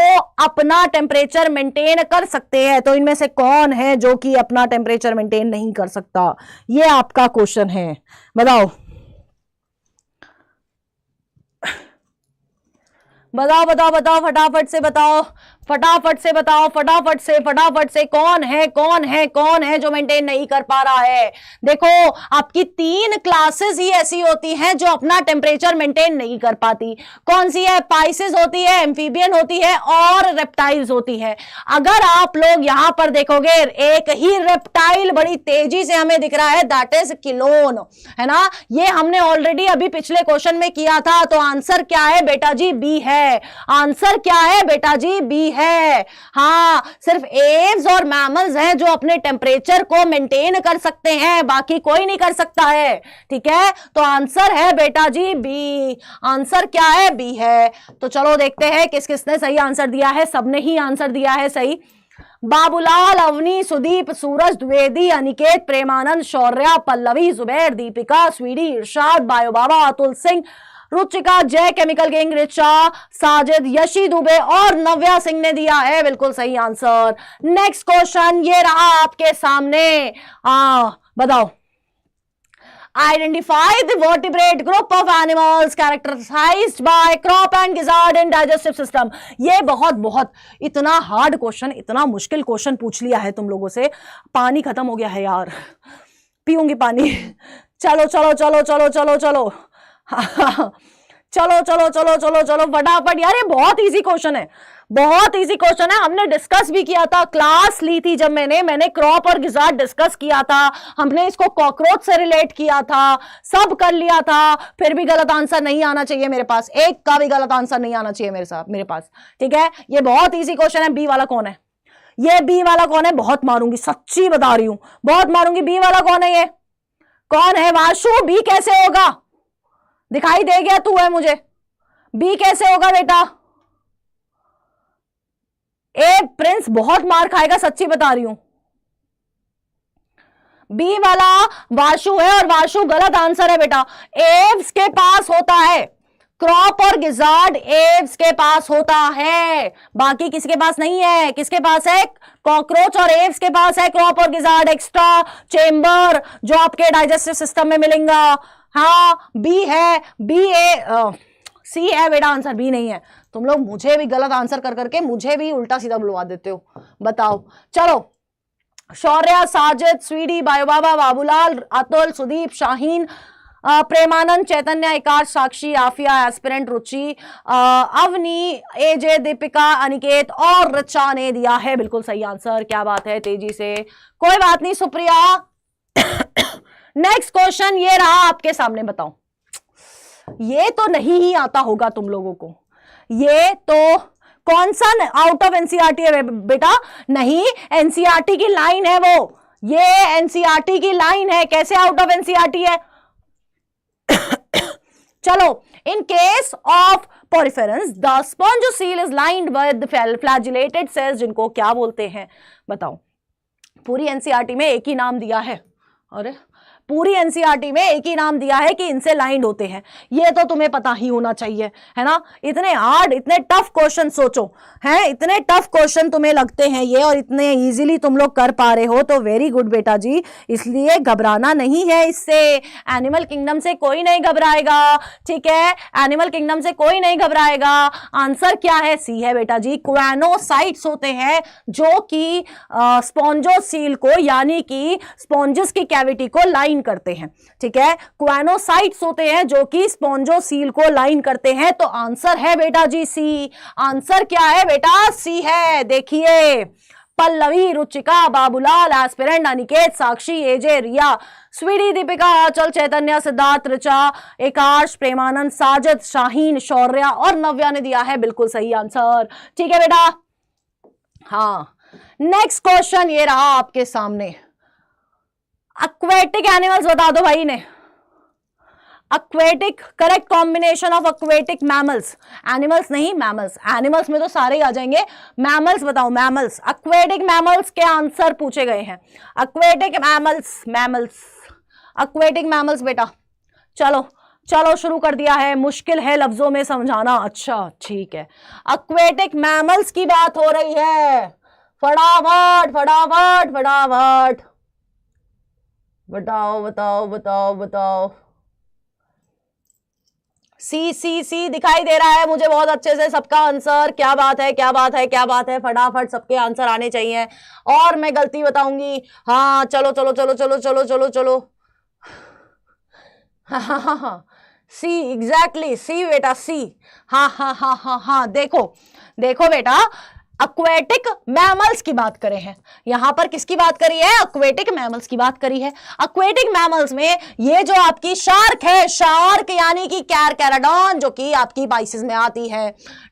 अपना टेम्परेचर मेंटेन कर सकते हैं, तो इनमें से कौन है जो कि अपना टेम्परेचर मेंटेन नहीं कर सकता? ये आपका क्वेश्चन है, बताओ बताओ बताओ बताओ, फटाफट से बताओ, फटाफट से बताओ, फटाफट से कौन है जो मेंटेन नहीं कर पा रहा है? देखो, आपकी 3 क्लासेस ही ऐसी होती हैं जो अपना टेम्परेचर मेंटेन नहीं कर पाती। कौन सी है? पाइसेस होती है, एम्फीबियन होती है और रेप्टाइल्स होती है। अगर आप लोग यहां पर देखोगे, एक ही रेप्टाइल बड़ी तेजी से हमें दिख रहा है, दैट इज किलोन, है ना? ये हमने ऑलरेडी अभी पिछले क्वेश्चन में किया था। तो आंसर क्या है बेटा जी? बी है। आंसर क्या है बेटा जी? बी है। हाँ, सिर्फ एव्स और मैमल्स हैं जो अपने टेम्परेचर को मेंटेन कर सकते हैं, बाकी कोई नहीं कर सकता है। ठीक है, तो आंसर है बेटा जी बी। आंसर क्या है? बी है। तो चलो देखते हैं किस किसने सही आंसर दिया है। सबने ही आंसर दिया है सही। बाबूलाल, अवनी, सुदीप, सूरज द्विवेदी, अनिकेत, प्रेमानंद, शौर्या, पल्लवी, जुबैर, दीपिका, स्वीडी, इरशाद, बायो बाबा, अतुल सिंह, रुचिका, जय, केमिकल गैंग, रिचा, साजिद, यशी दुबे और नव्या सिंह ने दिया है बिल्कुल सही आंसर। नेक्स्ट क्वेश्चन ये रहा आपके सामने। बताओ, identify the vertebrate group of animals characterized by crop and gizzard in digestive system. ये बहुत इतना हार्ड क्वेश्चन, इतना मुश्किल क्वेश्चन पूछ लिया है तुम लोगों से। पानी खत्म हो गया है यार, पीऊंगी पानी। चलो चलो चलो चलो चलो चलो चलो चलो चलो चलो चलो फटाफट यार, ये बहुत इजी क्वेश्चन है, बहुत इजी क्वेश्चन है। हमने डिस्कस भी किया था, क्लास ली थी जब मैंने क्रॉप और गिजार्ड डिस्कस किया था। हमने इसको कॉकरोच से रिलेट किया था, सब कर लिया था। फिर भी गलत आंसर नहीं आना चाहिए मेरे पास, एक का भी गलत आंसर नहीं आना चाहिए मेरे पास। ठीक है, ये बहुत इजी क्वेश्चन है। बी वाला कौन है? ये बी वाला कौन है? बहुत मारूंगी, सच्ची बता रही हूं, बहुत मारूंगी। बी वाला कौन है? ये कौन है? वाशु, बी कैसे होगा? दिखाई दे गया तू है मुझे, बी कैसे होगा बेटा? ए प्रिंस बहुत मार खाएगा, सच्ची बता रही हूं। बी वाला वाशु है और वाशु गलत आंसर है बेटा। एव्स के पास होता है, क्रॉप और गिजार्ड एव्स के पास होता है, बाकी किसी के पास नहीं है। किसके पास है? कॉकरोच और एव्स के पास है क्रॉप और गिजार्ड एक्स्ट्रा चेंबर जो आपके डाइजेस्टिव सिस्टम में मिलेगा। हाँ, बी है, बी ए सी है बेटा, आंसर बी नहीं है। तुम लोग मुझे भी गलत आंसर कर करके मुझे भी उल्टा सीधा बुलवा देते हो, बताओ। चलो, शौर्या, साजिद, स्वीडी, बायोबाबा, बाबूलाल, अतुल, सुदीप, शाहीन, प्रेमानंद, चैतन्य, आकाश, साक्षी, आफिया, एस्पिरेंट, रुचि, अवनी, एजे, दीपिका, अनिकेत और रिचा ने दिया है बिल्कुल सही आंसर। क्या बात है, तेजी से, कोई बात नहीं सुप्रिया। नेक्स्ट क्वेश्चन ये रहा आपके सामने, बताओ। ये तो नहीं ही आता होगा तुम लोगों को, ये तो कौन सा आउट ऑफ एनसीईआरटी है बेटा? नहीं, एनसीईआरटी की लाइन है वो, ये एनसीईआरटी की लाइन है। कैसे आउट ऑफ एनसीईआरटी है? चलो, in case of poriferans the spongocoel is lined with flagellated cells, जिनको क्या बोलते हैं? बताओ। पूरी एनसीईआरटी में एक ही नाम दिया है, अरे पूरी एनसीईआरटी में एक ही नाम दिया है कि इनसे लाइंड होते हैं। ये तो तुम्हें पता ही होना चाहिए, है ना? इतने हार्ड, इतने टफ क्वेश्चन सोचो, हैं? इतने टफ क्वेश्चन तुम्हें लगते हैं ये, और इतने इजीली तुम लोग कर पा रहे हो, तो वेरी गुड बेटा जी। इसलिए घबराना नहीं है इससे। एनिमल किंगडम से कोई नहीं घबराएगा, ठीक है? एनिमल किंगडम से कोई नहीं घबराएगा। आंसर क्या है? सी है बेटा जी। क्वेनोसाइट्स होते हैं जो कि स्पॉन्जोसील को, यानी कि स्पॉन्जस की कैविटी को लाइन करते हैं, ठीक है? क्वेनोसाइट्स होते हैं जो कि स्पॉन्जोसील को लाइन करते हैं। तो आंसर है बेटा जी सी। आंसर क्या है बेटा? सी है। देखिए, पल्लवी, रुचिका, बाबूलाल, एस्पिरेंट, अनिकेत, साक्षी, एजे, रिया, स्वीडी, दीपिका, आंचल, चैतन्य, सिद्धार्थ, रिचा, आकाश, प्रेमानंद, साजिद, शाहीन, शौर्या और नव्या ने दिया है बिल्कुल सही आंसर। ठीक है बेटा? हाँ, नेक्स्ट क्वेश्चन ये रहा आपके सामने। एक्वेटिक एनिमल्स बता दो भाई ने। Aquatic, correct combination of aquatic mammals, animals नहीं मैमल्स। एनिमल्स में तो सारे ही आ जाएंगे, मैमल्स बताओ। मैमल्स, एक्वेटिक मैमल्स के आंसर पूछे गए हैं। Aquatic mammals, mammals aquatic mammals बेटा, चलो चलो शुरू कर दिया है, मुश्किल है लफ्जों में समझाना। अच्छा ठीक है, एक्वेटिक मैमल्स की बात हो रही है, फटाफट फटाफट फटाफट बताओ बताओ बताओ बताओ। सी सी सी दिखाई दे रहा है मुझे बहुत अच्छे से सबका आंसर। क्या बात है क्या बात है क्या बात है, फटाफट सबके आंसर आने चाहिए और मैं गलती बताऊंगी। हाँ चलो चलो चलो चलो चलो चलो चलो, हाँ हाँ हाँ हाँ, सी एग्जैक्टली, सी बेटा सी। हाँ हाँ हाँ हाँ हाँ, देखो देखो बेटा, एक्वेटिक मैमल्स की बात करें हैं, यहां पर किसकी बात करी है? एक्वेटिक मैमल्स की बात करी है। एक्वेटिक मैमल्स में ये जो आपकी शार्क है, शार्क यानी कि कैरकैराडॉन, जो कि आपकी बाइसिस में आती है।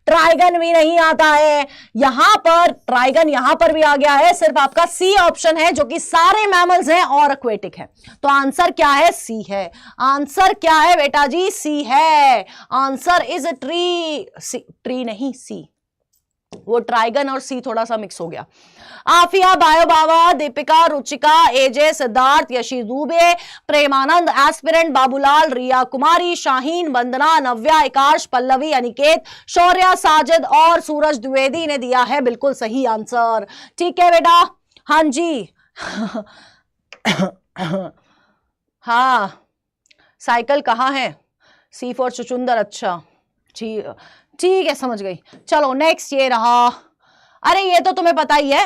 ट्राइगन भी नहीं आता है यहां पर, ट्राइगन यहां पर भी आ गया है, सिर्फ आपका सी ऑप्शन है जो कि सारे मैमल्स हैं और एक्वेटिक है। तो आंसर क्या है? सी है। आंसर क्या है बेटा जी? सी है। आंसर इज ट्री, ट्री नहीं सी, वो ट्राइगन और सी थोड़ा सा मिक्स हो गया। आफिया, बायो बाबा, दीपिका, रुचिका, एजे, सिद्धार्थ, यशी दुबे, प्रेमानंद, एस्पिरेंट, बाबूलाल, रिया कुमारी, शाहीन, वंदना, नव्या, आकाश, पल्लवी, अनिकेत, शौर्या, साजिद और सूरज द्विवेदी ने दिया है बिल्कुल सही आंसर। ठीक है बेटा, हाँ जी हाँ, साइकिल कहाँ है? सी फॉर चुचुंदर, अच्छा ठीक, ठीक है समझ गई। चलो नेक्स्ट ये रहा, अरे ये तो तुम्हें पता ही है,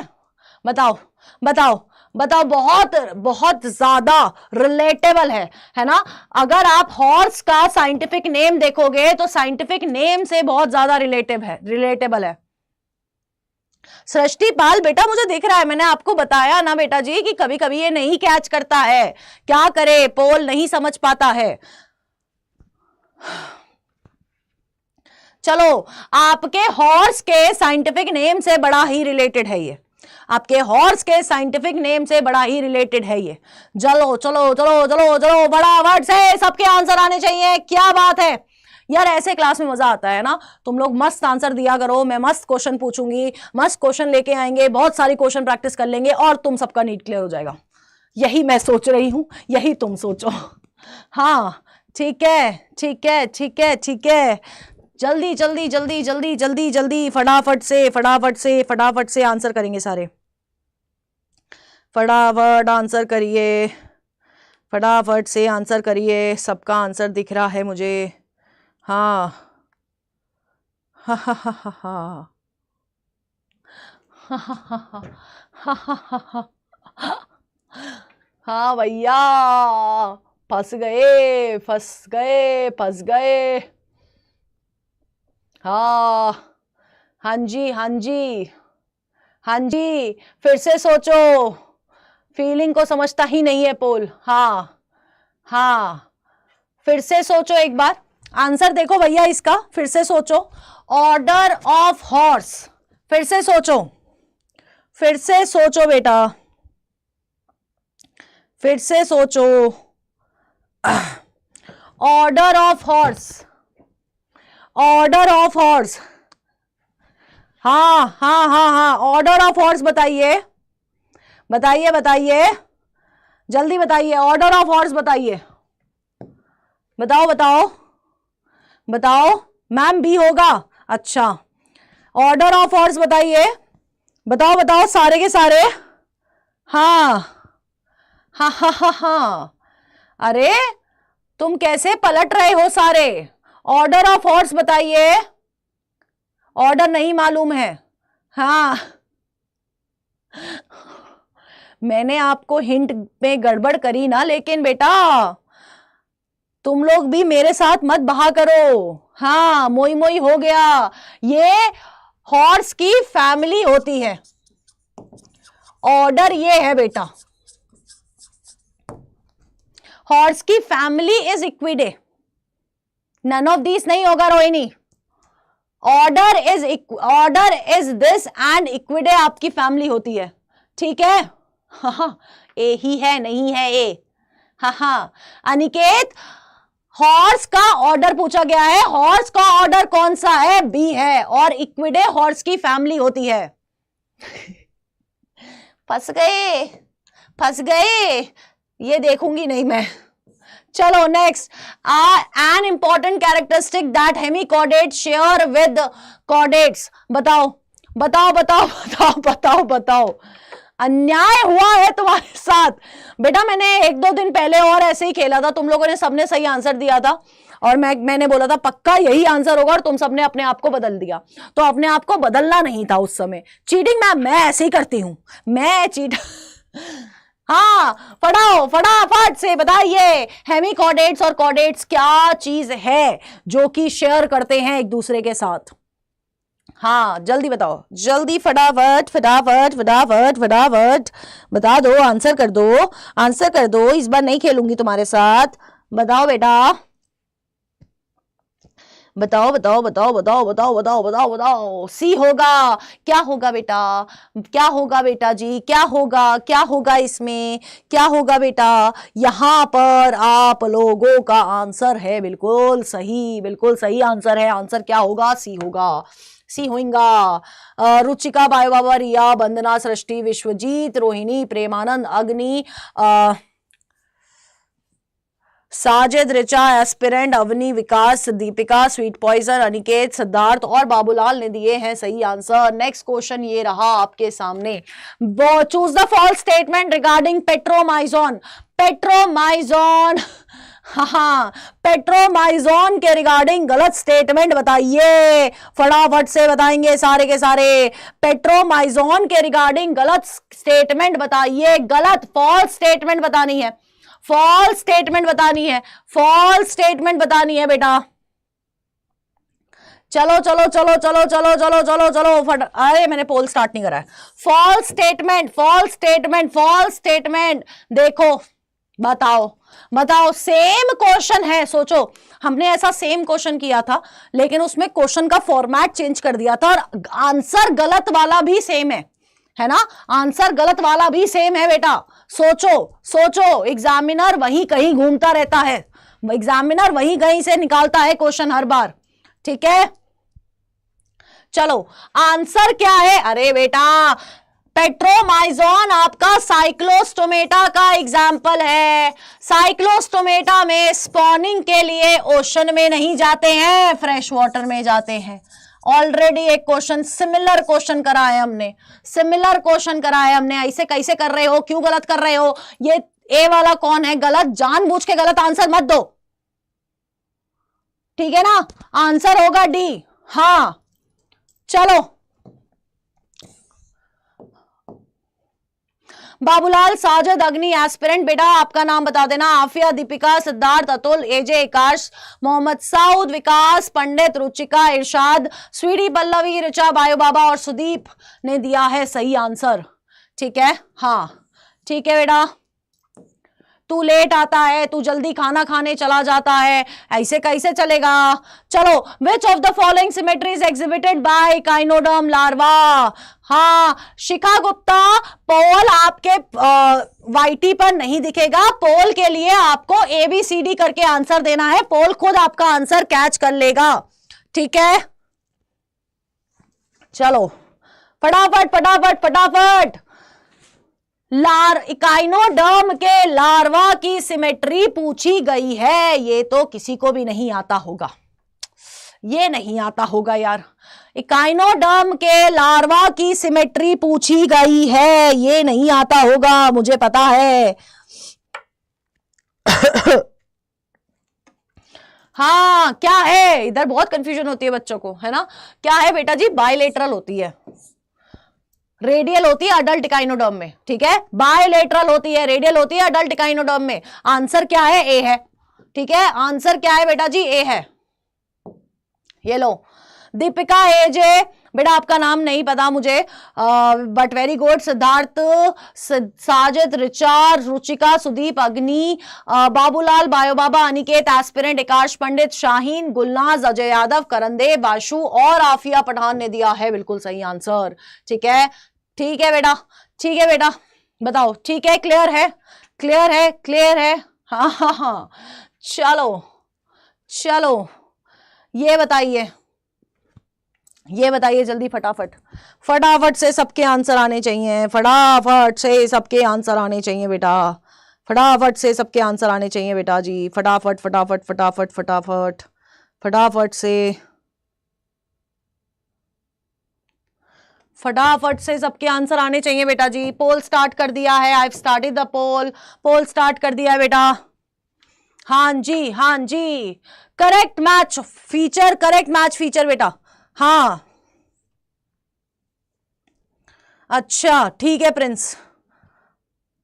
बताओ बताओ बताओ, बहुत बहुत ज्यादा रिलेटेबल है ना। अगर आप हॉर्स का साइंटिफिक नेम देखोगे तो साइंटिफिक नेम से बहुत ज्यादा रिलेटेबल है। सृष्टि पाल बेटा मुझे दिख रहा है, मैंने आपको बताया ना बेटा जी कि कभी कभी ये नहीं कैच करता है, क्या करे, पोल नहीं समझ पाता है। चलो, आपके हॉर्स के साइंटिफिक नेम से बड़ा ही रिलेटेड है ये, आपके हॉर्स के साइंटिफिक नेम से बड़ा ही रिलेटेड है ये। चलो चलो चलो चलो चलो, फटाफट से सबके आंसर आने चाहिए। क्या बात है यार, ऐसे क्लास में मजा आता है ना, तुम लोग मस्त आंसर दिया करो, मैं मस्त क्वेश्चन पूछूंगी, मस्त क्वेश्चन लेके आएंगे, बहुत सारी क्वेश्चन प्रैक्टिस कर लेंगे और तुम सबका नीट क्लियर हो जाएगा। यही मैं सोच रही हूं, यही तुम सोचो। हाँ ठीक है ठीक है ठीक है ठीक है, जल्दी जल्दी जल्दी जल्दी जल्दी जल्दी, फटाफट से फटाफट से फटाफट से आंसर करेंगे सारे, फटाफट आंसर करिए, फटाफट से आंसर करिए, सबका आंसर दिख रहा है मुझे। हाँ हा हा हा हा हा, हाँ भैया, फंस गए फंस गए फंस गए। हाँ हाँ जी हाँ जी हाँ जी, फिर से सोचो, फीलिंग को समझता ही नहीं है पोल। हाँ हाँ, फिर से सोचो एक बार, आंसर देखो भैया इसका, फिर से सोचो। ऑर्डर ऑफ हॉर्स, फिर से सोचो, फिर से सोचो बेटा, फिर से सोचो। Order of horse, order of horse, हाँ हाँ हाँ हाँ, ऑर्डर ऑफ हॉर्स बताइए बताइए बताइए, जल्दी बताइए, ऑर्डर ऑफ हॉर्स बताइए, बताओ बताओ बताओ। मैम बी होगा, अच्छा ऑर्डर ऑफ हॉर्स बताइए, बताओ बताओ सारे के सारे। हाँ हाँ हाँ हाँ हाँ, अरे तुम कैसे पलट रहे हो सारे, ऑर्डर ऑफ हॉर्स बताइए, ऑर्डर नहीं मालूम है। हाँ मैंने आपको हिंट में गड़बड़ करी ना, लेकिन बेटा तुम लोग भी मेरे साथ मत बहा करो। हाँ मोई मोई हो गया, ये हॉर्स की फैमिली होती है, ऑर्डर ये है बेटा, हॉर्स की family is equidae, none of this नहीं होगा Rohini. Order is this and equidae आपकी फैमिली होती है, ठीक है। हाँ ए ही है, नहीं है ए। हाँ हाँ अनिकेत, हॉर्स का ऑर्डर पूछा गया है, हॉर्स का ऑर्डर कौन सा है? बी है, और इक्विडे हॉर्स की फैमिली होती है। फंस गए फंस गए, ये देखूंगी नहीं मैं, चलो next, an important characteristic that hemichordate share with chordates. बताओ बताओ बताओ बताओ बताओ बताओ, अन्याय हुआ है तुम्हारे साथ बेटा। मैंने 1-2 दिन पहले और ऐसे ही खेला था, तुम लोगों ने सबने सही आंसर दिया था और मैंने बोला था पक्का यही आंसर होगा और तुम सबने अपने आप को बदल दिया। तो अपने आप को बदलना नहीं था उस समय। चीटिंग मैं ऐसे ही करती हूं, मैं चीट हाँ, पढ़ाओ फटाफट से बताइए, हेमिकॉर्डेट्स और कॉर्डेट्स क्या चीज है जो कि शेयर करते हैं एक दूसरे के साथ? हाँ जल्दी बताओ, जल्दी फटाफट फटाफट फटाफट फटाफट बता दो, आंसर कर दो, आंसर कर दो। इस बार नहीं खेलूंगी तुम्हारे साथ। बताओ बेटा, बताओ बताओ बताओ बताओ बताओ बताओ बताओ बताओ। सी होगा। क्या होगा बेटा, क्या होगा बेटा जी, क्या होगा, क्या होगा इसमें, क्या होगा बेटा? यहां पर आप लोगों का आंसर है बिल्कुल सही आंसर है। आंसर क्या होगा? सी होगा, सी होगा। रुचिका, बायो बाबा, रिया, वंदना, सृष्टि, विश्वजीत, रोहिणी, प्रेमानंद, अग्नि, साजिद, रिचा, एस्पिरेंट, अवनी, विकास, दीपिका, स्वीट पॉइजन, अनिकेत, सिद्धार्थ और बाबूलाल ने दिए हैं सही आंसर। नेक्स्ट क्वेश्चन ये रहा आपके सामने, choose the false statement regarding Petromyzon. Petromyzon, हाँ, पेट्रोमाइजोन के रिगार्डिंग गलत स्टेटमेंट बताइए, फटाफट से बताएंगे सारे के सारे। पेट्रोमाइजोन के रिगार्डिंग गलत स्टेटमेंट बताइए, गलत फॉल्स स्टेटमेंट बतानी है, फॉल्स स्टेटमेंट बतानी है, फॉल्स स्टेटमेंट बतानी है बेटा। चलो चलो चलो चलो चलो चलो चलो चलो फट, अरे मैंने पोल स्टार्ट नहीं करा है। False statement, false statement, false statement. देखो बताओ बताओ, सेम क्वेश्चन है, सोचो हमने ऐसा सेम क्वेश्चन किया था लेकिन उसमें क्वेश्चन का फॉर्मेट चेंज कर दिया था और आंसर गलत वाला भी सेम है ना, आंसर गलत वाला भी सेम है बेटा। सोचो सोचो, एग्जामिनर वहीं कहीं घूमता रहता है, एग्जामिनर वहीं कहीं से निकालता है क्वेश्चन हर बार, ठीक है। चलो आंसर क्या है? अरे बेटा पेट्रोमाइजोन आपका साइक्लोस्टोमेटा का एग्जाम्पल है। साइक्लोस्टोमेटा में स्पॉनिंग के लिए ओशन में नहीं जाते हैं, फ्रेश वाटर में जाते हैं। ऑलरेडी एक क्वेश्चन सिमिलर क्वेश्चन कराया हमने, सिमिलर क्वेश्चन कराया हमने। ऐसे कैसे कर रहे हो, क्यों गलत कर रहे हो? ये ए वाला कौन है गलत? जानबूझ के गलत आंसर मत दो, ठीक है ना। आंसर होगा डी। हाँ चलो, बाबूलाल, साजिद, अग्नि, एस्पिरेंट, बेटा आपका नाम बता देना। आफिया, दीपिका, सिद्धार्थ, अतुल, एजे, आकाश, मोहम्मद साउद, विकास, पंडित, रुचिका, इरशाद, स्वीटी, पल्लवी, रिचा, बायो बाबा और सुदीप ने दिया है सही आंसर, ठीक है। हाँ ठीक है बेटा, तू लेट आता है, तू जल्दी खाना खाने चला जाता है, ऐसे कैसे चलेगा। चलो, which of the following symmetries exhibited by echinoderm larva. हाँ शिखा गुप्ता, पोल आपके वाईटी पर नहीं दिखेगा, पोल के लिए आपको ABCD करके आंसर देना है, पोल खुद आपका आंसर कैच कर लेगा, ठीक है। चलो फटाफट फटाफट फटाफट, इकाइनोडर्म के लार्वा की सिमेट्री पूछी गई है, ये तो किसी को भी नहीं आता होगा, ये नहीं आता होगा यार। इकाइनोडर्म के लार्वा की सिमेट्री पूछी गई है, ये नहीं आता होगा, मुझे पता है। हाँ क्या है, इधर बहुत कंफ्यूजन होती है बच्चों को, है ना। क्या है बेटा जी? बायलेटरल होती है, रेडियल होती है अडल्ट इकाइनोडर्म में, ठीक है। बायलेटरल होती है, रेडियल होती है अडल्ट इकाइनोडर्म में। आंसर क्या है? ए है, ठीक है। आंसर क्या है बेटा जी? ए है। ये लो, दीपिका, एजे, बेटा आपका नाम नहीं पता मुझे, but very good. Siddharth, Sajid, Richa, Ruchika, Sudeep, Agni, Babulal, bio Baba, Aniket, aspirant, Akash, Pandit, Shaheen, Gulnaz, Ajay Yadav, Karande, Bashu और आफिया पठान ने दिया है बिल्कुल सही आंसर, ठीक है। ठीक है बेटा, ठीक है बेटा, बताओ ठीक है, क्लियर है, क्लियर है, क्लियर है। हाँ हाँ हाँ, चलो चलो, ये बताइए, ये बताइए जल्दी फटाफट, फटाफट से सबके आंसर आने चाहिए, फटाफट से सबके आंसर आने चाहिए बेटा, फटाफट से सबके आंसर आने चाहिए बेटा जी, फटाफट फटाफट फटाफट फटाफट फटाफट से, फटाफट से सबके आंसर आने चाहिए बेटा जी। पोल स्टार्ट कर दिया है, I have started the poll, poll start कर दिया है बेटा। हाँ जी, हाँ जी, correct match feature, correct match feature बेटा। हाँ अच्छा ठीक है प्रिंस,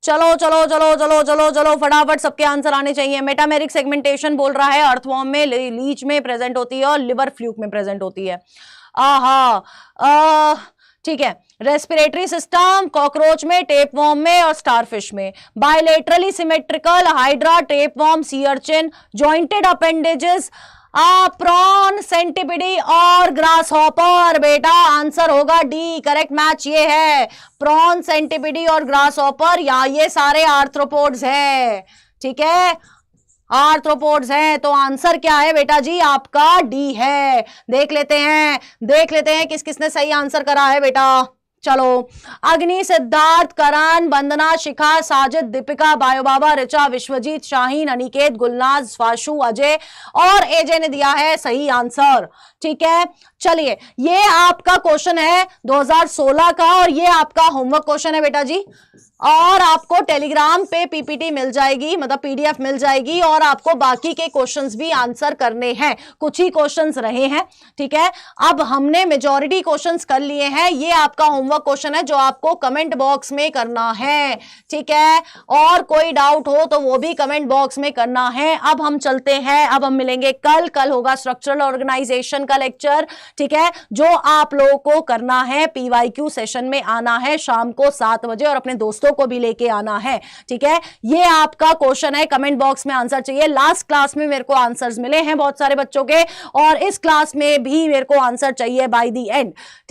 चलो चलो चलो चलो चलो चलो फटाफट सबके आंसर आने चाहिए। मेटामेरिक सेगमेंटेशन बोल रहा है अर्थवॉर्म में, लीच में प्रेजेंट होती है और लिवर फ्लूक में प्रेजेंट होती है। ठीक है, रेस्पिरेटरी सिस्टम कॉकरोच में, टेपवॉर्म में और स्टारफिश में। Bilaterally symmetrical hydra, tapeworm, sea urchin. Jointed appendages prawn, centipede और ग्रास हॉपर। बेटा आंसर होगा डी, करेक्ट मैच ये है, प्रॉन, सेंटिपिडी और ग्रास हॉपर, या ये सारे आर्थ्रोपोड्स है। ठीक है, आर्थ्रोपोड्स हैं, तो आंसर क्या है बेटा जी आपका डी है। देख लेते हैं, देख लेते हैं किस किसने सही आंसर करा है बेटा। चलो, अग्नि, सिद्धार्थ, करण, वंदना, शिखा, साजिद, दीपिका, बायोबाबा, ऋचा, विश्वजीत, शाहीन, अनिकेत, गुलनाज, स्वाशु, अजय और एजे ने दिया है सही आंसर। ठीक है, चलिए ये आपका क्वेश्चन है 2016 का और ये आपका होमवर्क क्वेश्चन है बेटा जी। और आपको टेलीग्राम पे पीपीटी मिल जाएगी, मतलब पीडीएफ मिल जाएगी, और आपको बाकी के क्वेश्चंस भी आंसर करने हैं। कुछ ही क्वेश्चंस रहे हैं। ठीक है, अब हमने मेजॉरिटी क्वेश्चंस कर लिए हैं। ये आपका होमवर्क क्वेश्चन है जो आपको कमेंट बॉक्स में करना है। ठीक है, और कोई डाउट हो तो वो भी कमेंट बॉक्स में करना है। अब हम चलते हैं, अब हम मिलेंगे कल होगा स्ट्रक्चरल ऑर्गेनाइजेशन का लेक्चर। ठीक है, जो आप लोगों को करना है, पीवाईक्यू सेशन में आना है शाम को 7 बजे और अपने दोस्तों को भी लेके आना है। ठीक है, ये आपका क्वेश्चन है, कमेंट बॉक्स में आंसर चाहिए। लास्ट क्लास में मेरे को आंसर्स मिले हैं बहुत सारे बच्चों के, और इस क्लास में भी मेरे को आंसर चाहिए बाय द एंड। ठीक